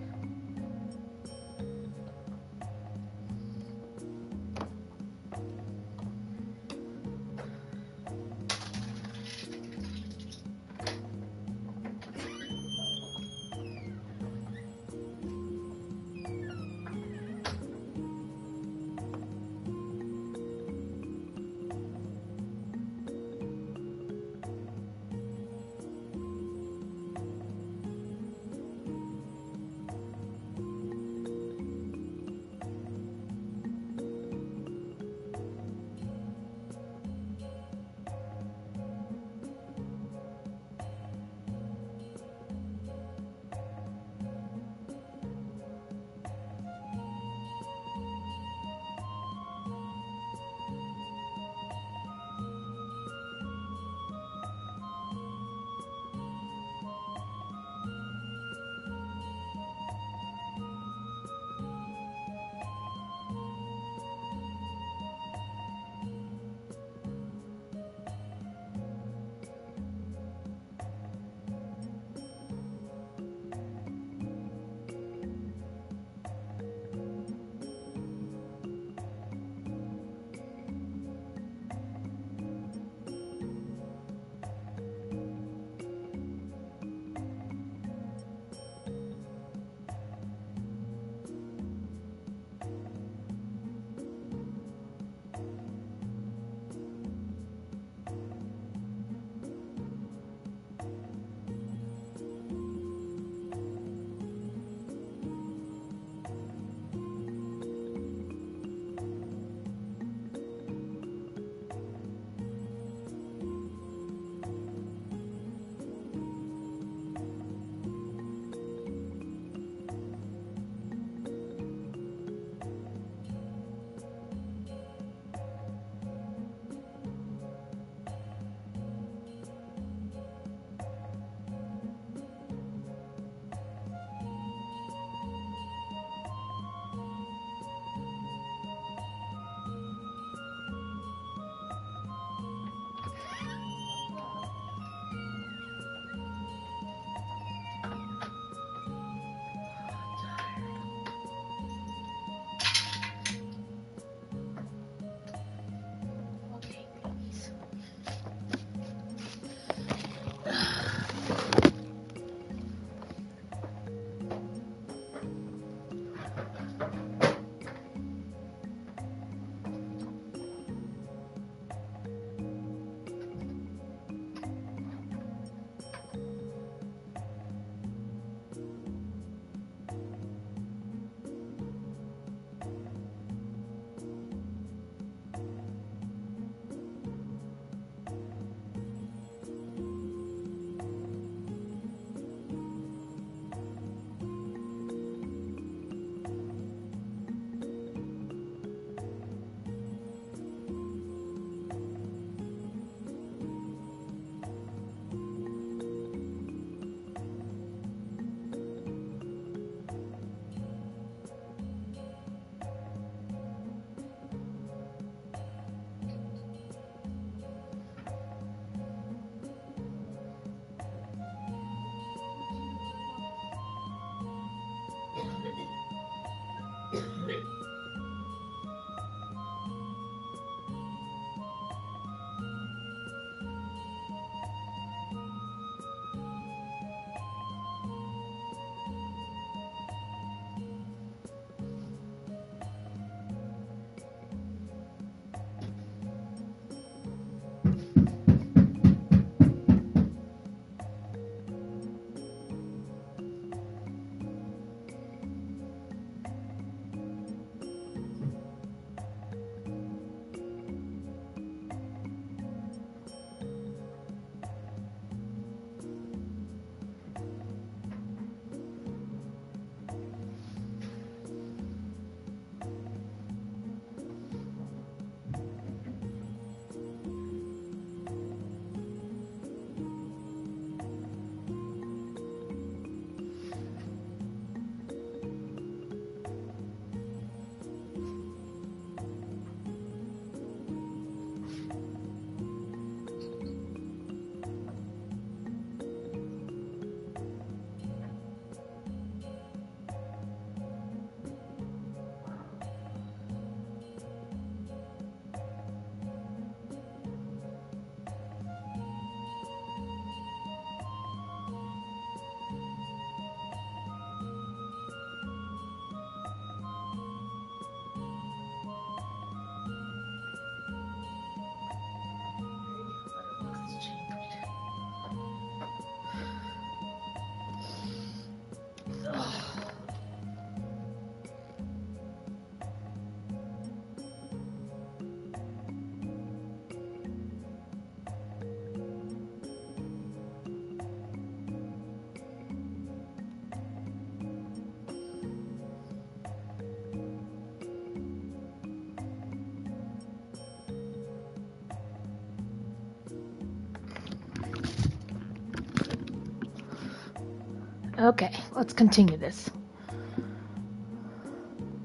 Okay, let's continue this.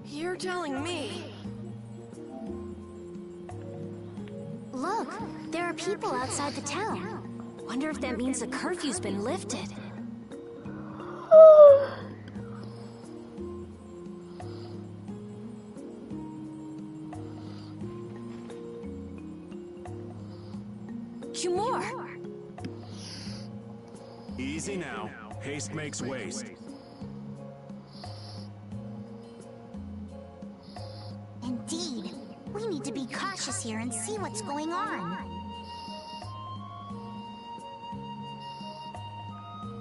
You're telling me. Look, there are people outside the town. Wonder if that means the curfew's been lifted. Two more. Easy now. Haste makes waste. Indeed. We need to be cautious here and see what's going on.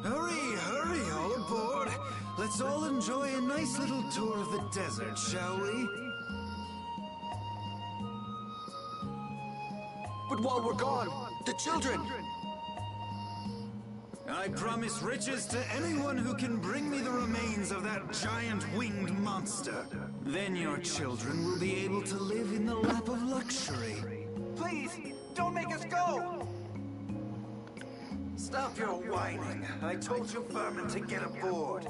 Hurry, hurry, all aboard. Let's all enjoy a nice little tour of the desert, shall we? But while we're gone, the children! I promise riches to anyone who can bring me the remains of that giant winged monster. Then your children will be able to live in the lap of luxury. Please, don't make us go! Stop your whining. I told you vermin to get aboard.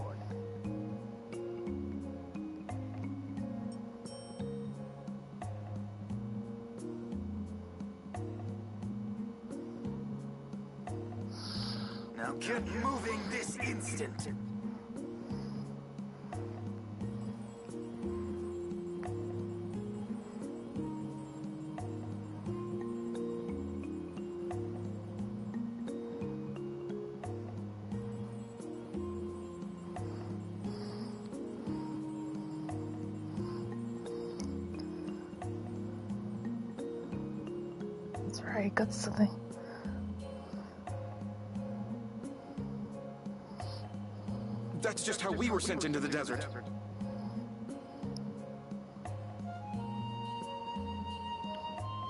Now get moving this instant. That's right, got something. That's just how we were sent into the desert.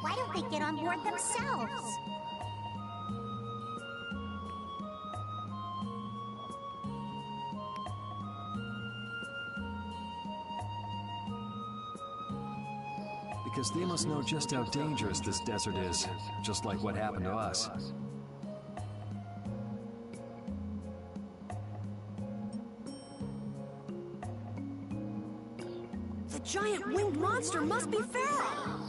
Why don't they get on board themselves? Because they must know just how dangerous this desert is, just like what happened to us. The giant winged monster must be Pharaoh!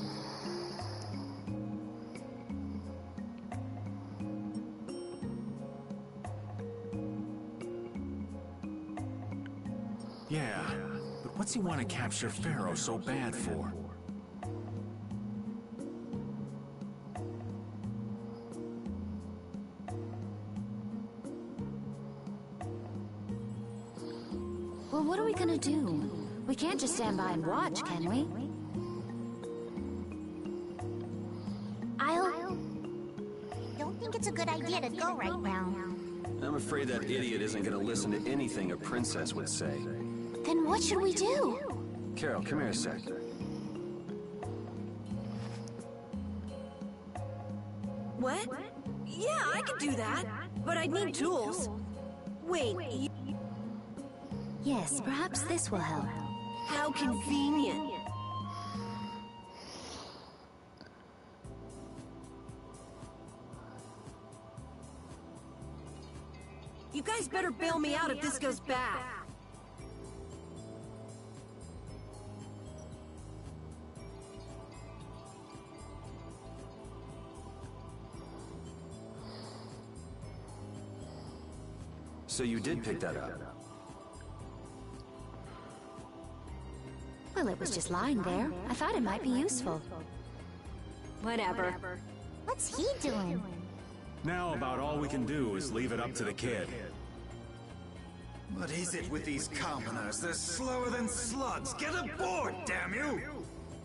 Yeah, but what's he want to capture Pharaoh so bad for? Well, what are we gonna do? We can't just stand by and watch, can we? Don't think it's a good idea to go right now. I'm afraid that idiot isn't gonna listen to anything a princess would say. Then what should we do? Carol, come here a sec. What? Yeah, I could do that. But I'd need tools. Wait, Yes, perhaps this will help. how convenient. You guys better bail me out if this goes bad. So you did pick that up? Well, it was just lying there. I thought it might be useful. Whatever. What's he doing? Now about all we can do is leave it up to the kid. What is it with these commoners? They're slower than slugs. Get aboard, damn you!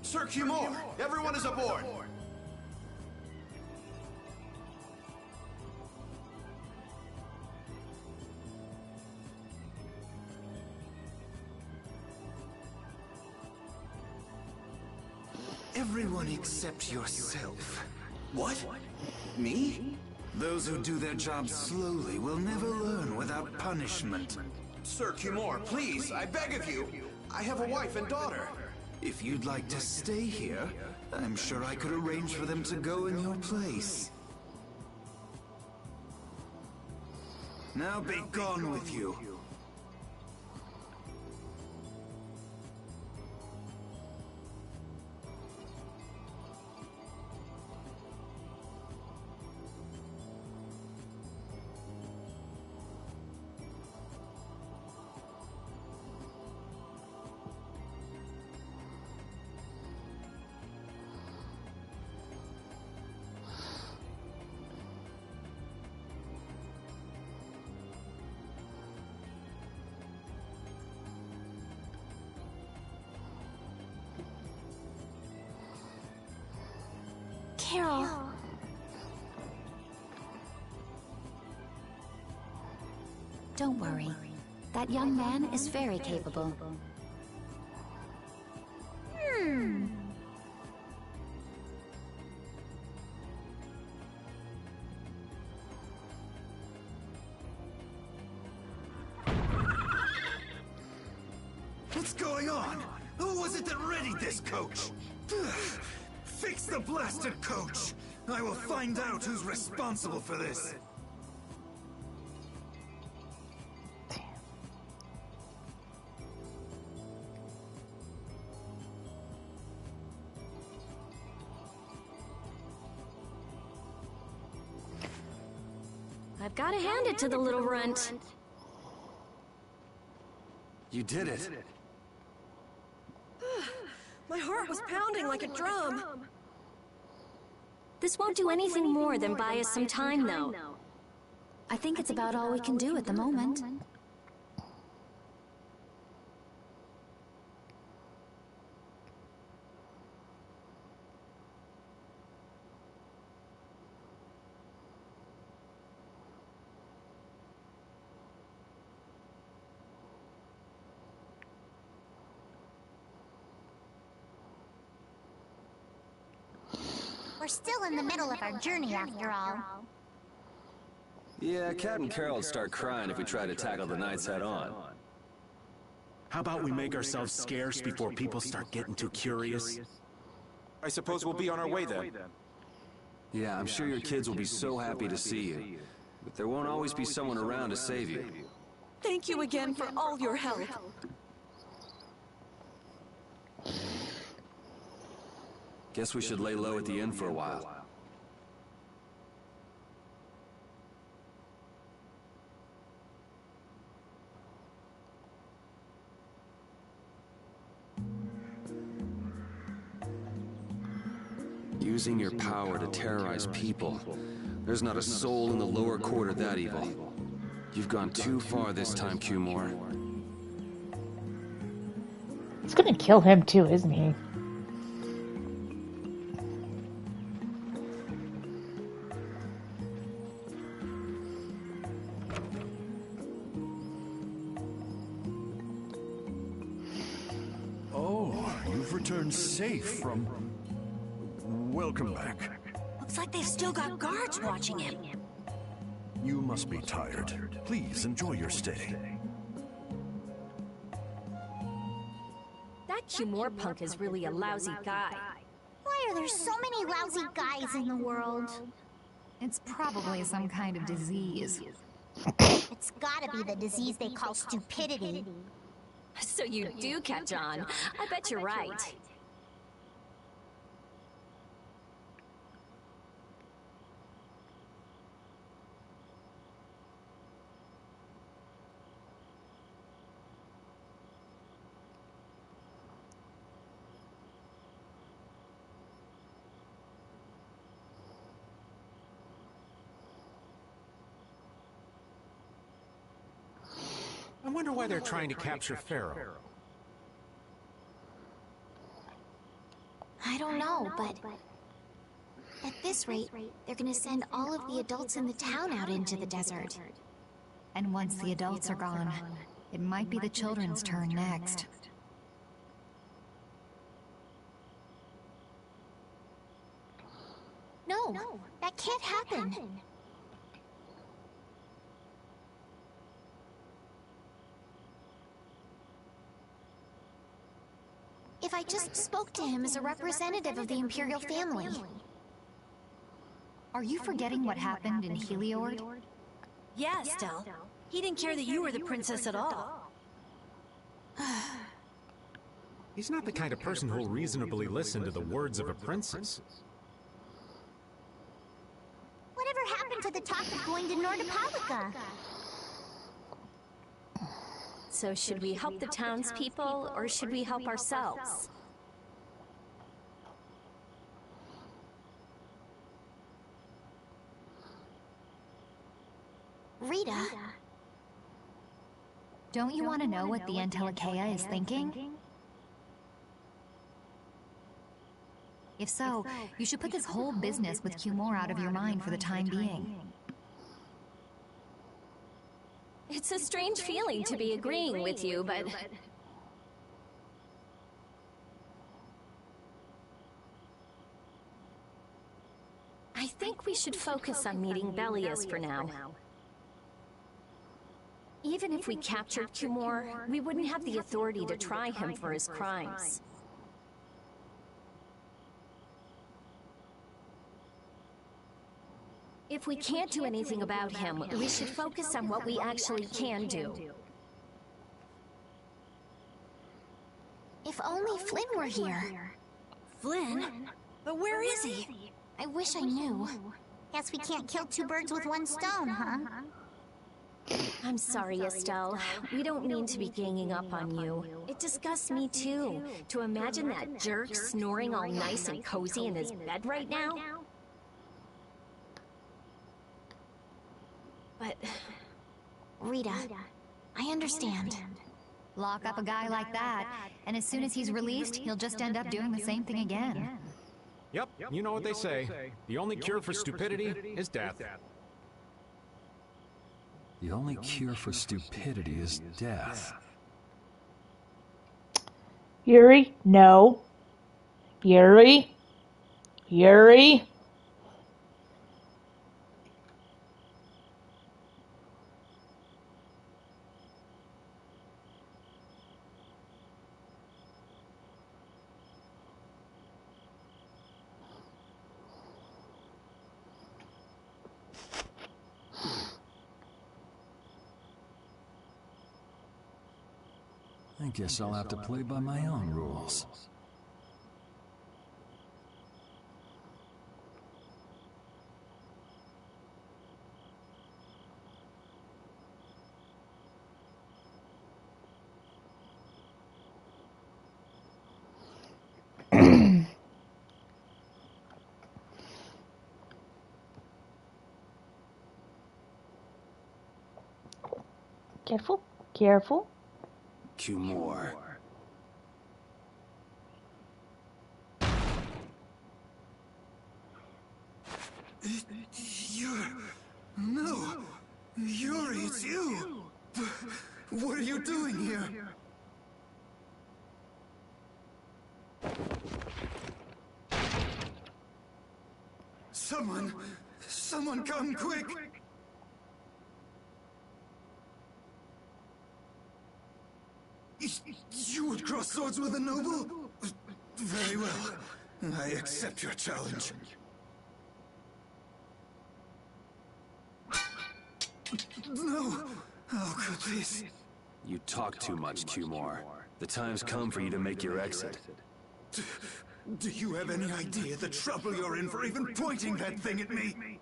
Sir Cumore, everyone is aboard! Everyone except yourself. What? Me? Those who do their jobs slowly will never learn without punishment. Sir Cumore, please, I beg of you. I have a wife and daughter. If you'd like to stay here, I'm sure I could arrange for them to go in your place. Now be gone with you. Carol. Don't worry. That young man is very capable. What's going on? Who was it that readied this coach? Fix the blasted coach! I will find out who's responsible for this. I've got to hand it to the little runt. You did it. My heart was pounding like a drum. This won't do anything more than buy us some time, though. I think it's about all we can do at the moment. We're still in the middle of our journey after all. Yeah, Cat and Carol would start crying if we try to tackle the knights head on. How about we make ourselves scarce before people start getting too curious? I suppose we'll be on our way then. Yeah, I'm sure your kids will be so happy to see you. But there won't always be someone around to save you. Thank you again for all your help. Guess we should lay low at the inn for a while. Using your power to terrorize people. There's not a soul in the lower quarter that evil. You've gone too far this time, Q-More. It's gonna kill him too, isn't he? Returned safe from... Welcome back. Looks like they've still got guards watching him. You must be tired. Please enjoy your stay. That Q-More punk is really a lousy guy. Why are there so many lousy guys in the world? It's probably some kind of disease. It's gotta be the disease they call stupidity. So you do catch on. I bet you're right. I wonder why they're trying to capture Pharaoh. I don't know, but at this rate, they're gonna send all of the adults in the town out into the desert. And once the adults are gone, it might be the children's turn next. No, that can't happen. If I just spoke to him as a representative of the Imperial family. Are you forgetting what happened in Heliord? Yeah, Stell. He didn't care that you were the princess at all. He's not the kind of person who'll reasonably listen to the words of a princess. Whatever happened to the talk of going to Nordopolica? So should we help the townspeople, or should we help ourselves? Rita? Don't you want to know what the Entelekea is thinking? If so, you should put this whole business with Cumore out of your mind for the time being. It's a strange feeling to be agreeing with you, but... I think we should focus on meeting Belias for now. Even if we captured Cumore, we wouldn't have the authority to try him for his crimes. If we can't do anything about him, we should focus on what we actually can do. If only Flynn were here. Flynn? But where is he? I wish I knew. Guess we can't kill two birds with one stone, huh? I'm sorry, Estelle. We don't mean to be ganging up on you. It disgusts me too, to imagine that jerk snoring all nice and cozy in his bed right now. But... Rita, I understand. Lock up a guy like that, and as soon as he's released, he'll just end up doing the same thing again. Yep, you know what they say. The only cure for stupidity is death. The only cure for stupidity is death. Yuri, no. Yuri? Yuri? I guess I'll have to play by my own rules. Careful, careful. Cumore. No! Yuri, it's you! What are you doing here? Someone come quick! You would cross swords with a noble? Very well. I accept your challenge. No! Oh, good, please. You talk too much, Cumore. The time's come for you to make your exit. Do you have any idea the trouble you're in for even pointing that thing at me?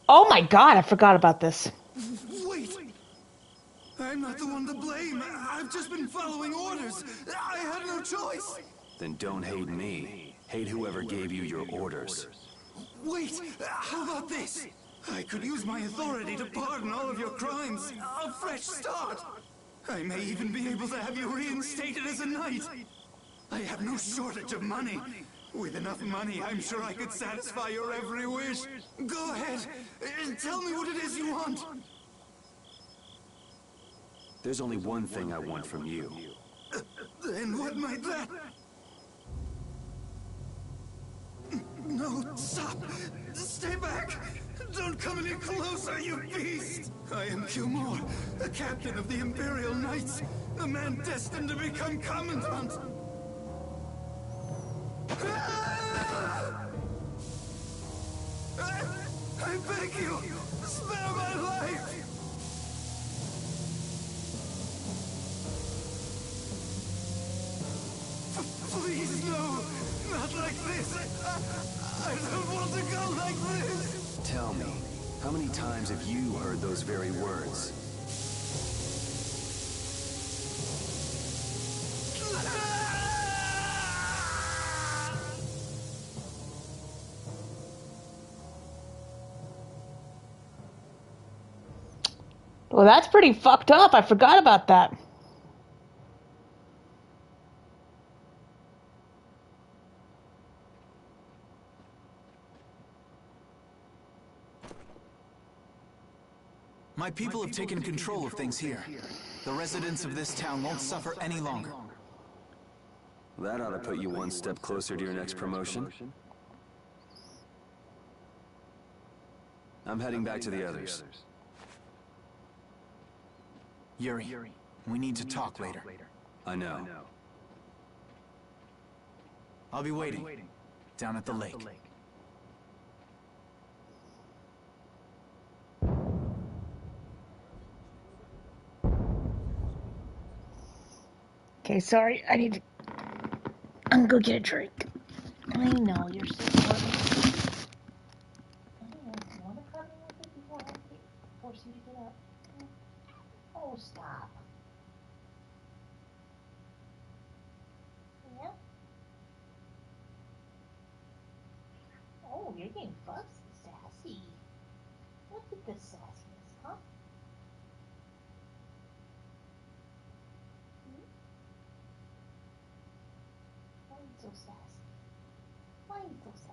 Oh my god, I forgot about this. Wait! I'm not the one to blame. I've just been following orders. I had no choice. Then don't hate me. Hate whoever gave you your orders. Wait! How about this? I could use my authority to pardon all of your crimes. A fresh start! I may even be able to have you reinstated as a knight. I have no shortage of money. With enough money, I'm sure I could satisfy your every wish. Go ahead, tell me what it is you want. There's only one thing I want from you. And what might that... No, stop! Stay back! Don't come any closer, you beast! I am Cumore, a captain of the Imperial Knights, a man destined to become Commandant! I beg you, spare my life! Please, no! Not like this! I don't want to go like this! Tell me, how many times have you heard those very words? Well, that's pretty fucked up. I forgot about that. My people have taken control of things here. The residents of this town won't suffer any longer. That ought to put you one step closer to your next promotion. I'm heading back to the others. Yuri, we need to talk later. I know. I'll be waiting. Down at the lake. Okay, sorry. I need to... I'm gonna go get a drink. I know, you're so funny. You want to cut me with it before I force you to get up? Oh, stop. Yeah? Oh, you're getting fussy, sassy. Look at this sassiness, huh? Why are you so sassy? Why are you so sassy?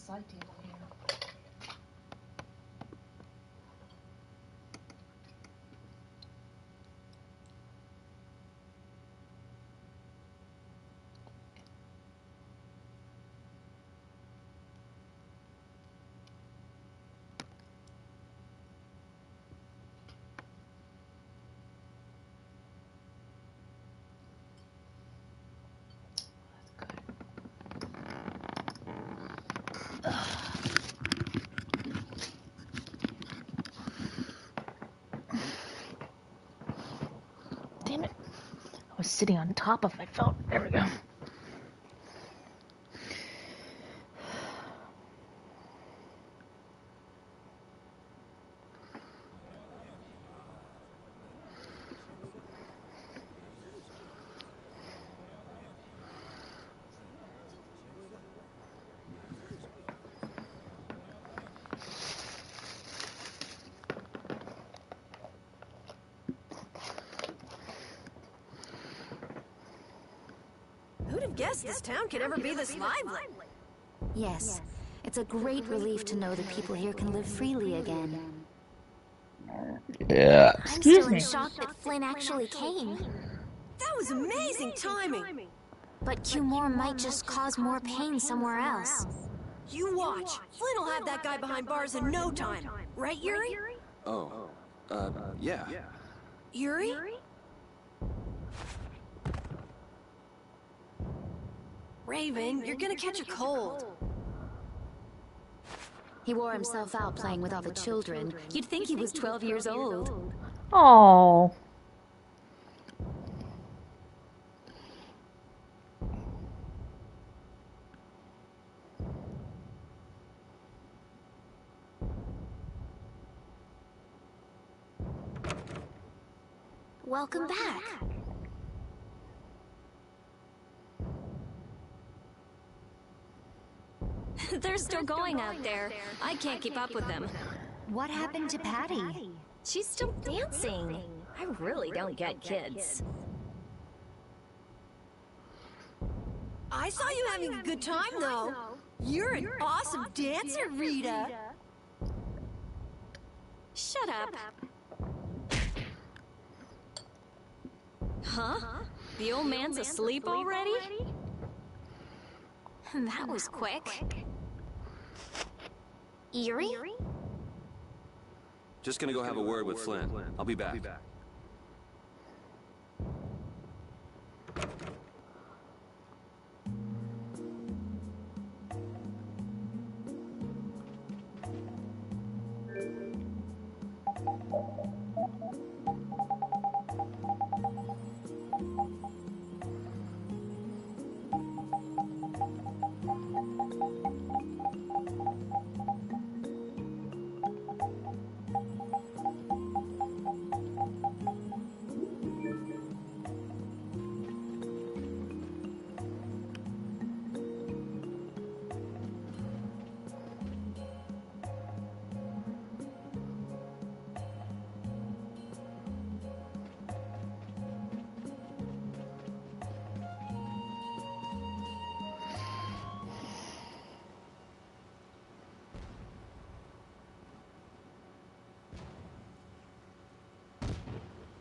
Side table here. was sitting on top of my phone. There we go. Who'd have guessed this town could ever be this lively? Yes, it's a great relief to know that people here can live freely again. Yeah. I'm still in shock that Flynn actually came. That was amazing timing! But Q-More might just cause more pain somewhere else. You watch. Flynn will have that guy behind bars in no time. Right, Yuri? Oh, yeah. Yuri? Raven, you're gonna catch a cold. He wore himself out playing with all the children. You'd think he was 12 years old. Oh. Welcome back. They're still going out there. I can't keep up with them. What happened to Patty? She's still dancing. I really don't get kids. I saw you having a good time, though. You're an awesome dancer, Rita. Shut up. Huh? The old man's asleep already? That was quick. Yuri? Just gonna go have a word with Flynn. I'll be back.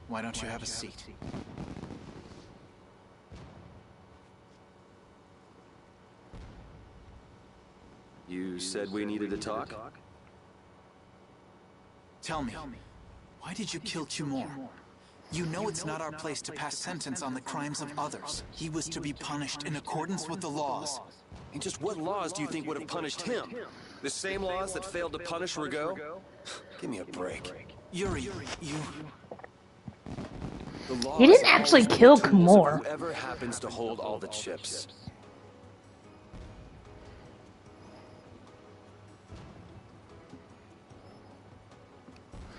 Why don't you have a seat? You said we needed to talk? Tell me, why did you kill Q-More? You know it's not our place to pass sentence on the crimes of others. He was to be punished in accordance with the laws. And just what laws do you think would have punished him? The same laws that failed to punish Rigaud? Give me a break. Yuri, He didn't actually kill Q-More. Whoever happens to hold all the chips.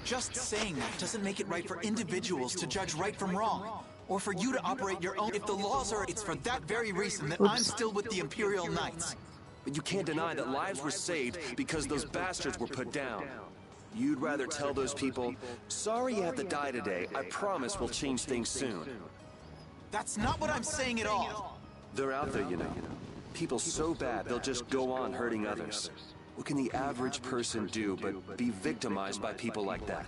Just saying that doesn't make it right for individuals to judge right from wrong. Or for you to operate your own. If the laws are, it's for that very reason that I'm still with the Imperial Knights. But you can't deny that lives were saved because those bastards were put down. You'd rather tell those people, sorry you have to die today, I promise we'll change things soon. That's not what I'm saying at all. They're out there, you know. People so bad, they'll just go on hurting others. What can the average person do but be victimized by people like that?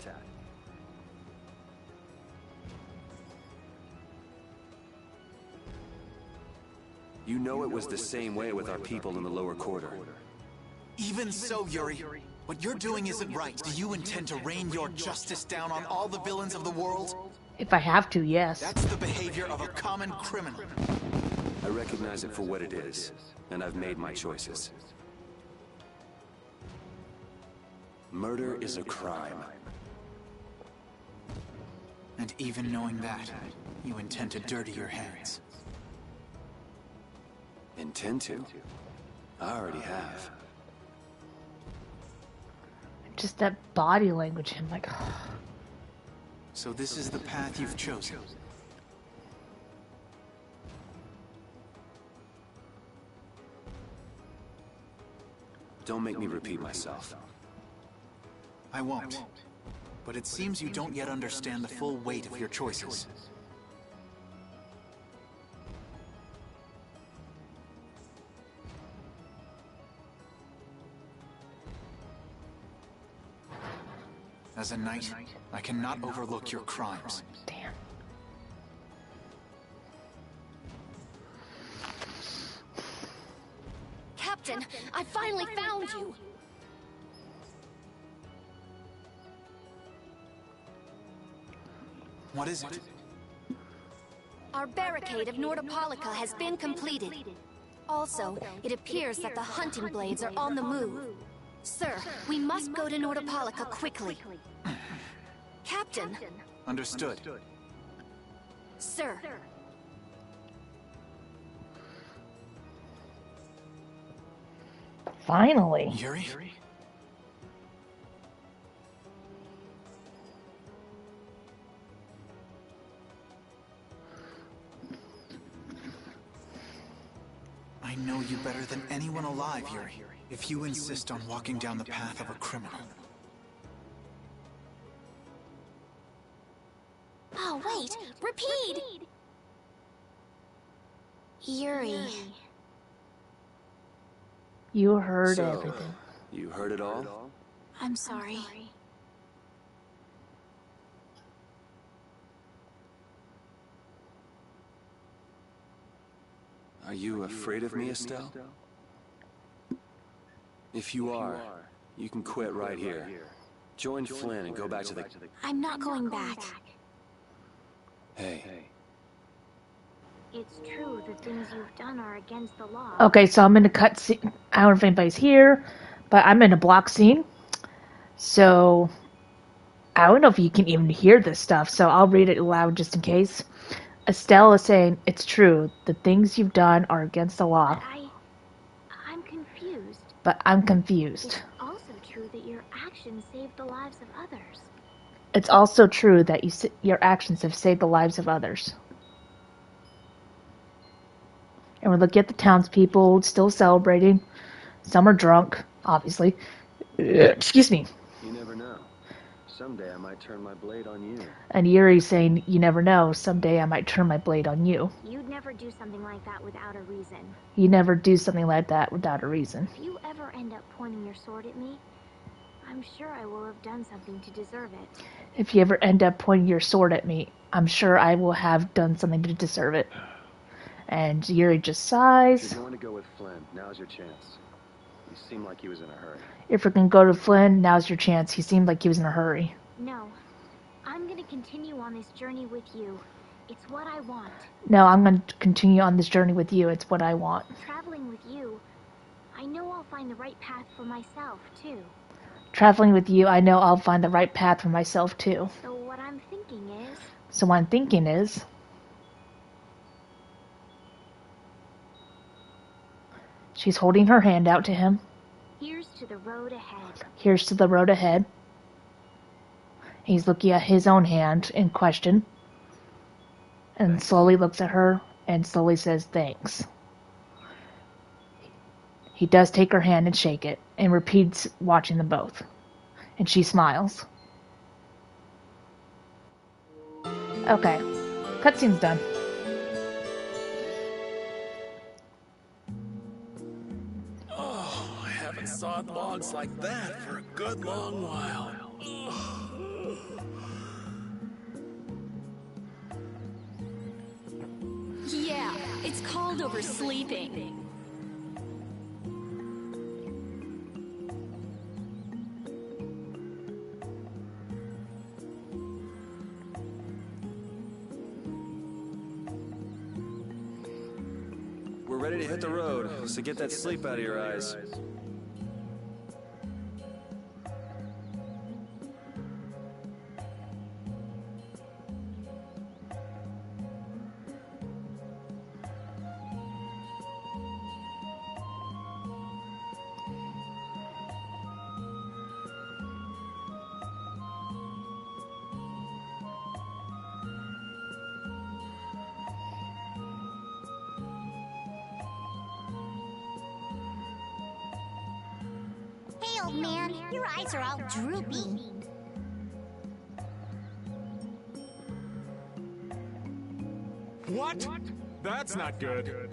You know it was the same way with our people in the lower quarter. Even so, Yuri, what you're doing isn't right. Do you intend to rain your justice down on all the villains of the world? If I have to, yes. That's the behavior of a common criminal. I recognize it for what it is, and I've made my choices. Murder is a crime. And And even knowing that, you intend to dirty your hands. Intend to? I already have. Just that body language, I'm like... So this is the path you've chosen. Don't make me repeat myself. I won't. But it seems you don't yet understand the full weight of your choices. As a knight, I cannot overlook your crimes. Damn. Captain, I finally found you! What is it? Our barricade of Nordopolica has been completed. Also, it appears that the hunting blades are on the move. Sir, we must go to Nordopolica quickly. Captain! Understood. Sir! Finally. Yuri? I know you better than anyone alive, Yuri. If you insist on walking down the path of a criminal. Oh, wait! Repeat! Yuri. You heard So, everything. You heard it all? I'm sorry. Are you afraid of me, Estelle? If you are, you can quit right here. Join Flynn and go back to the... I'm not going back. Hey. It's true, the things you've done are against the law. Okay, so I'm in a cut scene. I don't know if anybody's here, but I'm in a block scene. So, I don't know if you can even hear this stuff, so I'll read it aloud just in case. Estelle is saying, it's true, the things you've done are against the law. I'm confused. But I'm confused. It's also true that your actions saved the lives of others. It's also true that your actions have saved the lives of others. And we're looking at the townspeople still celebrating. Some are drunk, obviously. Excuse me. You never know. Someday I might turn my blade on you. And Yuri's saying, you never know, someday I might turn my blade on you. You'd never do something like that without a reason. You never do something like that without a reason. If you ever end up pointing your sword at me, I'm sure I will have done something to deserve it. If you ever end up pointing your sword at me, I'm sure I will have done something to deserve it. And Yuri just sighs. If you're going to go with Flynn, now's your chance. You seem like he was in a hurry. If we're going to go to Flynn, now's your chance. He seemed like he was in a hurry. No. I'm going to continue on this journey with you. It's what I want. No, I'm going to continue on this journey with you. It's what I want. Traveling with you, I know I'll find the right path for myself, too. Traveling with you, I know I'll find the right path for myself, too. So what I'm thinking is... She's holding her hand out to him. Here's to the road ahead. Here's to the road ahead. He's looking at his own hand in question. And slowly looks at her and slowly says thanks. He does take her hand and shake it and repeats watching them both. And she smiles. Okay. Cutscene's done. Oh, I haven't sawed logs like that for a good long while. Yeah, it's called oversleeping. We're ready to hit the road, so get that sleep out of your eyes. old man. Your eyes are all droopy. What? That's not good.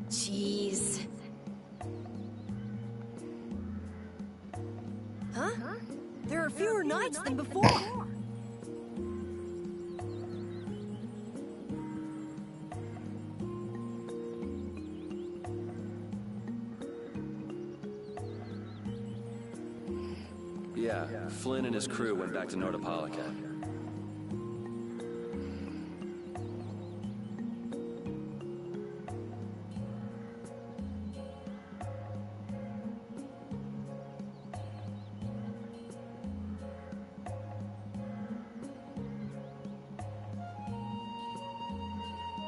Jeez. Huh? There are fewer knights than before. Yeah, Flynn and his crew went back to Nordopolica.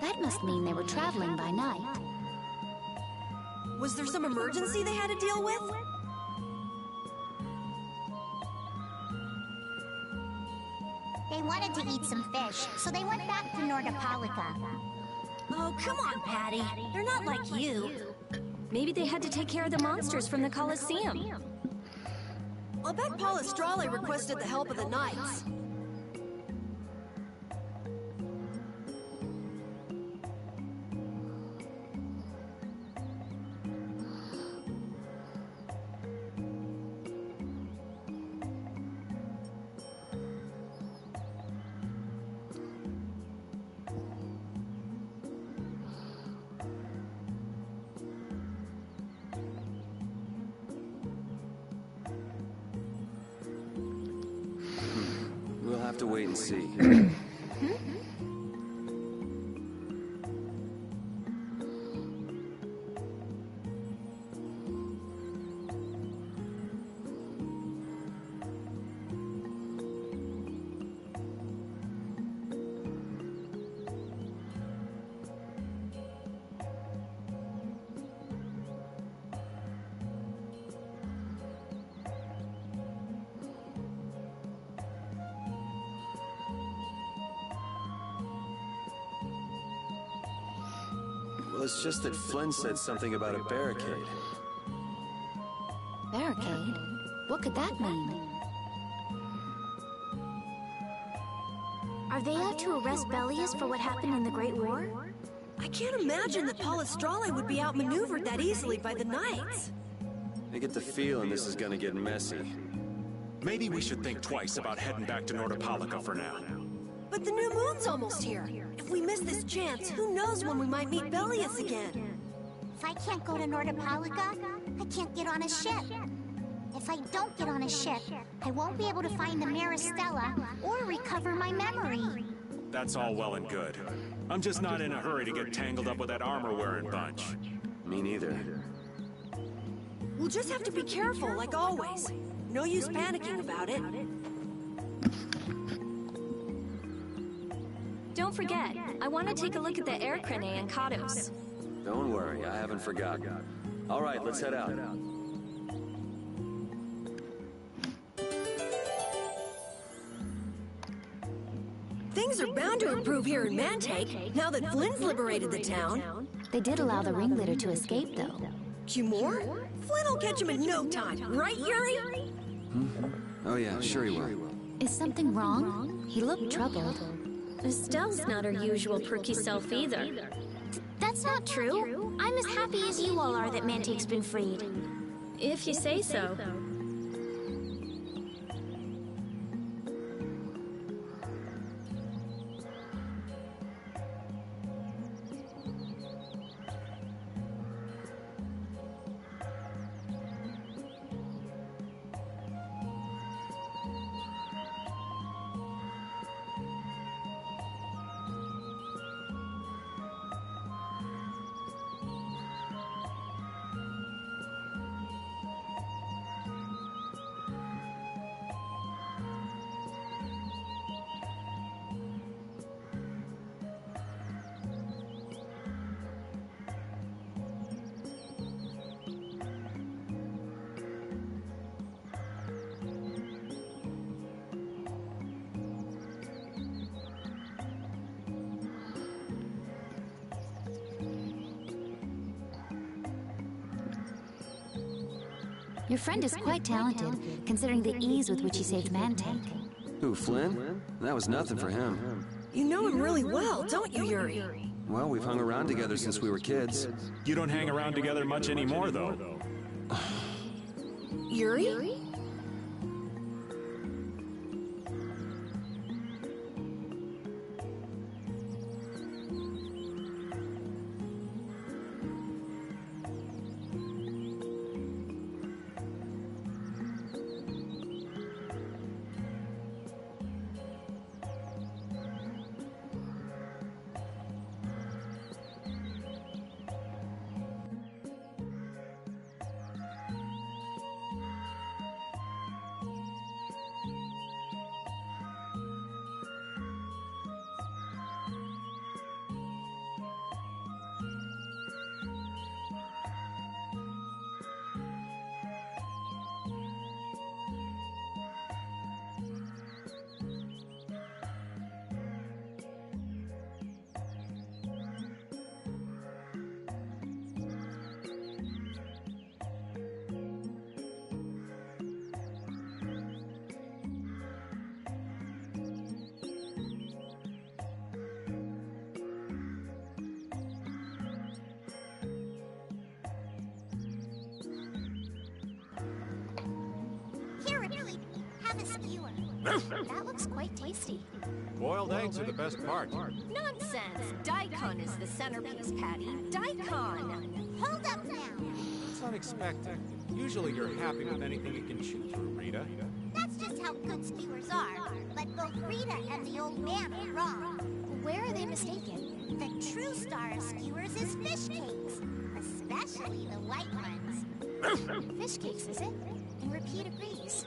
That must mean they were traveling by night. Was there some emergency they had to deal with? They wanted to eat some fish, so they went back to Nordopolica. Oh, come on, Patty. They're not like you. Maybe they had to take care of the monsters from the Colosseum. I'll bet Palestrale requested the help of the knights. We'll have to wait and see. Well, it's just that Flynn said something about a barricade. Barricade? What could that mean? Are they out to arrest Bellius for what happened in the Great War? I can't imagine that Palestrale would be outmaneuvered that easily by the knights. I get the feeling this is gonna get messy. Maybe we should think twice about heading back to Nordopolica for now. But the new moon's almost here. If we miss this chance, who knows when we might meet Bellius again? If I can't go to Nordopolica, I can't get on a ship. If I don't get on a ship, I won't be able to find the Maristella or recover my memory. That's all well and good. I'm just not in a hurry to get tangled up with that armor-wearing bunch. Me neither. We'll just have to be careful, like always. No use panicking about it. Don't forget, I want to take a look at the air crane and Kados. Don't worry, I haven't forgotten. All right, let's head out. Things are bound to improve here in Mantake, now that Flynn's liberated the town. They did allow the ringleader to escape, though. Cumore? Flynn will catch him in no time, right, Yuri? Oh yeah, sure he will. Is something wrong? He looked troubled. Estelle's not her usual perky self either. That's not true. I'm as happy as you all are that Mantake's been freed. If you say so. Your friend is quite talented, considering the ease with which he saved Mantank. Who, Flynn? That was nothing for him. You know him really well, don't you, Yuri? Well, we've hung around together since we were kids. You don't hang around together much anymore, though. Yuri? Here, Repeat. Have a skewer. That looks quite tasty. Boiled eggs are the best part. Nonsense! Daikon is the centerpiece, Patty. Daikon! Hold up now. It's unexpected. Usually you're happy with anything you can chew through, Rita. That's just how good skewers are. But both Rita and the old man are wrong. Where are they mistaken? The true star of skewers is fish cakes. Especially the white ones. Fish cakes, is it? And Repeat agrees.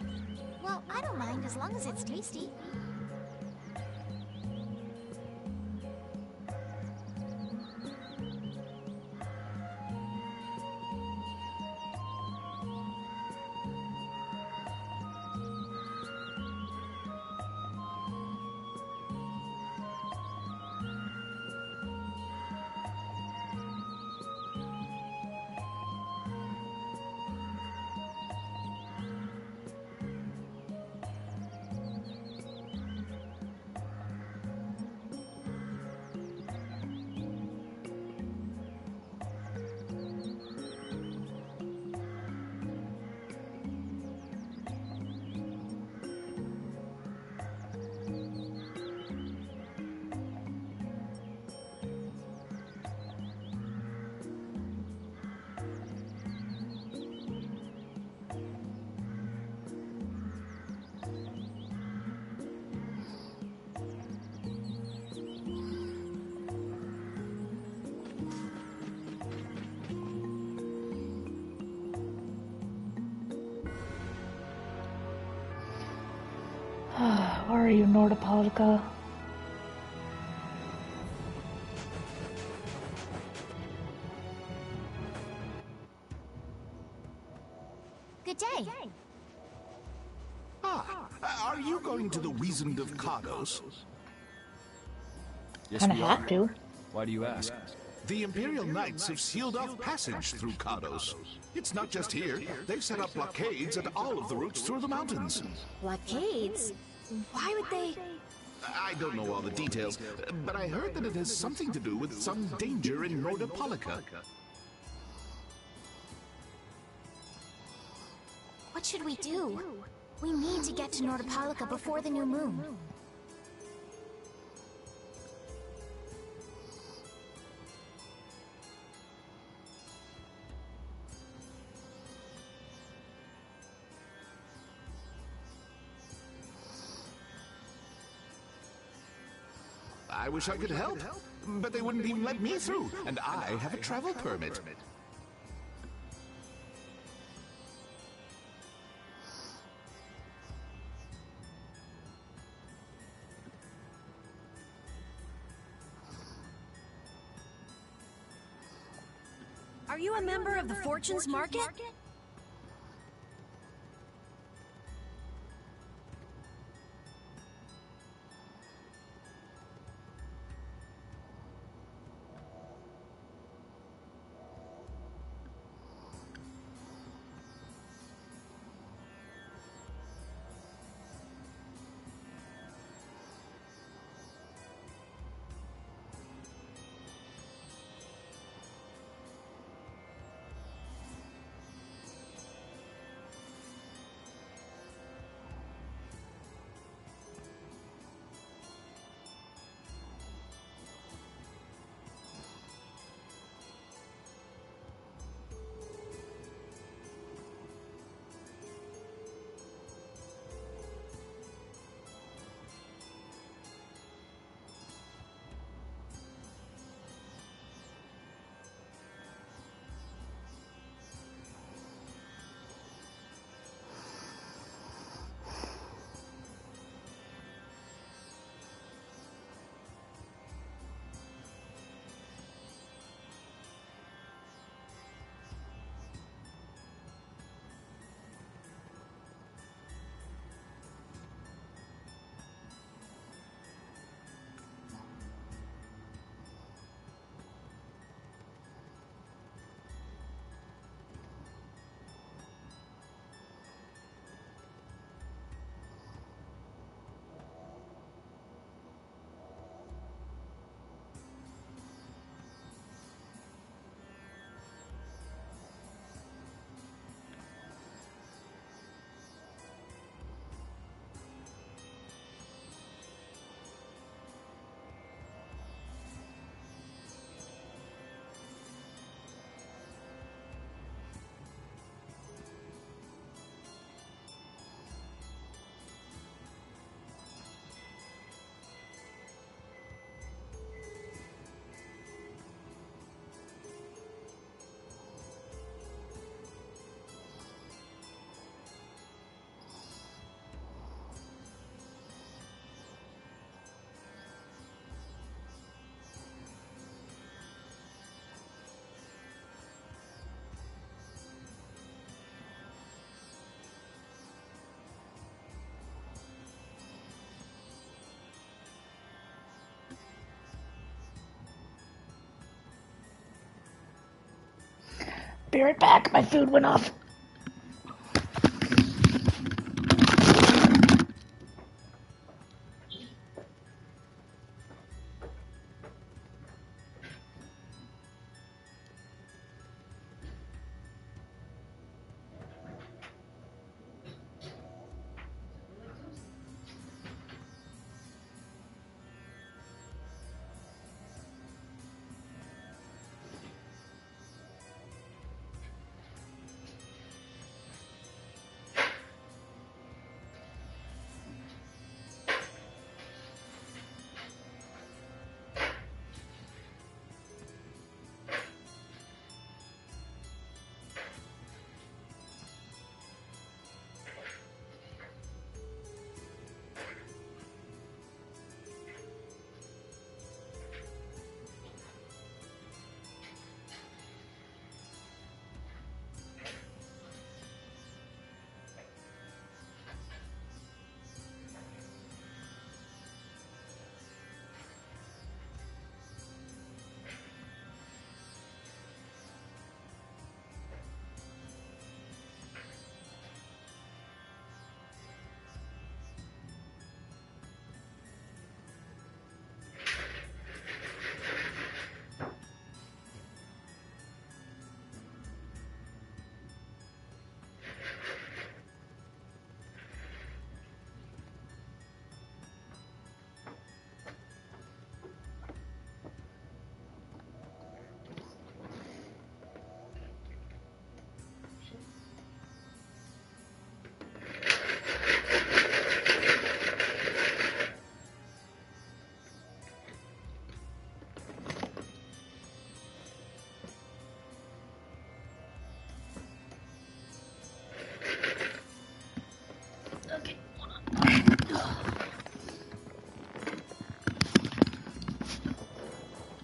Well, I don't mind as long as it's tasty. Where are you, Nordopolica? Good day. Are you going to the Wizened of Cardos? Yes, Kinda we have are. to. Why do you ask? The Imperial Knights have sealed off passage through Cardos. It's not just here. They've set up blockades at all of the routes through the mountains. Blockades? Why would they... I don't know all the details, but I heard that it has something to do with some danger in Nordopolica. What should we do? We need to get to Nordopolica before the new moon. I wish I could help, but they wouldn't even let me through, and I have a travel permit. Are you a member of the Fortunes Market? Be right back. My food went off.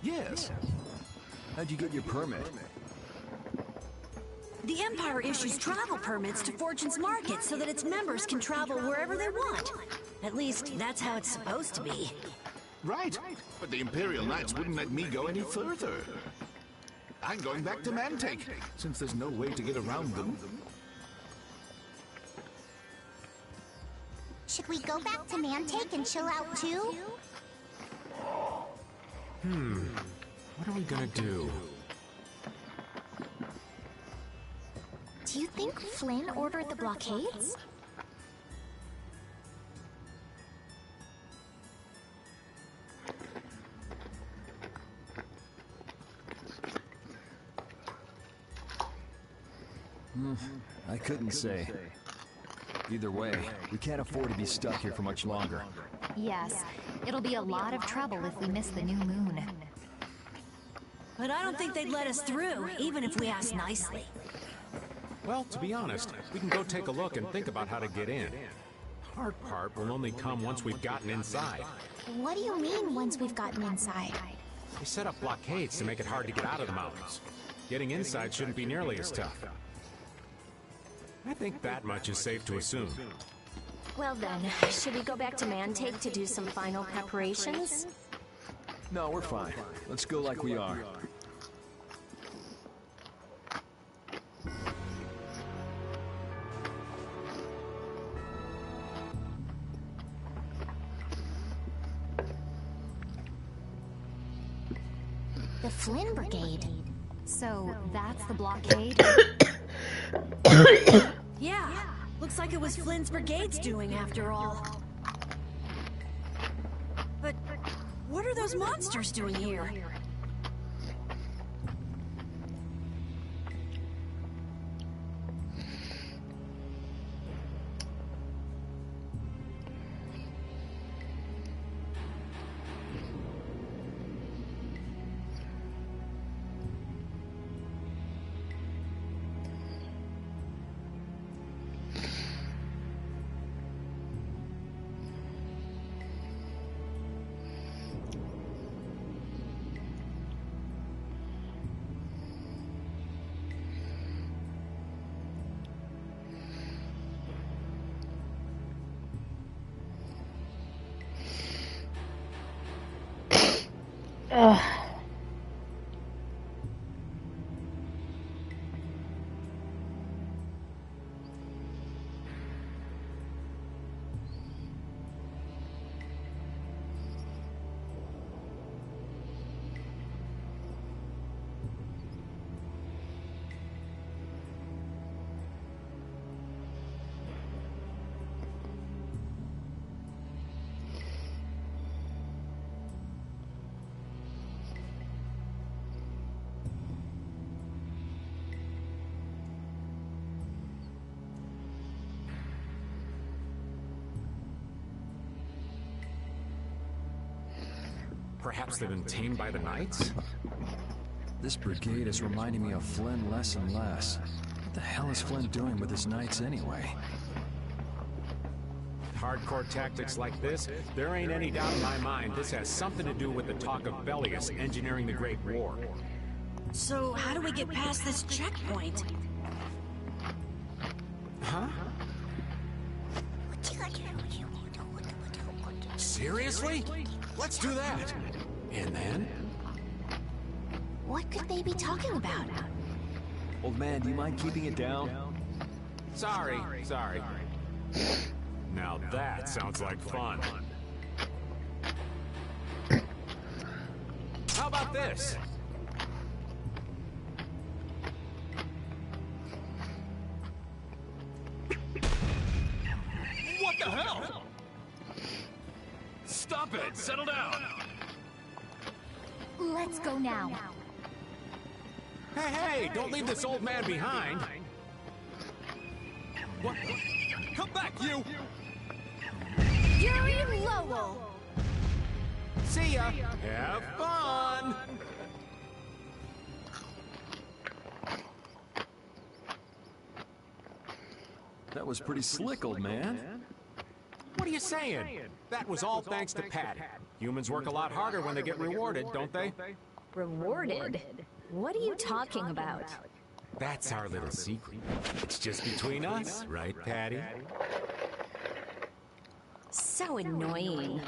Yes. How'd you get your permit? The Empire issues travel permits to Fortune's Market so that its members can travel wherever they want. At least, that's how it's supposed to be. Right, but the Imperial Knights wouldn't let me go any further. I'm going back to Mantake, since there's no way to get around them. Should we go back to Mantake and chill out too? What are we gonna do? Do you think Flynn ordered the blockades? I couldn't say. Either way, we can't afford to be stuck here for much longer. Yes, it'll be a lot of trouble if we miss the new moon. But I don't think they'd let us through, even if we asked nicely. Well, to be honest, we can go take a look and think about how to get in. The hard part will only come once we've gotten inside. What do you mean, once we've gotten inside? They set up blockades to make it hard to get out of the mountains. Getting inside shouldn't be nearly as tough. I think that much is safe to assume. Well then, should we go back to Mantake to do some final preparations? No, we're fine. Let's go like we are. The Flynn Brigade. So, that's the blockade? Yeah, looks like it was Flynn's brigade's doing after all. But what are those monsters doing here? Perhaps they've been tamed by the knights? This brigade is reminding me of Flynn less and less. What the hell is Flynn doing with his knights anyway? Hardcore tactics like this, there ain't any doubt in my mind this has something to do with the talk of Bellius engineering the Great War. So, how do we get past this checkpoint? Huh? Seriously? Let's do that! And then? What could they be talking about? Old man, do you mind keeping it down? Sorry. Now that sounds like fun. How about this? What the hell? Stop it! Settle down! Let's go now. Hey, don't leave this old man behind. What? Come back, you! Yuri Lowell! See ya! Have fun! That was pretty slick, old man. What are you saying? That was all thanks to Patty. Humans work a lot harder when they get rewarded, don't they? Rewarded? What are you talking about? That's our little secret. It's just between us, right, Patty? So annoying.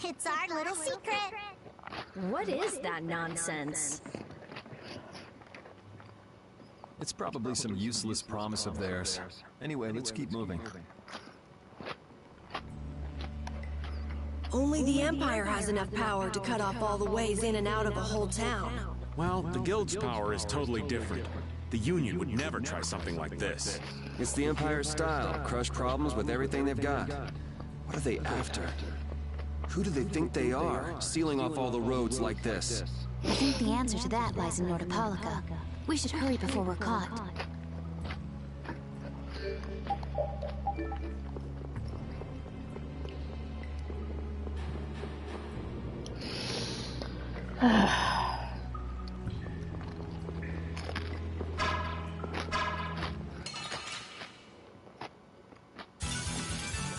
It's our little secret. What is that nonsense? It's probably some useless promise of theirs. Anyway, let's keep moving. Only the Empire has enough power to cut off all the ways in and out of a whole town. Well, the Guild's power is totally different. The Union would never try something like this. It's the Empire's style. Crush problems with everything they've got. What are they after? Who do they think they are, sealing off all the roads like this? I think the answer to that lies in Nordopolica. We should hurry before we're caught.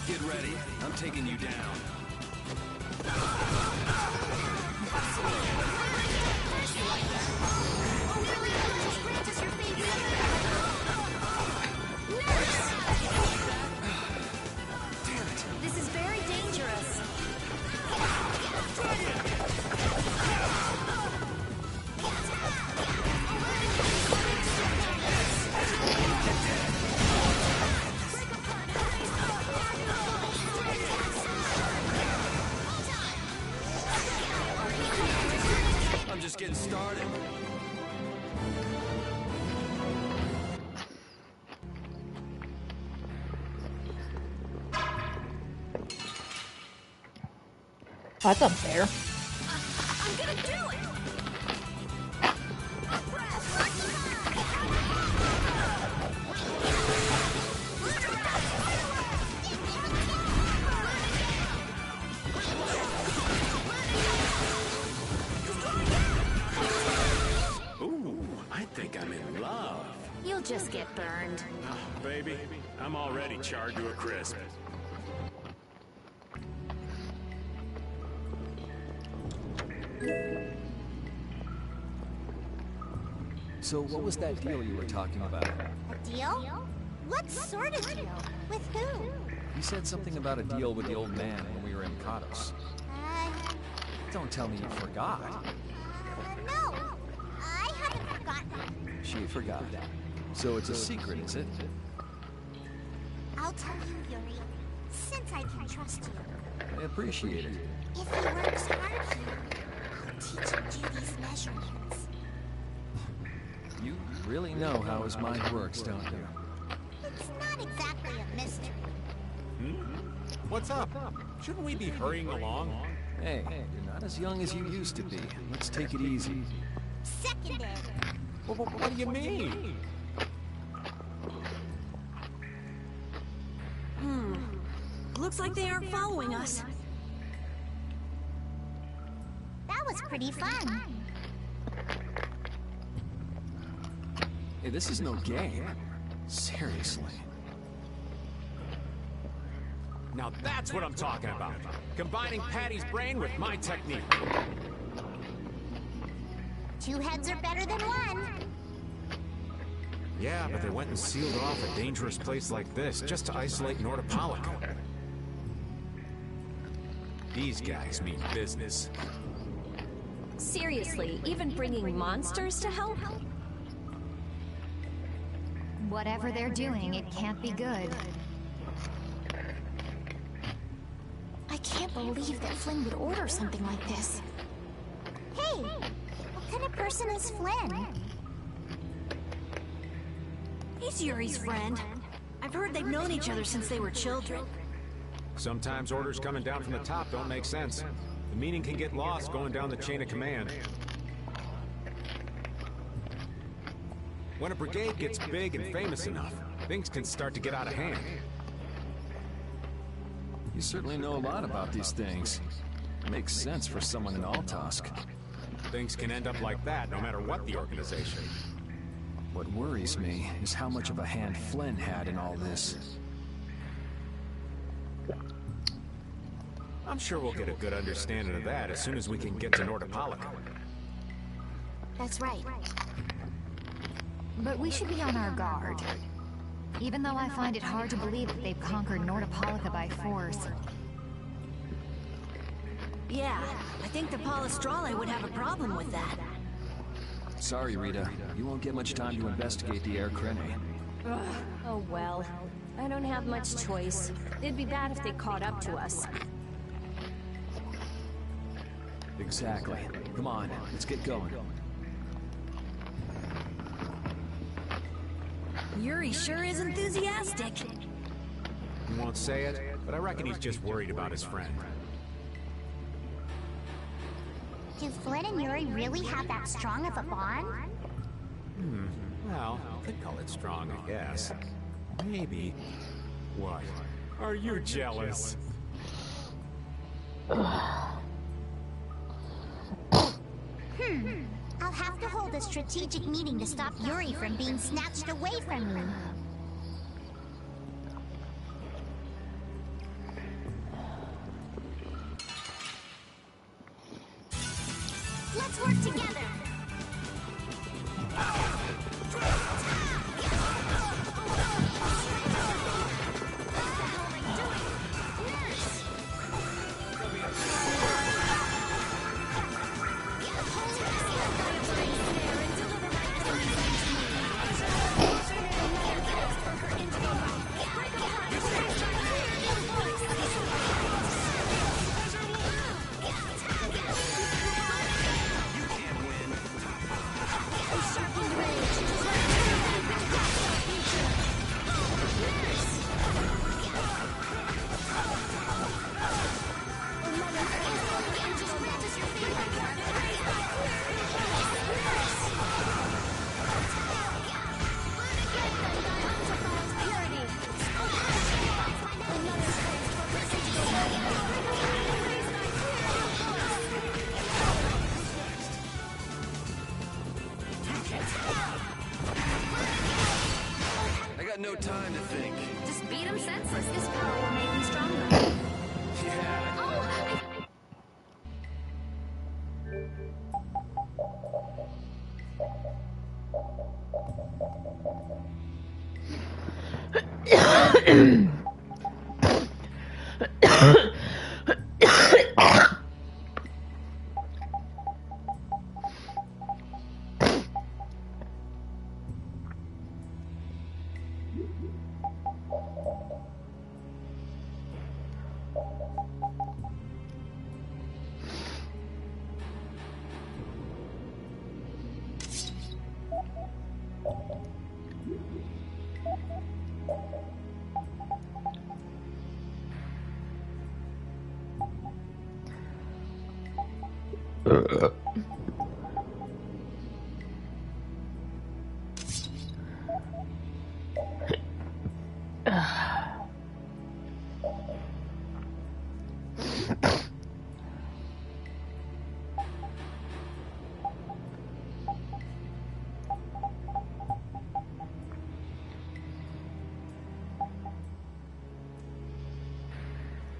Get ready. I'm taking you down. This is very dangerous. I'm just getting started. That's unfair. I'm gonna do it! Ooh, I think I'm in love. You'll just get burned. Baby, I'm already charred to a crisp. So what was that deal you were talking about? A deal? What sort of deal? With who? You said something about a deal with the old man when we were in Katos. Don't tell me you forgot. No. I haven't forgotten. She forgot. So it's a secret, is it? I'll tell you, Yuri, since I can trust you. I appreciate it. If he works hard here, I'll teach him to these measurements. You really know how his mind works, don't you? It's not exactly a mystery. What's up? Shouldn't we be hurrying along? Hey, you're not as young as you used to be. Let's take it easy. Seconded. What do you mean? Looks like they aren't following us. That was pretty fun. Hey, this is no game. Seriously. Now that's what I'm talking about. Combining Patty's brain with my technique. Two heads are better than one. Yeah, but they went and sealed off a dangerous place like this just to isolate Nordopolica. These guys mean business. Seriously, even bringing monsters to help? Whatever they're doing, it can't be good. I can't believe that Flynn would order something like this. Hey, what kind of person is Flynn? He's Yuri's friend. I've heard they've known each other since they were children. Sometimes orders coming down from the top don't make sense. The meaning can get lost going down the chain of command. When a brigade gets big and famous enough, things can start to get out of hand. You certainly know a lot about these things. Makes sense for someone in Altosk. Things can end up like that no matter what the organization. What worries me is how much of a hand Flynn had in all this. I'm sure we'll get a good understanding of that as soon as we can get to Nordopolica. That's right. But we should be on our guard. Even though I find it hard to believe that they've conquered Nordopolica by force. Yeah, I think the Palestrale would have a problem with that. Sorry, Rita. You won't get much time to investigate the Air Crene. Ugh. Oh well. I don't have much choice. It'd be bad if they caught up to us. Exactly. Come on, let's get going. Yuri sure is enthusiastic. He won't say it, but I reckon he's just worried about his friend. Do Flynn and Yuri really have that strong of a bond? Well, you could call it strong, I guess. Maybe. What? Are you jealous? I'll have to hold a strategic meeting to stop Yuri from being snatched away from me. Let's work together. No time to think. Just beat him senseless. This power will make him stronger. Yeah.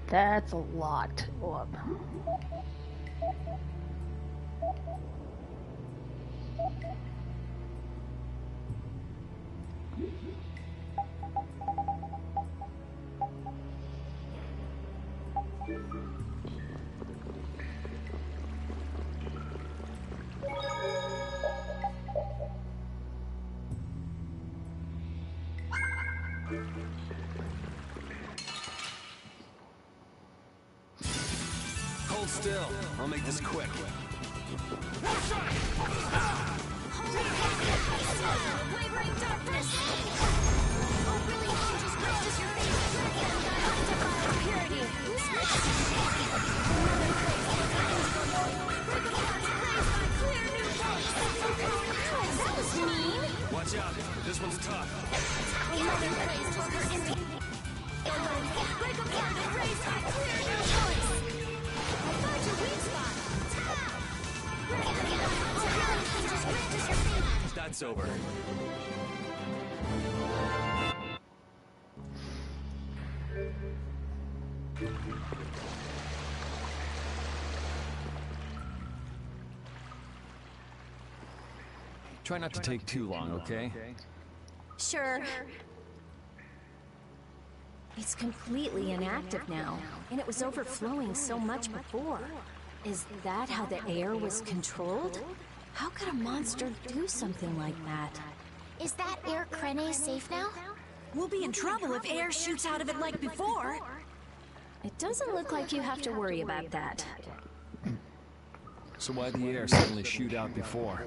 That's a lot to go up. Hold still. I'll make this quick. Wavering darkness! Oh, really? Just gracious your face and thy undefiled purity! Another place for break apart and raise thy clear new voice! That was mean! Watch out. This one's tough. Another place for her empty... Break apart and raise thy clear new voice! I found your weak spot! Just gracious your face! That's over. Try not to take too long, okay? Sure. It's completely inactive now, and it was overflowing so much before. Is that how the air was controlled? How could a monster do something like that? Is that air crene safe now? We'll be in trouble if air shoots out of it like before. It doesn't look like you have to worry about that. So why'd the air suddenly shoot out before?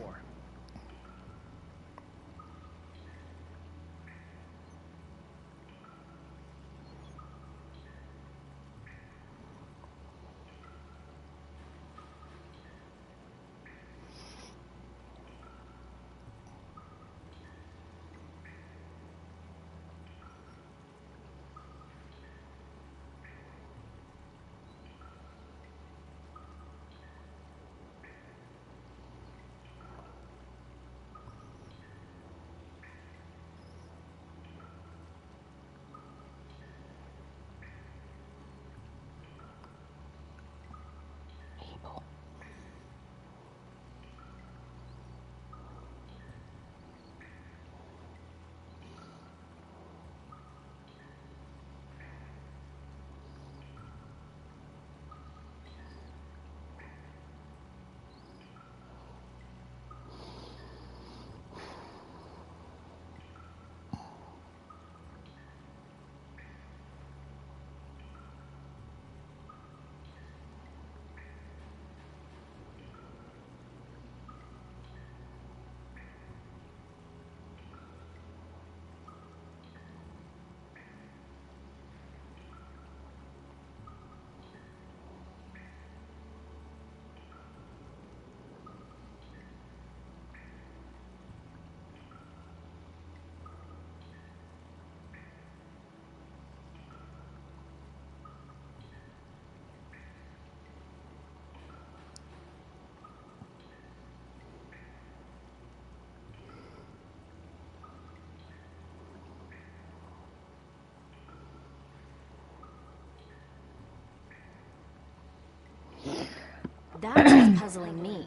That's what's puzzling me.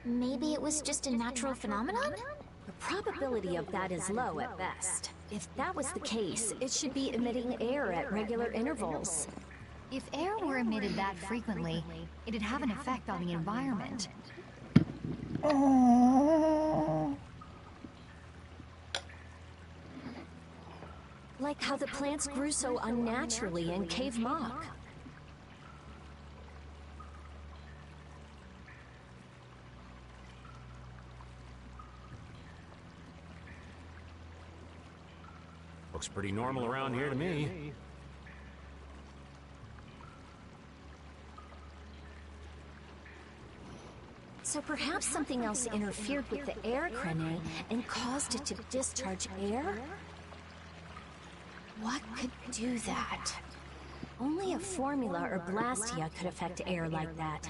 Maybe it was just a natural phenomenon? The probability of that is low at best. If that was the case, it should be emitting air at regular intervals. If air were emitted that frequently, it'd have an effect on the environment. Like how the plants grew so unnaturally in Cave Mock. Looks pretty normal around here to me. So perhaps something else interfered with the air crane and caused it to discharge air? What could do that? Only a formula or blastia could affect air like that.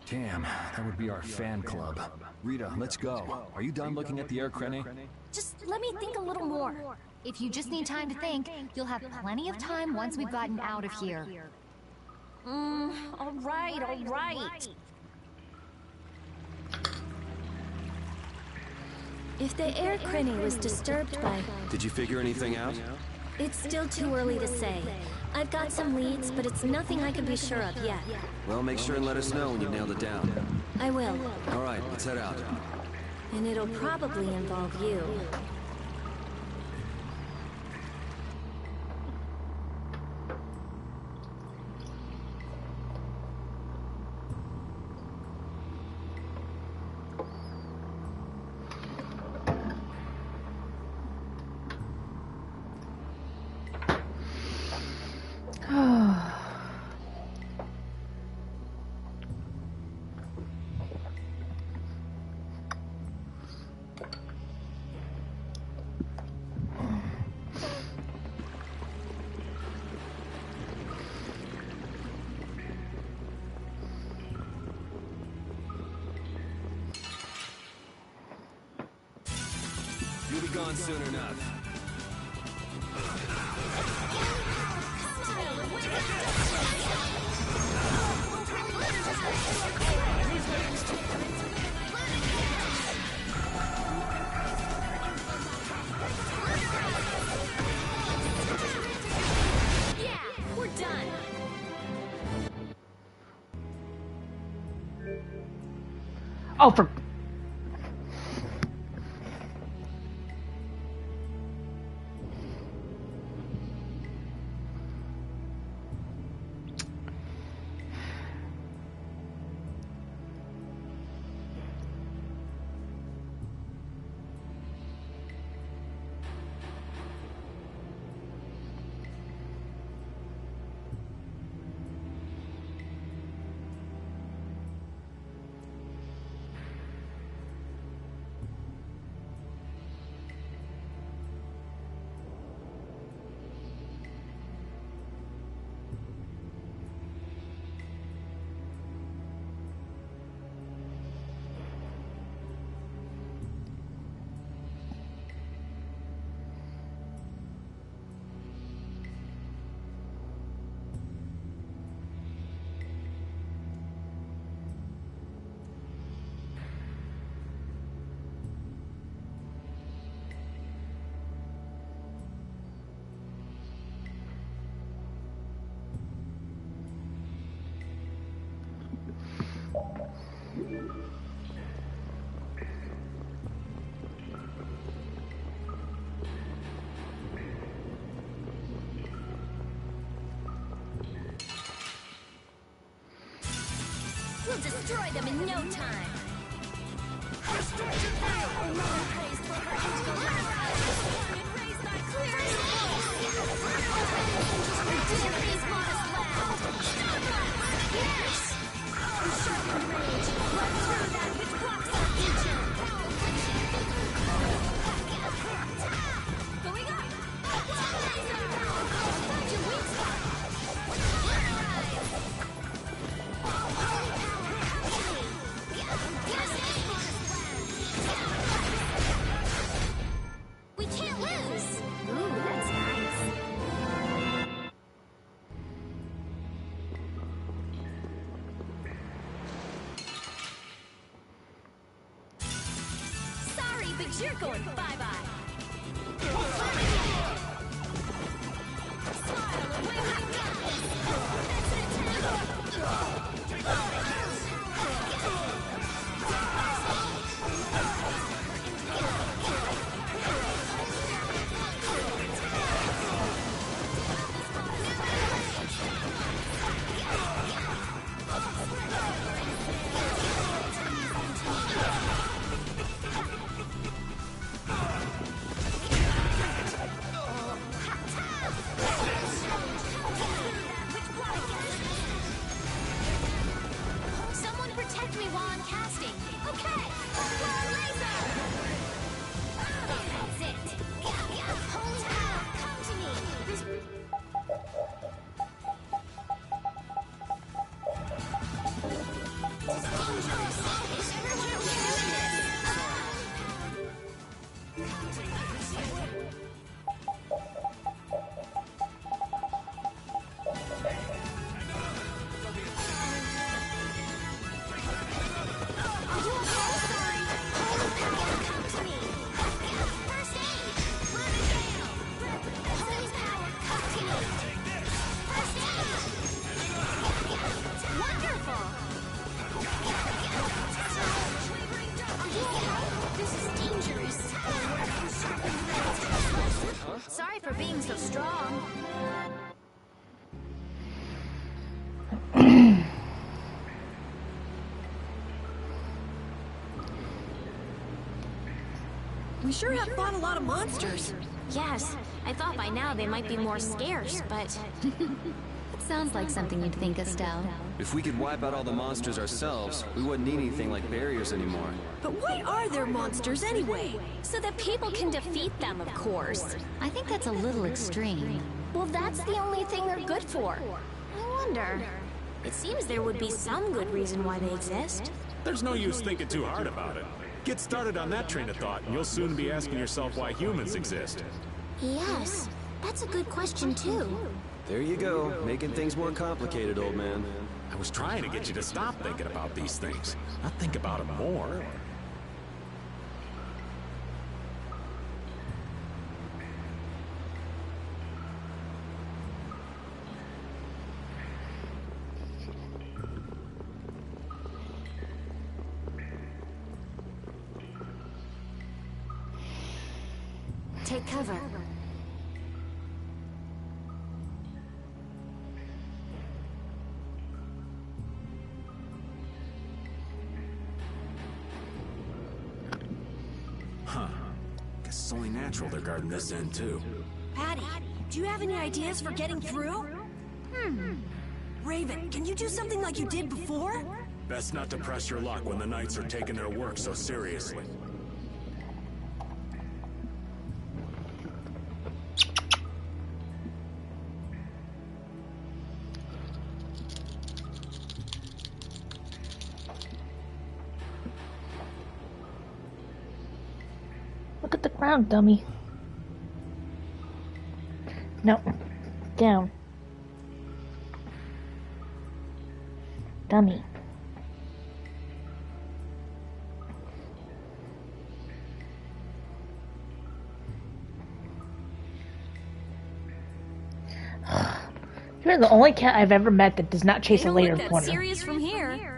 Damn, that would be our fan club. Rita, let's go. Are you done looking at the air crane? Just let me think a little more. If you just need time to think, you'll have plenty of time once we've gotten out of here. All right. If the air crane was disturbed by... Did you figure anything out? It's still too early to say. I've got some leads, but it's nothing I can be sure of yet. Well, make sure and let us know when you've nailed it down. I will. All right, let's head out. And it'll probably involve you. You'll be gone soon enough. Yeah, we're done. Oh, for... We'll destroy them in no time. We can't lose! Ooh, that's nice. Sorry, but you're going bye-bye. Someone protect me while We sure have fought a lot of monsters. Yes, I thought by now they might be more scarce, but... Sounds like something you'd think, Estelle. If we could wipe out all the monsters ourselves, we wouldn't need anything like barriers anymore. But why are there monsters anyway? So that people can defeat them, of course. I think that's a little extreme. Well, that's the only thing they're good for. I wonder... It seems there would be some good reason why they exist. There's no use thinking too hard about it. Get started on that train of thought, and you'll soon be asking yourself why humans exist. Yes, that's a good question, too. There you go, making things more complicated, old man. I was trying to get you to stop thinking about these things, not think about them more. Take cover. Huh. Guess it's only natural they're guarding this end, too. Patty, do you have any ideas for getting through? Raven, can you do something like you did before? Best not to press your luck when the Knights are taking their work so seriously. Look at the ground, dummy. No. Down. Dummy. You're the only cat I've ever met that does not chase a later corner. Serious from here.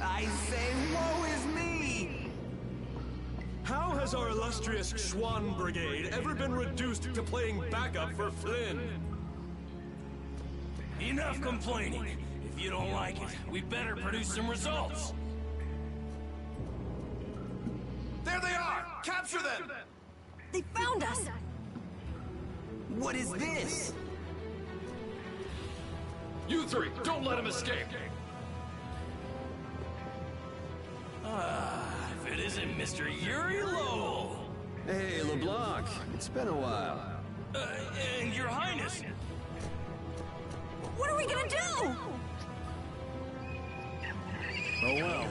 I say, woe is me! How has our illustrious Schwann Brigade ever been reduced to playing backup for Flynn? Enough complaining. If you don't like it, we better produce some results. There they are! Capture them! They found us! What is this? You three, don't let him escape! If it isn't Mr. Yuri Lowell. Hey, LeBlanc, it's been a while. And Your Highness. What are we gonna do? Oh well.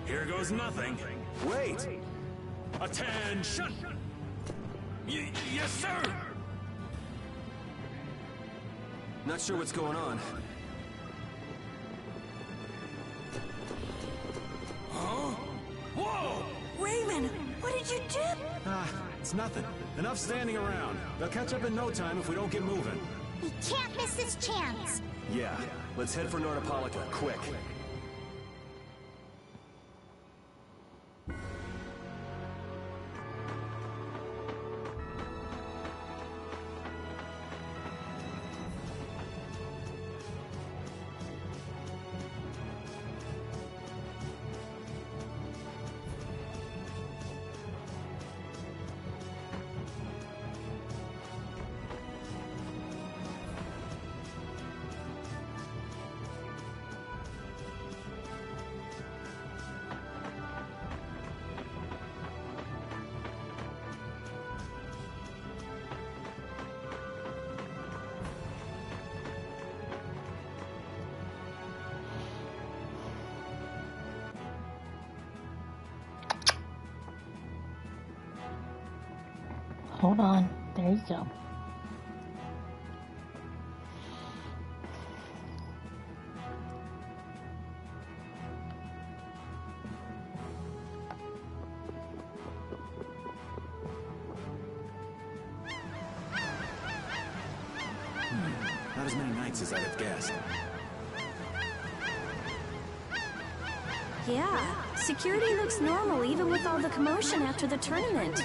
Here goes nothing. Wait! Attention! Yes, sir! Not sure what's going on. Huh? Whoa! Raymond, what did you do? It's nothing. Enough standing around. They'll catch up in no time if we don't get moving. We can't miss this chance. Yeah, let's head for Nordopolica, quick. Hold on. There you go. not as many knights as I'd have guessed. Yeah, security looks normal even with all the commotion after the tournament.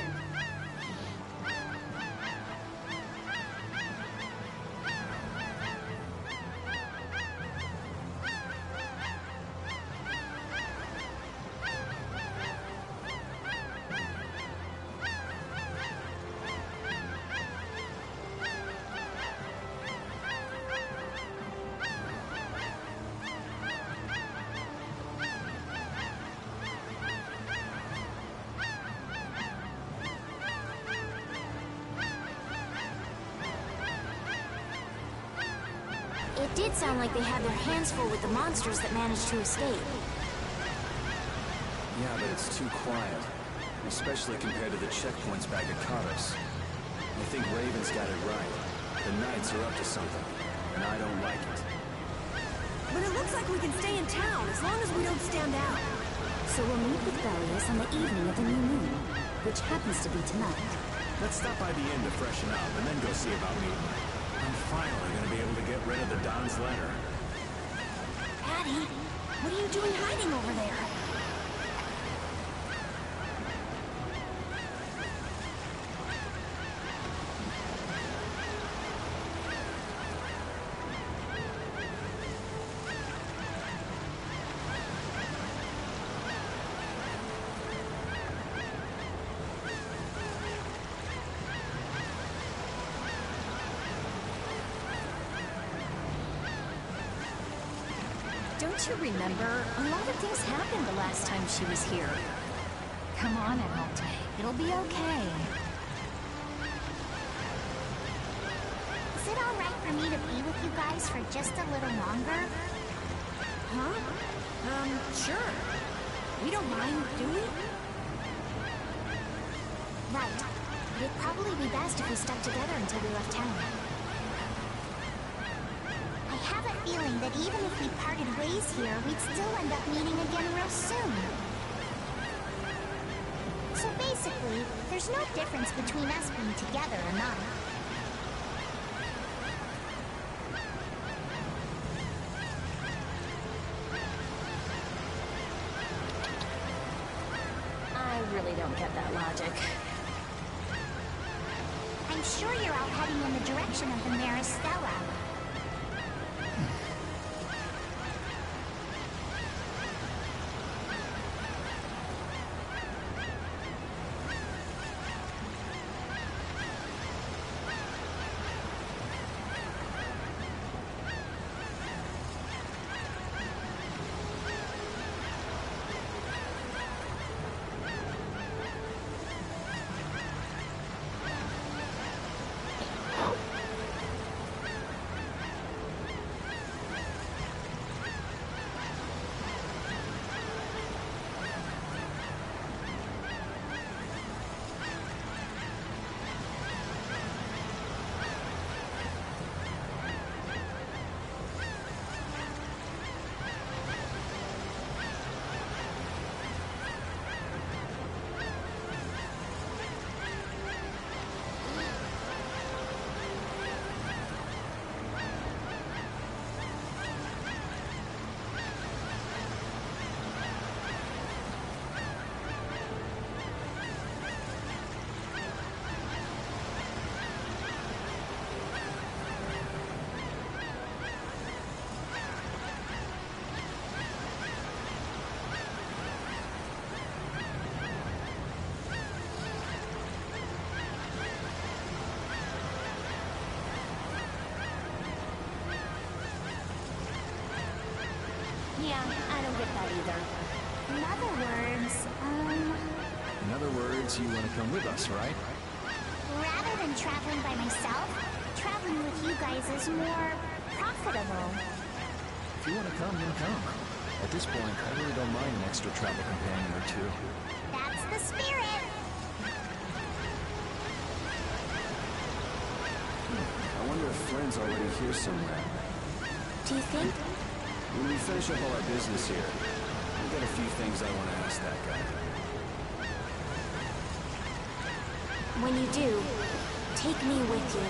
It did sound like they had their hands full with the monsters that managed to escape. Yeah, but it's too quiet. Especially compared to the checkpoints back at Katos. I think Raven's got it right. The Knights are up to something, and I don't like it. But it looks like we can stay in town as long as we don't stand out. So we'll meet with Belius on the evening of the new moon, which happens to be tonight. Let's stop by the inn to freshen up, and then go see about meeting. I'm finally gonna be able to get rid of the Don's letter. Patty, what are you doing hiding over there? Don't you remember? A lot of things happened the last time she was here. Come on out. It'll be okay. Is it alright for me to be with you guys for just a little longer? Huh? Sure. We don't mind, do we? Right. It'd probably be best if we stuck together until we left town. I have a feeling that even if we parted ways here, we'd still end up meeting again real soon. So basically, there's no difference between us being together or not. I really don't get that logic. I'm sure you're all heading in the direction of the Maristella. Yeah, I don't get that either. In other words, In other words, you want to come with us, right? rather than traveling by myself, traveling with you guys is more profitable. If you want to come, then come. At this point, I really don't mind an extra travel companion or two. That's the spirit! I wonder if Flynn's already here somewhere. Do you think? When we finish up all our business here, I've got a few things I want to ask that guy. When you do, take me with you.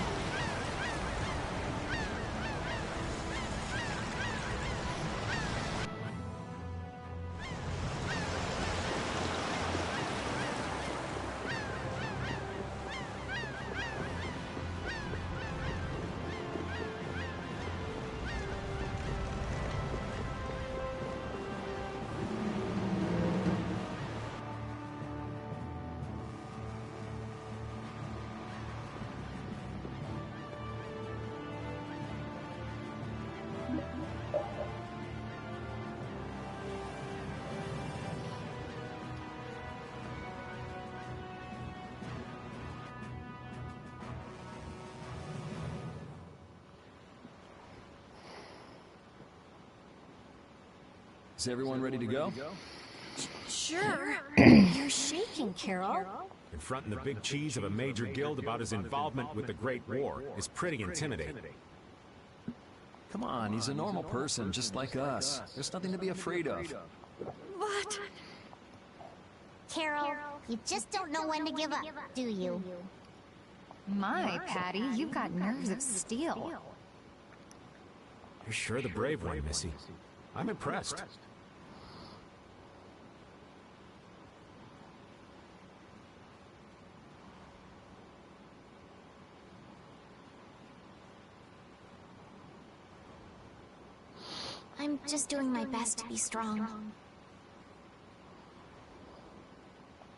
Is everyone ready to go? Sure. You're shaking, Carol. Confronting the big cheese of a major guild about his involvement with the Great War is pretty intimidating. Come on, he's a normal person, just like us. There's nothing to be afraid of. But... Carol, you just don't know when to give up, do you? My, Patty, you've got nerves of steel. You're sure the brave one, Missy. I'm impressed. I'm just doing my best to be strong.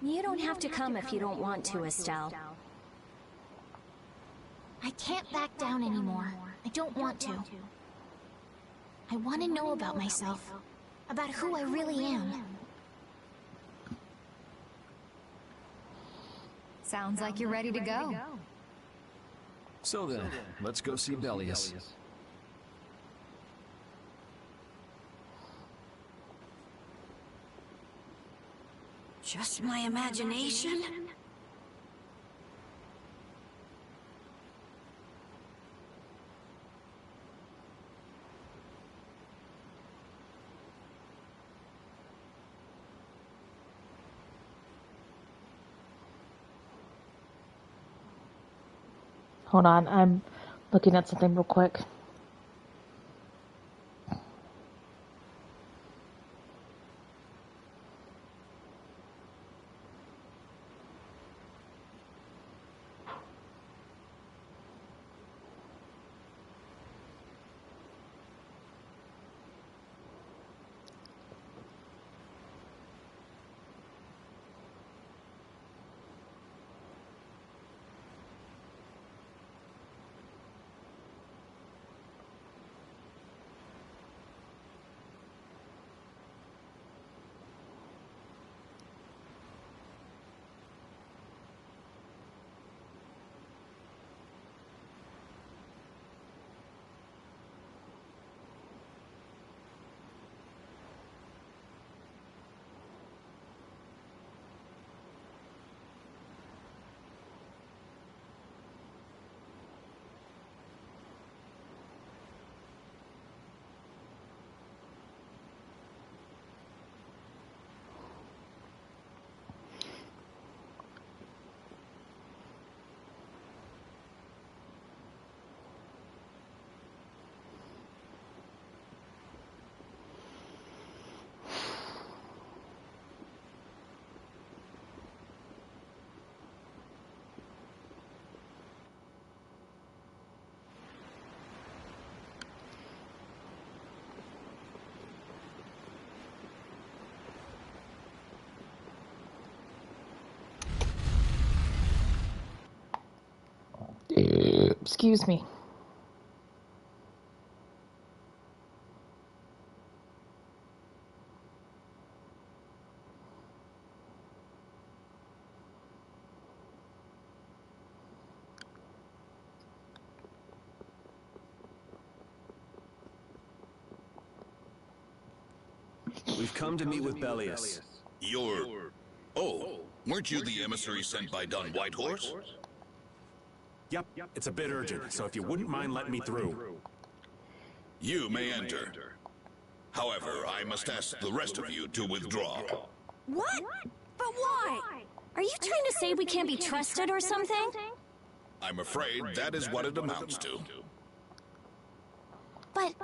You don't have to come if you don't want to, Estelle. I can't back down anymore. I don't want to. I want to know about myself, about who I really am. Sounds like you're ready to go. So then, let's go see Bellius. Just my imagination? Hold on, I'm looking at something real quick. Excuse me. We've come to meet with Bellius. You're... Oh, weren't you the emissary sent by Don Whitehorse? Yep, it's a bit urgent, so if you wouldn't mind letting me through. You may enter. However, I must ask the rest of you to withdraw. What? But why? Are you trying to say we can't be trusted or something? I'm afraid that is what it amounts to. But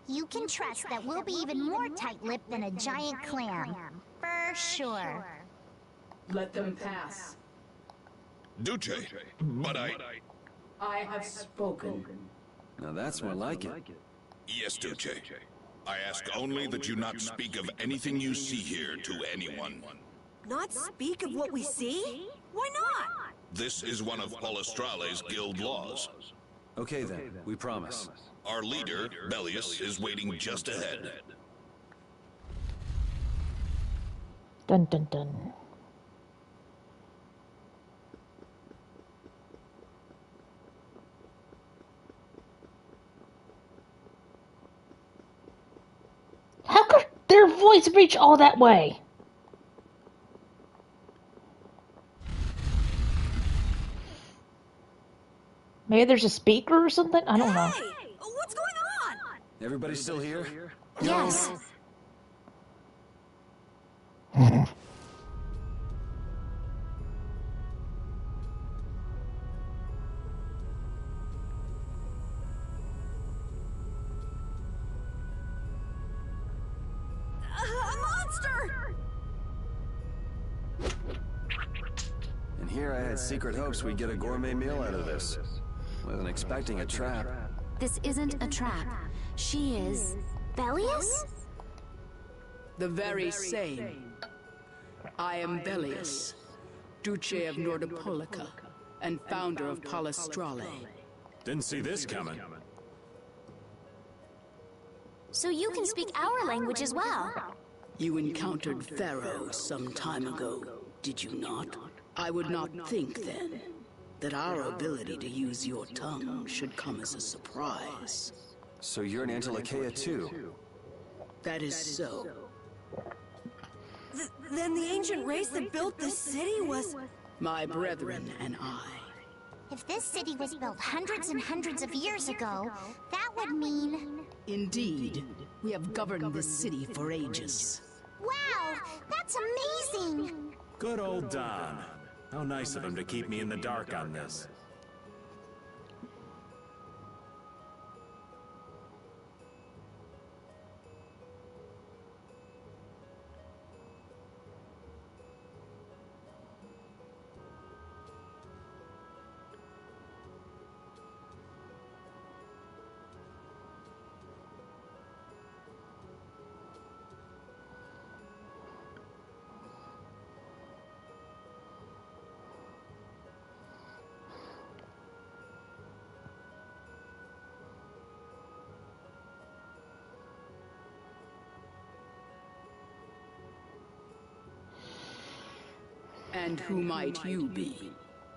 you can trust that we'll be even more tight-lipped than a giant clam. For sure. Let them pass. Duce, but I have spoken. Now that's more like it. Yes, Duce. I ask only that you not speak of anything you see here to anyone. Not speak of what we see? Why not? This is one of Polistrale's guild laws. Okay then, we promise. Our leader, Bellius, is waiting just ahead. Dun dun dun. voice reach all that way? Maybe there's a speaker or something? I don't know. What's going on? Everybody still here? Yes. A monster! And here I had secret hopes we'd get a gourmet meal out of this. Wasn't expecting a trap. This isn't a trap. She is... Bellius? The very same. I am Bellius, Duce of Nordopolica, and founder of Palestrale. Didn't see this coming. So you can speak our language as well. You encountered Pharaoh some time ago, did you not? I would not think then that our ability to use your tongue should come as a surprise. So you're an Antilocheia too? That is so. Then the ancient race that built this city was... My brethren and I. If this city was built hundreds and hundreds of years ago, that would mean... Indeed, we have governed this city for ages. Wow, that's amazing! Good old Don. How nice of him to keep me in the dark on this. And who might you be?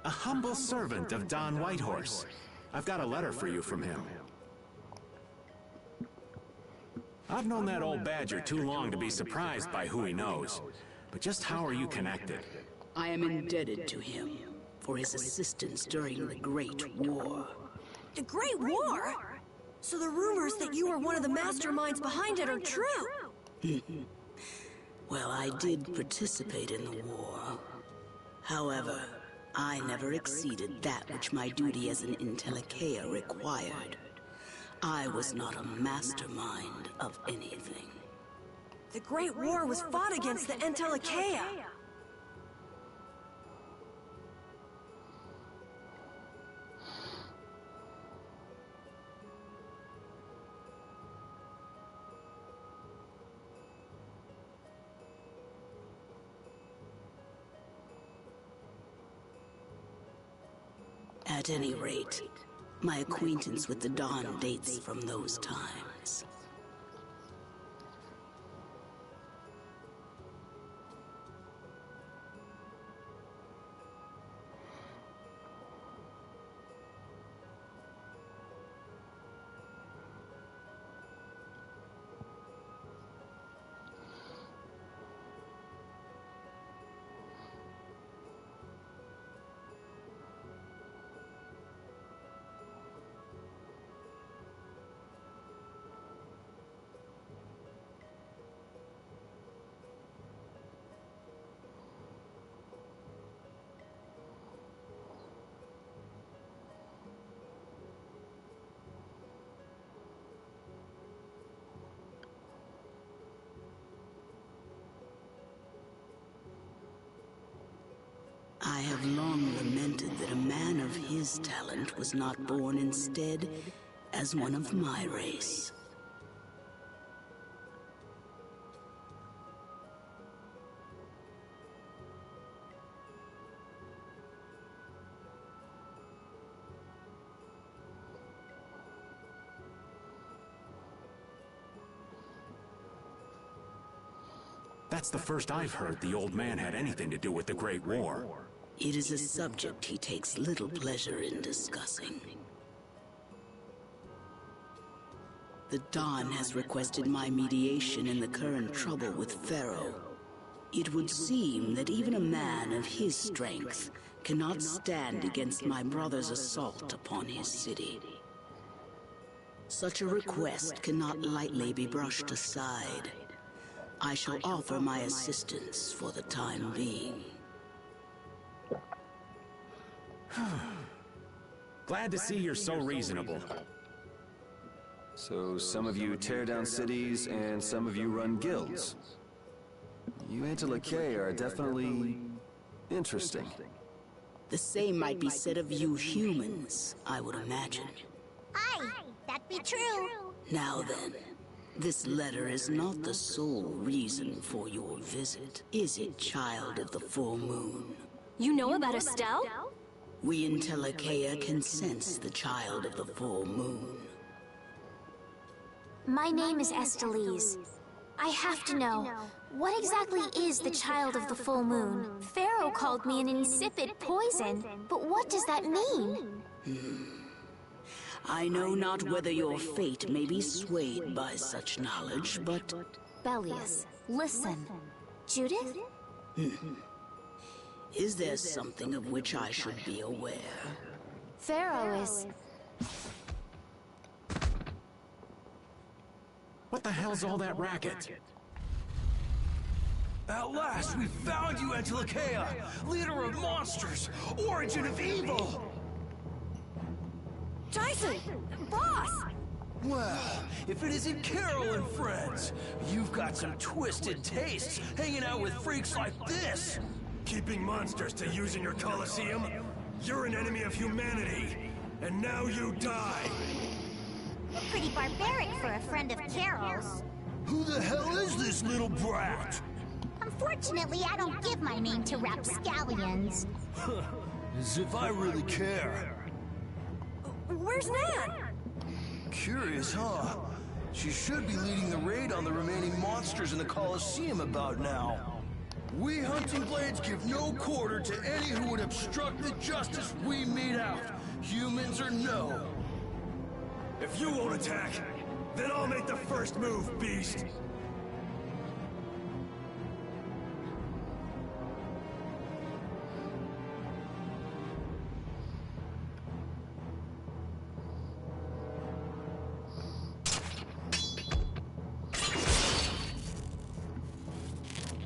A humble servant of Don Whitehorse. I've got a letter for you from him. I've known that old badger too long to be surprised by who he knows. But just how are you connected? I am indebted to him for his assistance during the Great War. The Great War? So the rumors that you were one of the masterminds behind it are true? Well, I did participate in the war. However, I never exceeded that which my duty as an Intellicheia required. I was not a mastermind of anything. The Great War was fought against the Intellicheia. At any rate, my acquaintance with the Dawn dates from those times. I have long lamented that a man of his talent was not born instead as one of my race. That's the first I've heard the old man had anything to do with the Great War. It is a subject he takes little pleasure in discussing. The Don has requested my mediation in the current trouble with Pharaoh. It would seem that even a man of his strength cannot stand against my brother's assault upon his city. Such a request cannot lightly be brushed aside. I shall offer my assistance for the time being. Glad to see you're so reasonable. So some of you tear down cities and some of you run guilds. You Interlocke are definitely interesting. The same might be said of you humans, I would imagine. Aye, that be true. Now then, this letter is not the sole reason for your visit, is it, Child of the Full Moon? You know about Estelle? We Interlocke can sense the Child of the Full Moon. My name is Estelise. I have to know, what exactly is the Child of the Full Moon? Pharaoh called me an insipid poison, but what does that mean? I know not whether your fate may be swayed by such knowledge, but... Bellius, listen. Judith? Is there something of which I should be aware? Pharaoh is... What the hell's all that racket? At last, we found you, Interlocke! Leader of monsters! Origin of evil! Tyson! Boss! Well, if it isn't Carol and friends, you've got some twisted tastes hanging out with freaks like this! Keeping monsters to use in your Colosseum? You're an enemy of humanity, and now you die! Pretty barbaric for a friend of Carol's. Who the hell is this little brat? Unfortunately, I don't give my name to rapscallions. As if I really care. Where's Nan? Curious, huh? She should be leading the raid on the remaining monsters in the Colosseum about now. We Hunting Blades give no quarter to any who would obstruct the justice we mete out, humans or no. If you won't attack, then I'll make the first move, beast!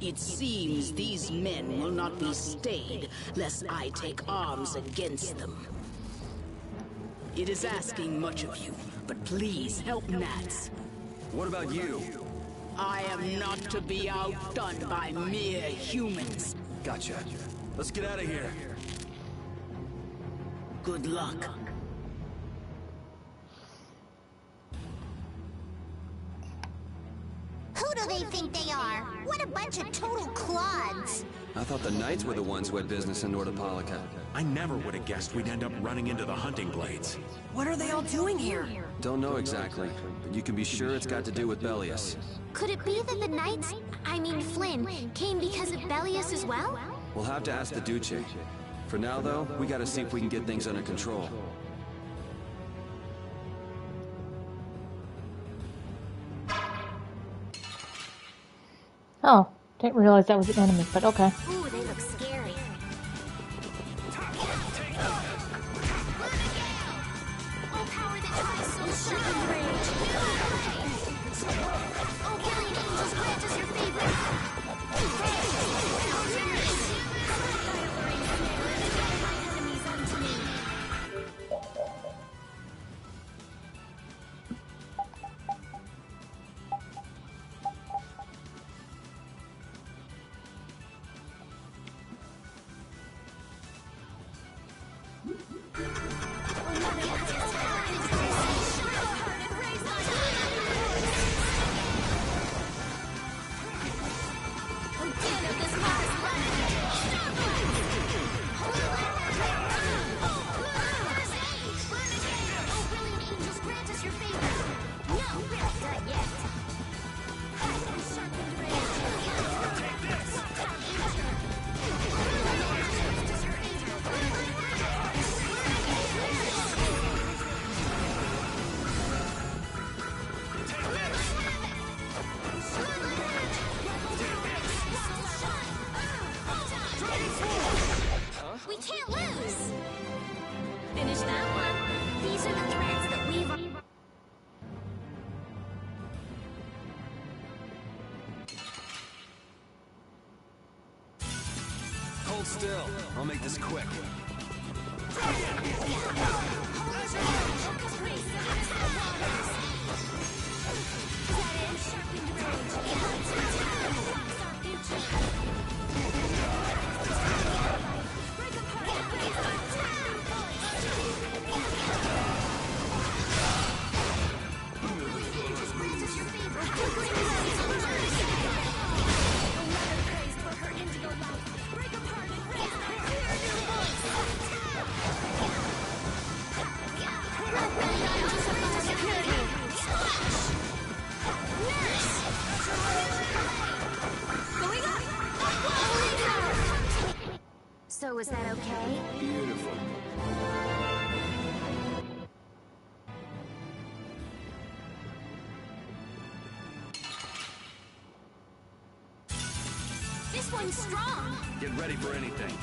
It seems these men will not be stayed, lest I take arms against them. It is asking much of you, but please help Nats. What about you? I am not to be outdone by mere humans. Gotcha. Let's get out of here. Good luck. Who do they think they are? What a bunch of total clods! I thought the Knights were the ones who had business in Nordopolica. I never would have guessed we'd end up running into the Hunting Blades. What are they all doing here? Don't know exactly, but you can be sure it's got to do with Bellius. Could it be that the Knights, I mean Flynn, came because of Bellius as well? We'll have to ask the Duce. For now, though, we gotta see if we can get things under control. Oh, didn't realize that was an enemy, but okay. Ooh, they look scary. Oh, power that tries so sharp rage. Oh, Guardian Angels, grant us your favor. Enemies unto me. Nice! Finish that one. These are the threads that weave... Hold still. I'll make this quick. So is that okay? Beautiful. This one's strong. Get ready for anything.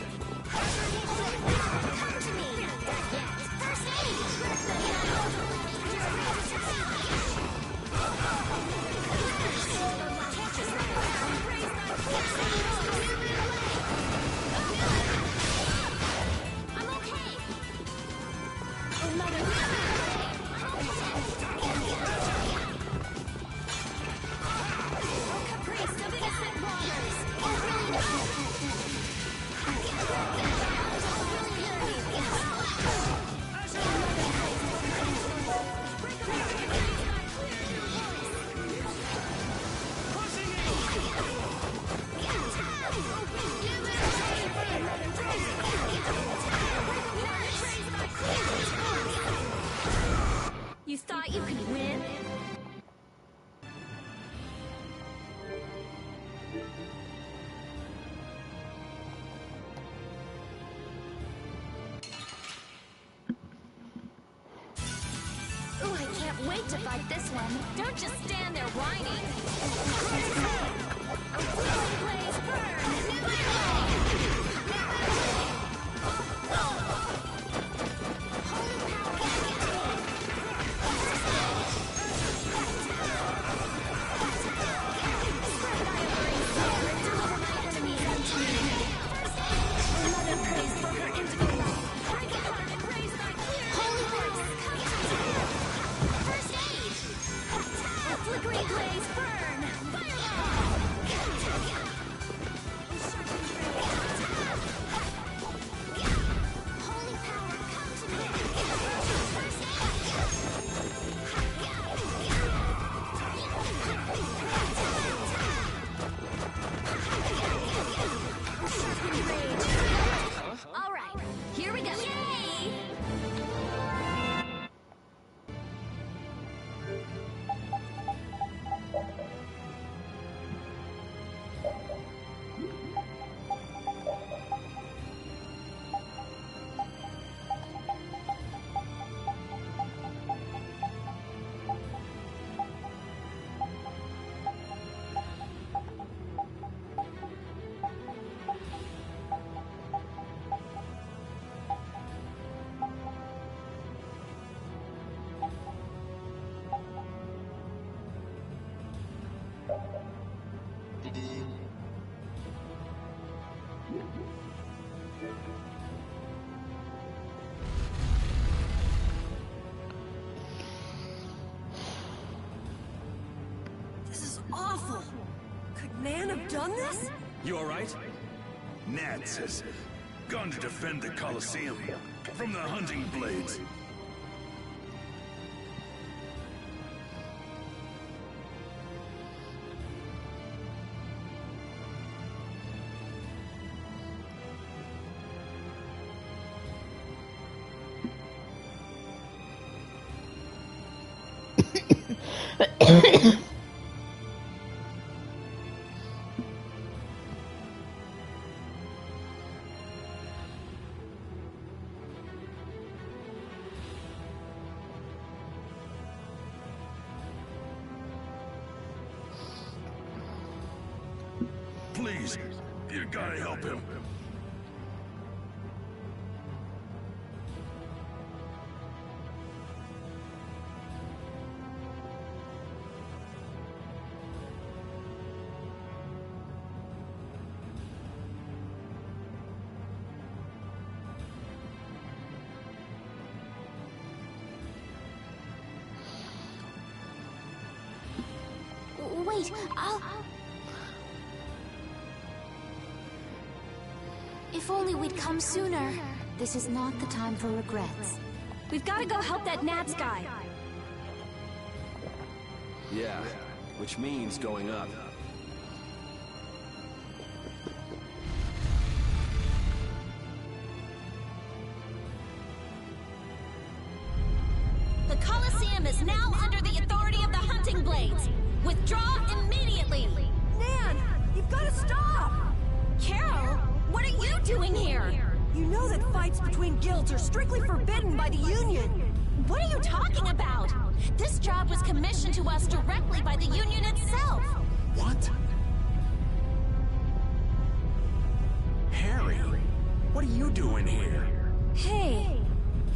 You thought you could win? Ooh, I can't wait to fight this one. Don't just stand there whining. Blaze, all right, here we go. Yay! This is awful. Could Nan have done this? You alright? Nats has gone to defend the Colosseum from the hunting blades. Please, you gotta help him. Wait, I'll... If only we'd come sooner. This is not the time for regrets. We've got to go help that Nats guy. Yeah, which means going up. The Colosseum is now under the authority of the Hunting Blades. Withdraw immediately. Nan, you've got to stop! Carol, what are you doing here? You know that fights between guilds are strictly forbidden by the Union. What are you talking about? This job was commissioned to us directly by the Union itself. What? Harry, what are you doing here? Hey,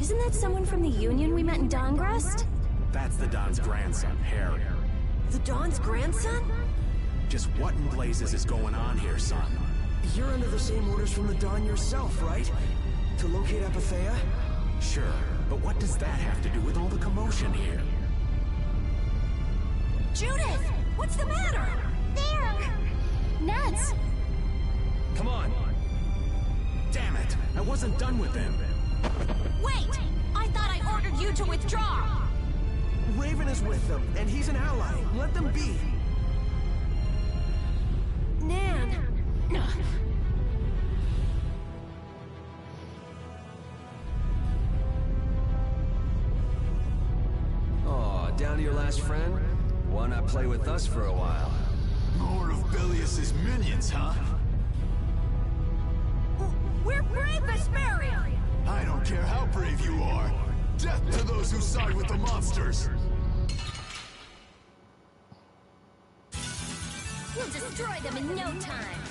isn't that someone from the Union we met in Dongrest? That's the Don's grandson, Harry. The Don's grandson? Just what in blazes is going on here, son? You're under the same orders from the Don yourself, right? To locate Apathea? Sure, but what does that have to do with all the commotion here? Judith! What's the matter? There! Nats! Come on! Damn it! I wasn't done with them! Wait! I thought I ordered you to withdraw! Raven is with them, and he's an ally. Let them be. Nan! Aw, down to your last friend? Why not play with us for a while? More of Belius's minions, huh? We're brave Vesperia! I don't care how brave you are. Death to those who side with the monsters. We'll destroy them in no time.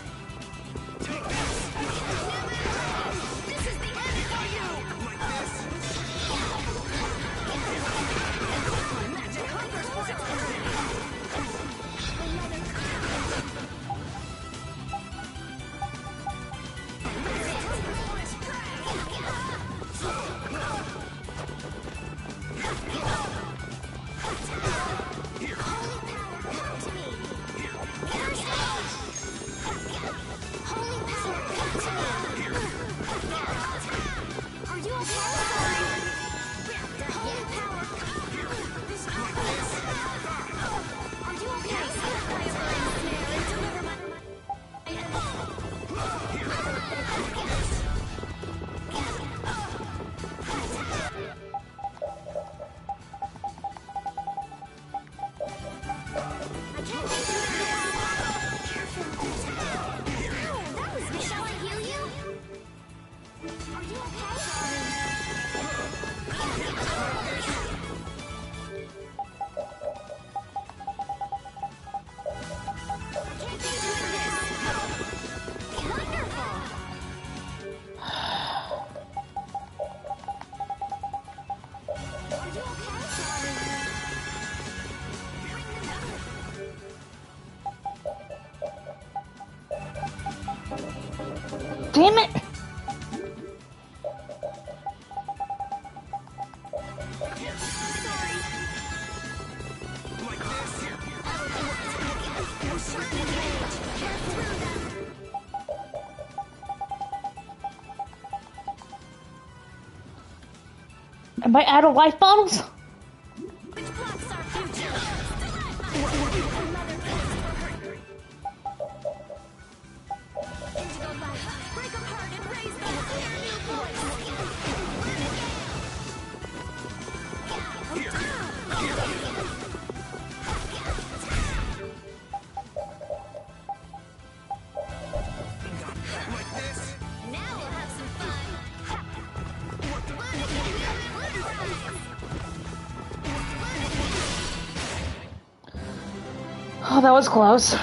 This is the end for you! Like this? Magic hungers for eternity! Damn it! Am I out of life bottles? Oh, that was close.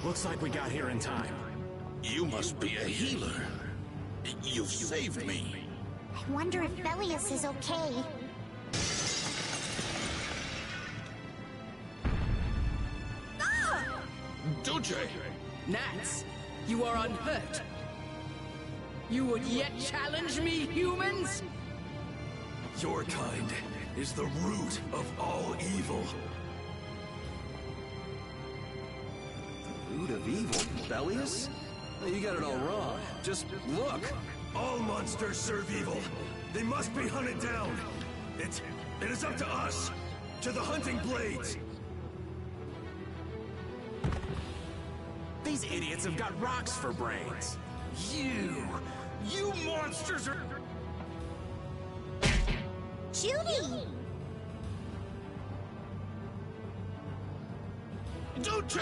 Looks like we got here in time. You must be a healer. You've saved me. I wonder if Belius is okay. Duce! Gnats, you are unhurt. You would yet challenge me, humans? Your kind is the root of all evil. The root of evil? Belius? You got it all wrong. Just look. All monsters serve evil. They must be hunted down. It is up to us. To the hunting blades. These idiots have got rocks for brains. You monsters are... Judy! Duce!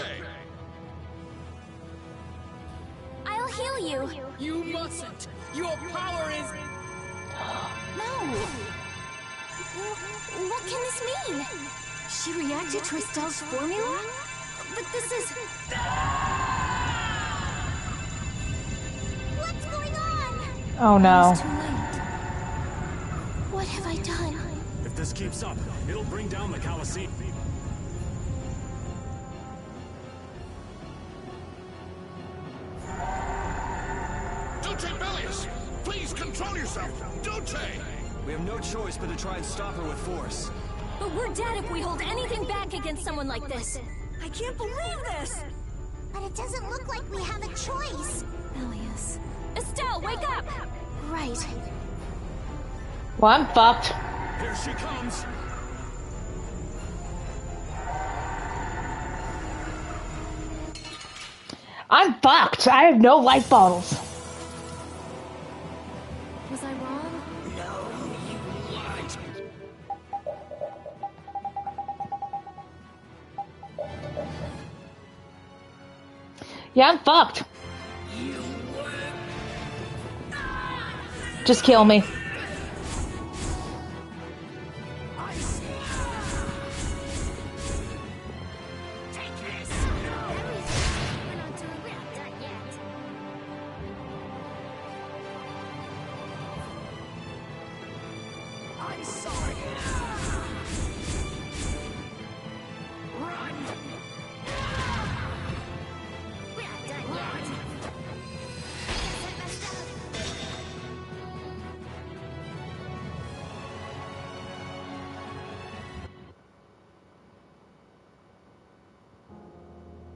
I'll heal you. You mustn't. Your power is... No. What can this mean? She reacted to Estelle's formula? But this is... What's going on? Oh no. It's too late. What have I done? If this keeps up, it'll bring down the Colosseum. Duce Belius! Please control yourself! Duce! We have no choice but to try and stop her with force. But we're dead if we hold anything back against someone like this. I can't believe this! But it doesn't look like we have a choice. Belius. Estelle, wake up! Right. Well, I'm fucked. Here she comes. I'm fucked. I have no life bottles. Was I wrong? No, you lied. Yeah, I'm fucked. Just kill me.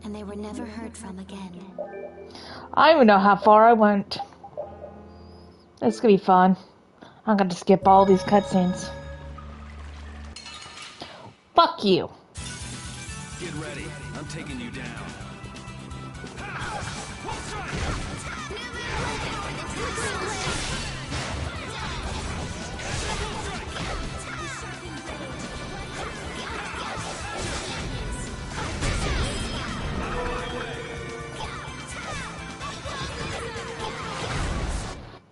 And they were never heard from again. I don't even know how far I went. It's gonna be fun. I'm gonna skip all these cutscenes. Fuck you. Get ready. I'm taking you down.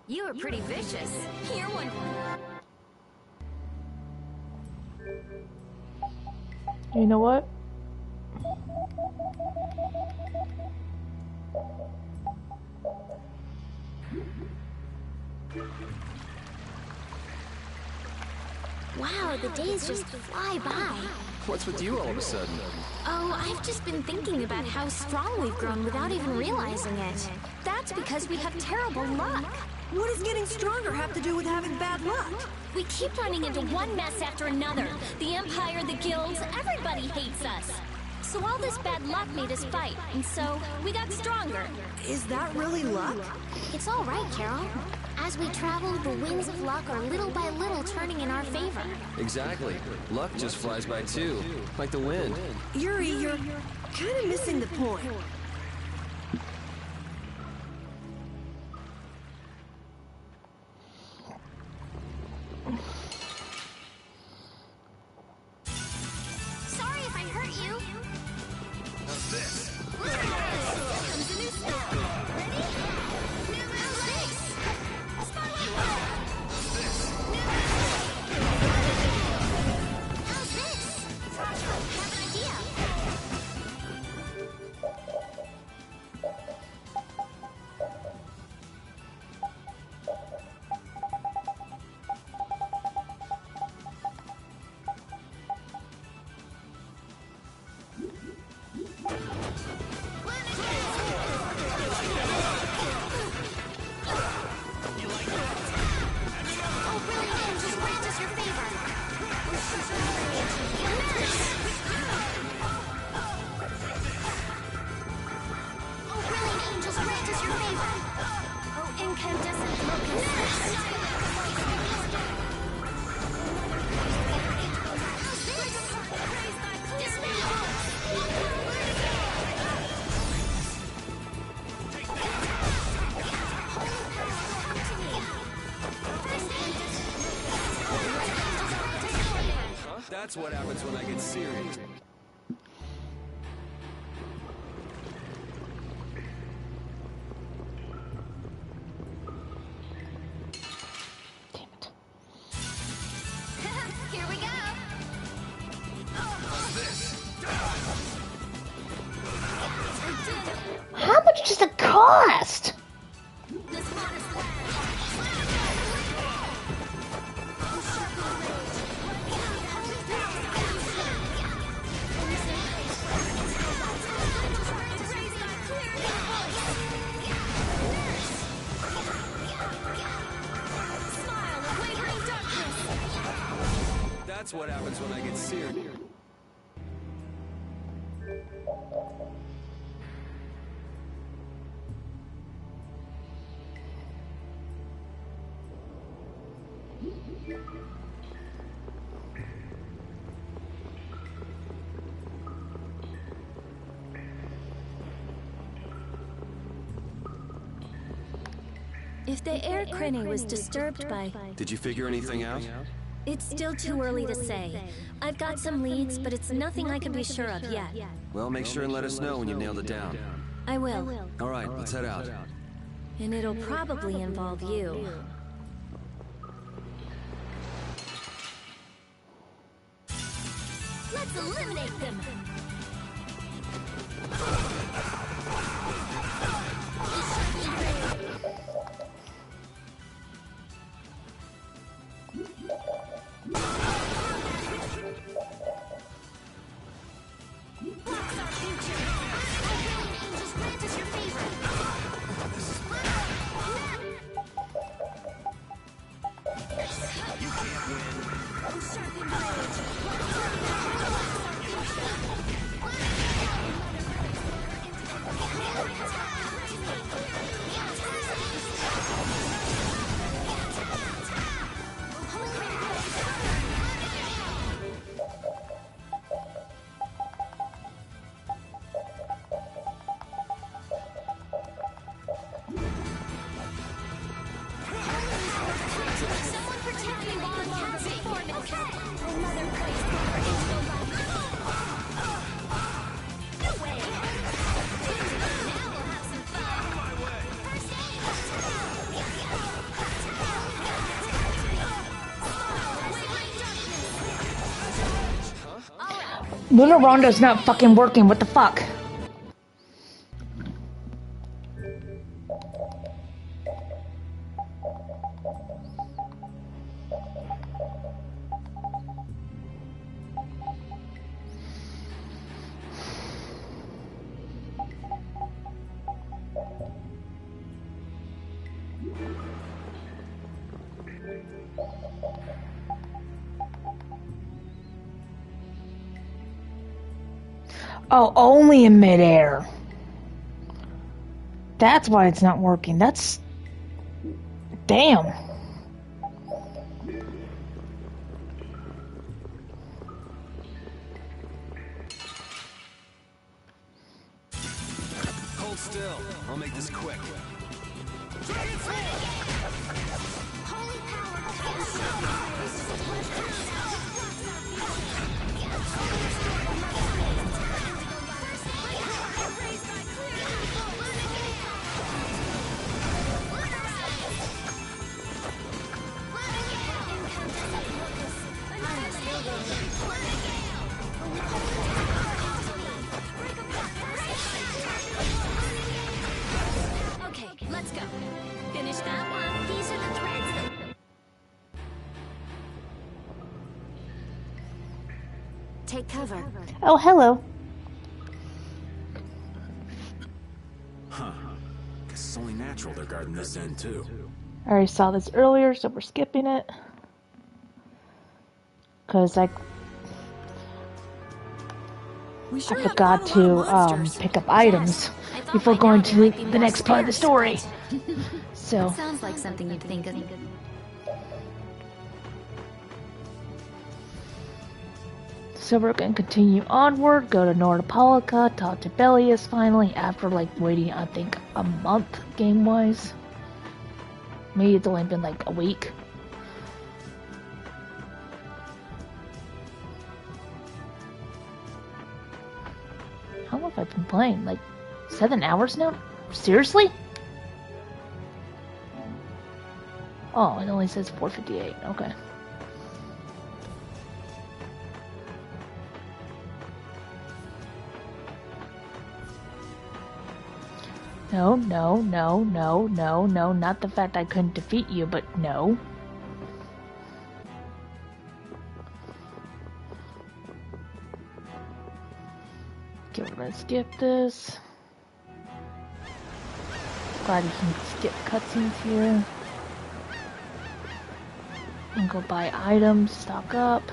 You were pretty vicious. You're one. You know what? Wow, the days just fly by. What's with you all of a sudden? Oh, I've just been thinking about how strong we've grown without even realizing it. That's because we have terrible luck. What does getting stronger have to do with having bad luck? We keep running into one mess after another. The Empire, the guilds, everybody hates us. So all this bad luck made us fight, and so we got stronger. Is that really luck? It's all right, Carol. As we travel, the winds of luck are little by little turning in our favor. Exactly. Luck just flies by too, like the wind. Yuri, you're kind of missing the point. Sorry if I hurt you. How's this? Comes a new spell. Ready? How's this? How's this? How's this? Have an idea. That's what happens when I get serious. Here we go. How much does it cost? That's what happens when I get serious. If the air crenny was disturbed by... Did you figure anything out? It's still too early to say. I've got some leads, but it's nothing I can be sure of yet. Well, make sure and let us know when you've nailed it down. I will. All right, let's head out. And it'll probably involve you. Let's eliminate them. Lunar Rondo's not fucking working, what the fuck? Oh, only in midair. That's why it's not working. That's... Damn. Hold still. I'll make this quick. Okay, let's go. Finish that one. These are the threads that... Take cover. Oh, hello. Huh. Guess it's only natural they're guarding this end, too. I already saw this earlier, so we're skipping it. Because I forgot to pick up items before going to the next part of the story. So Sounds like something you'd think of. So we're going to continue onward, go to Nordopolica, talk to Bellius finally, after like waiting, I think, a month game-wise. Maybe it's only been like a week. How long have I been playing? Like 7 hours now? Seriously? Oh, it only says 4:58. Okay. No, no, no, no, no, no, not the fact I couldn't defeat you, but no. Okay, we're gonna skip this. Glad you can skip cutscenes here. And go buy items, stock up.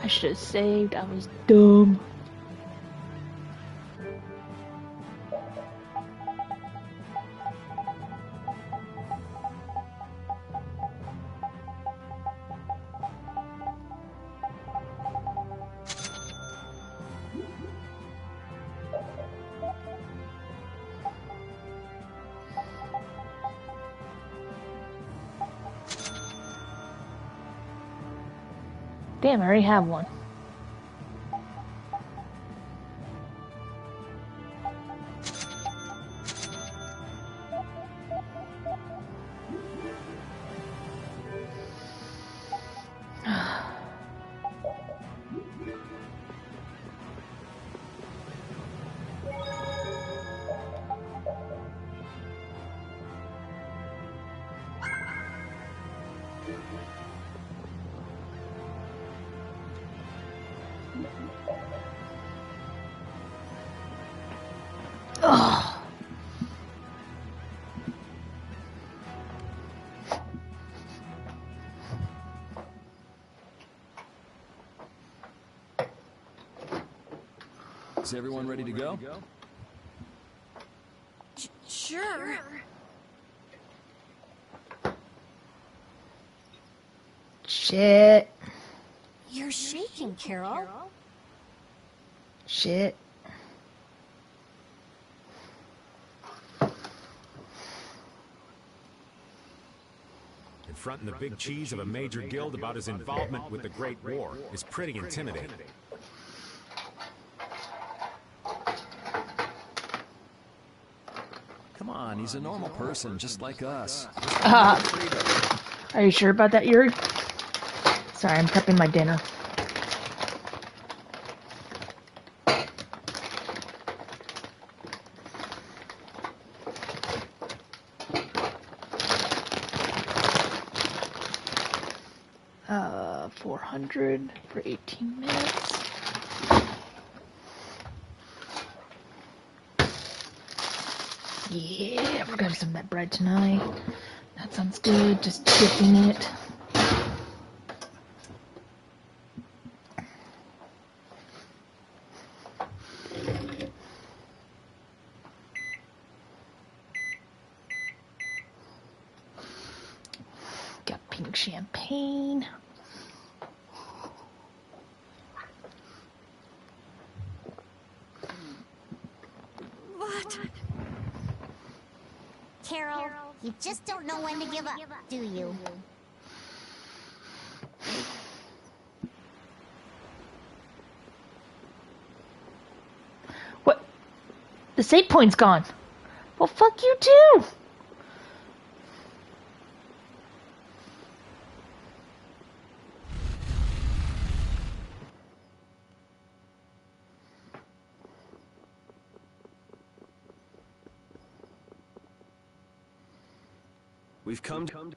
I should have saved, I was dumb. Damn, I already have one. Ugh. Is everyone ready to go? Sure. Shit. You're shaking, Carol. Shit. Confronting the big cheese of a major guild about his involvement with the Great War is pretty intimidating. Come on, he's a normal person, just like us. Are you sure about that, Yuri? Sorry, I'm prepping my dinner. $400 for 18 minutes. Yeah, we're gonna have some of that bread tonight. That sounds good, just dipping it. Got pink champagne. What? Carol, you just don't know when to give up, do you? What? The save point's gone. Well, fuck you too. We've come to...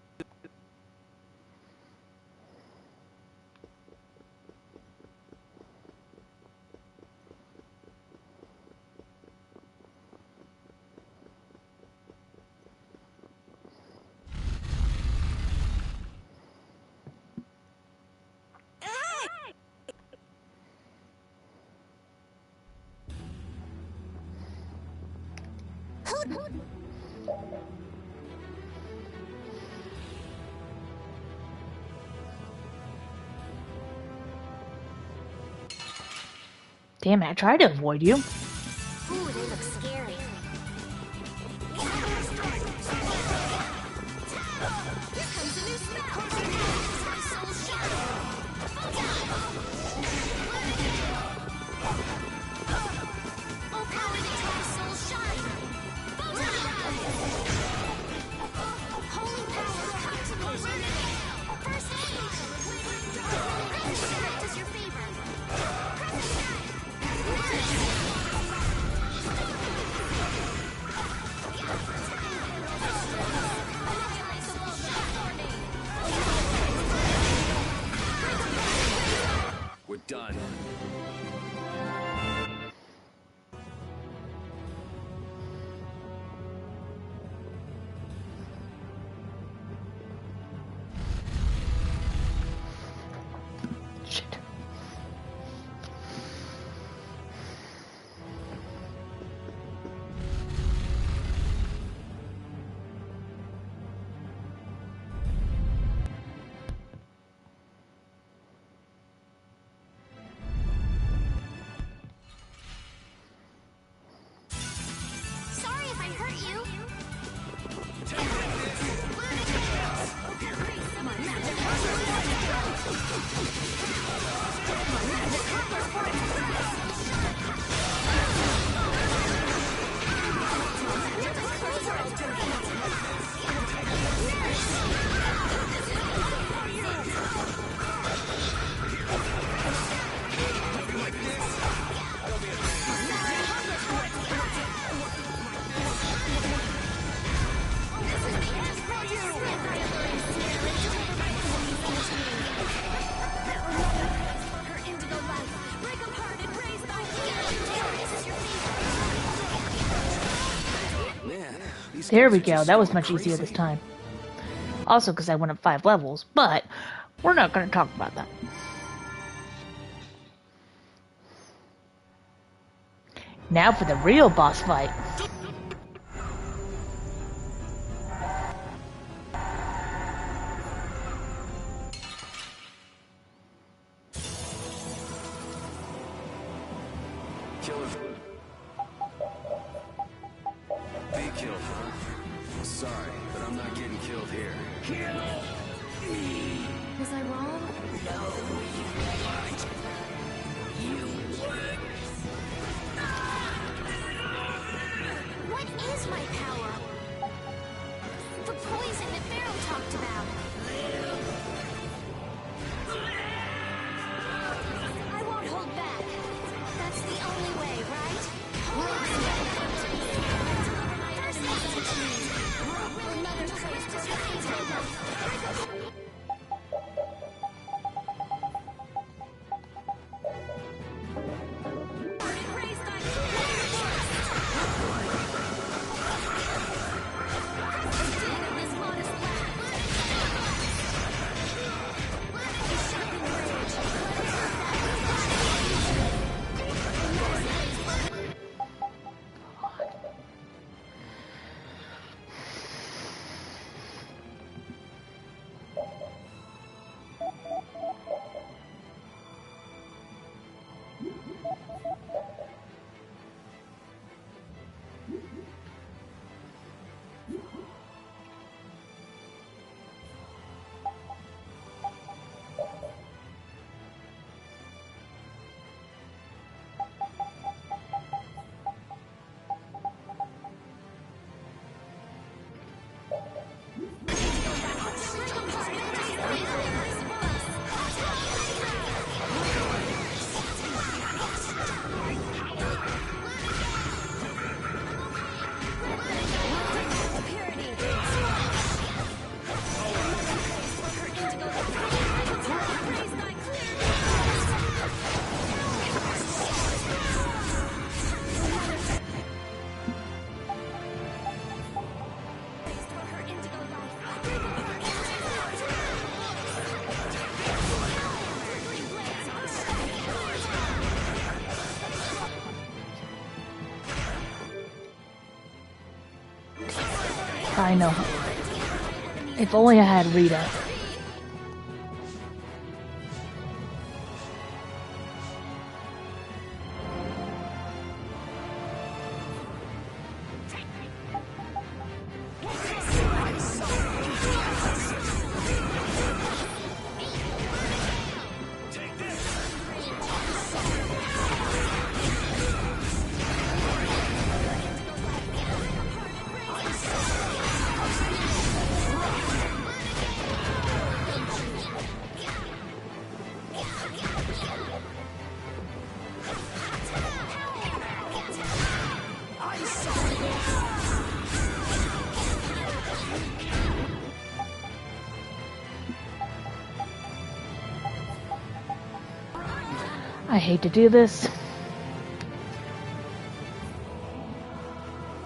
Damn it, I tried to avoid you. Ooh, they look scary. There we go. That was much easier this time. Also because I went up 5 levels, but we're not going to talk about that. Now for the real boss fight. Killer. Be killed, huh? Sorry, but I'm not getting killed here. Kill me! Was I wrong? No, you weren't. You weren't. What is my power? The poison that Pharaoh talked about. I won't hold back. That's the only way, right? Will Mother's praise destroy October? I know. If only I had Rita. I hate to do this.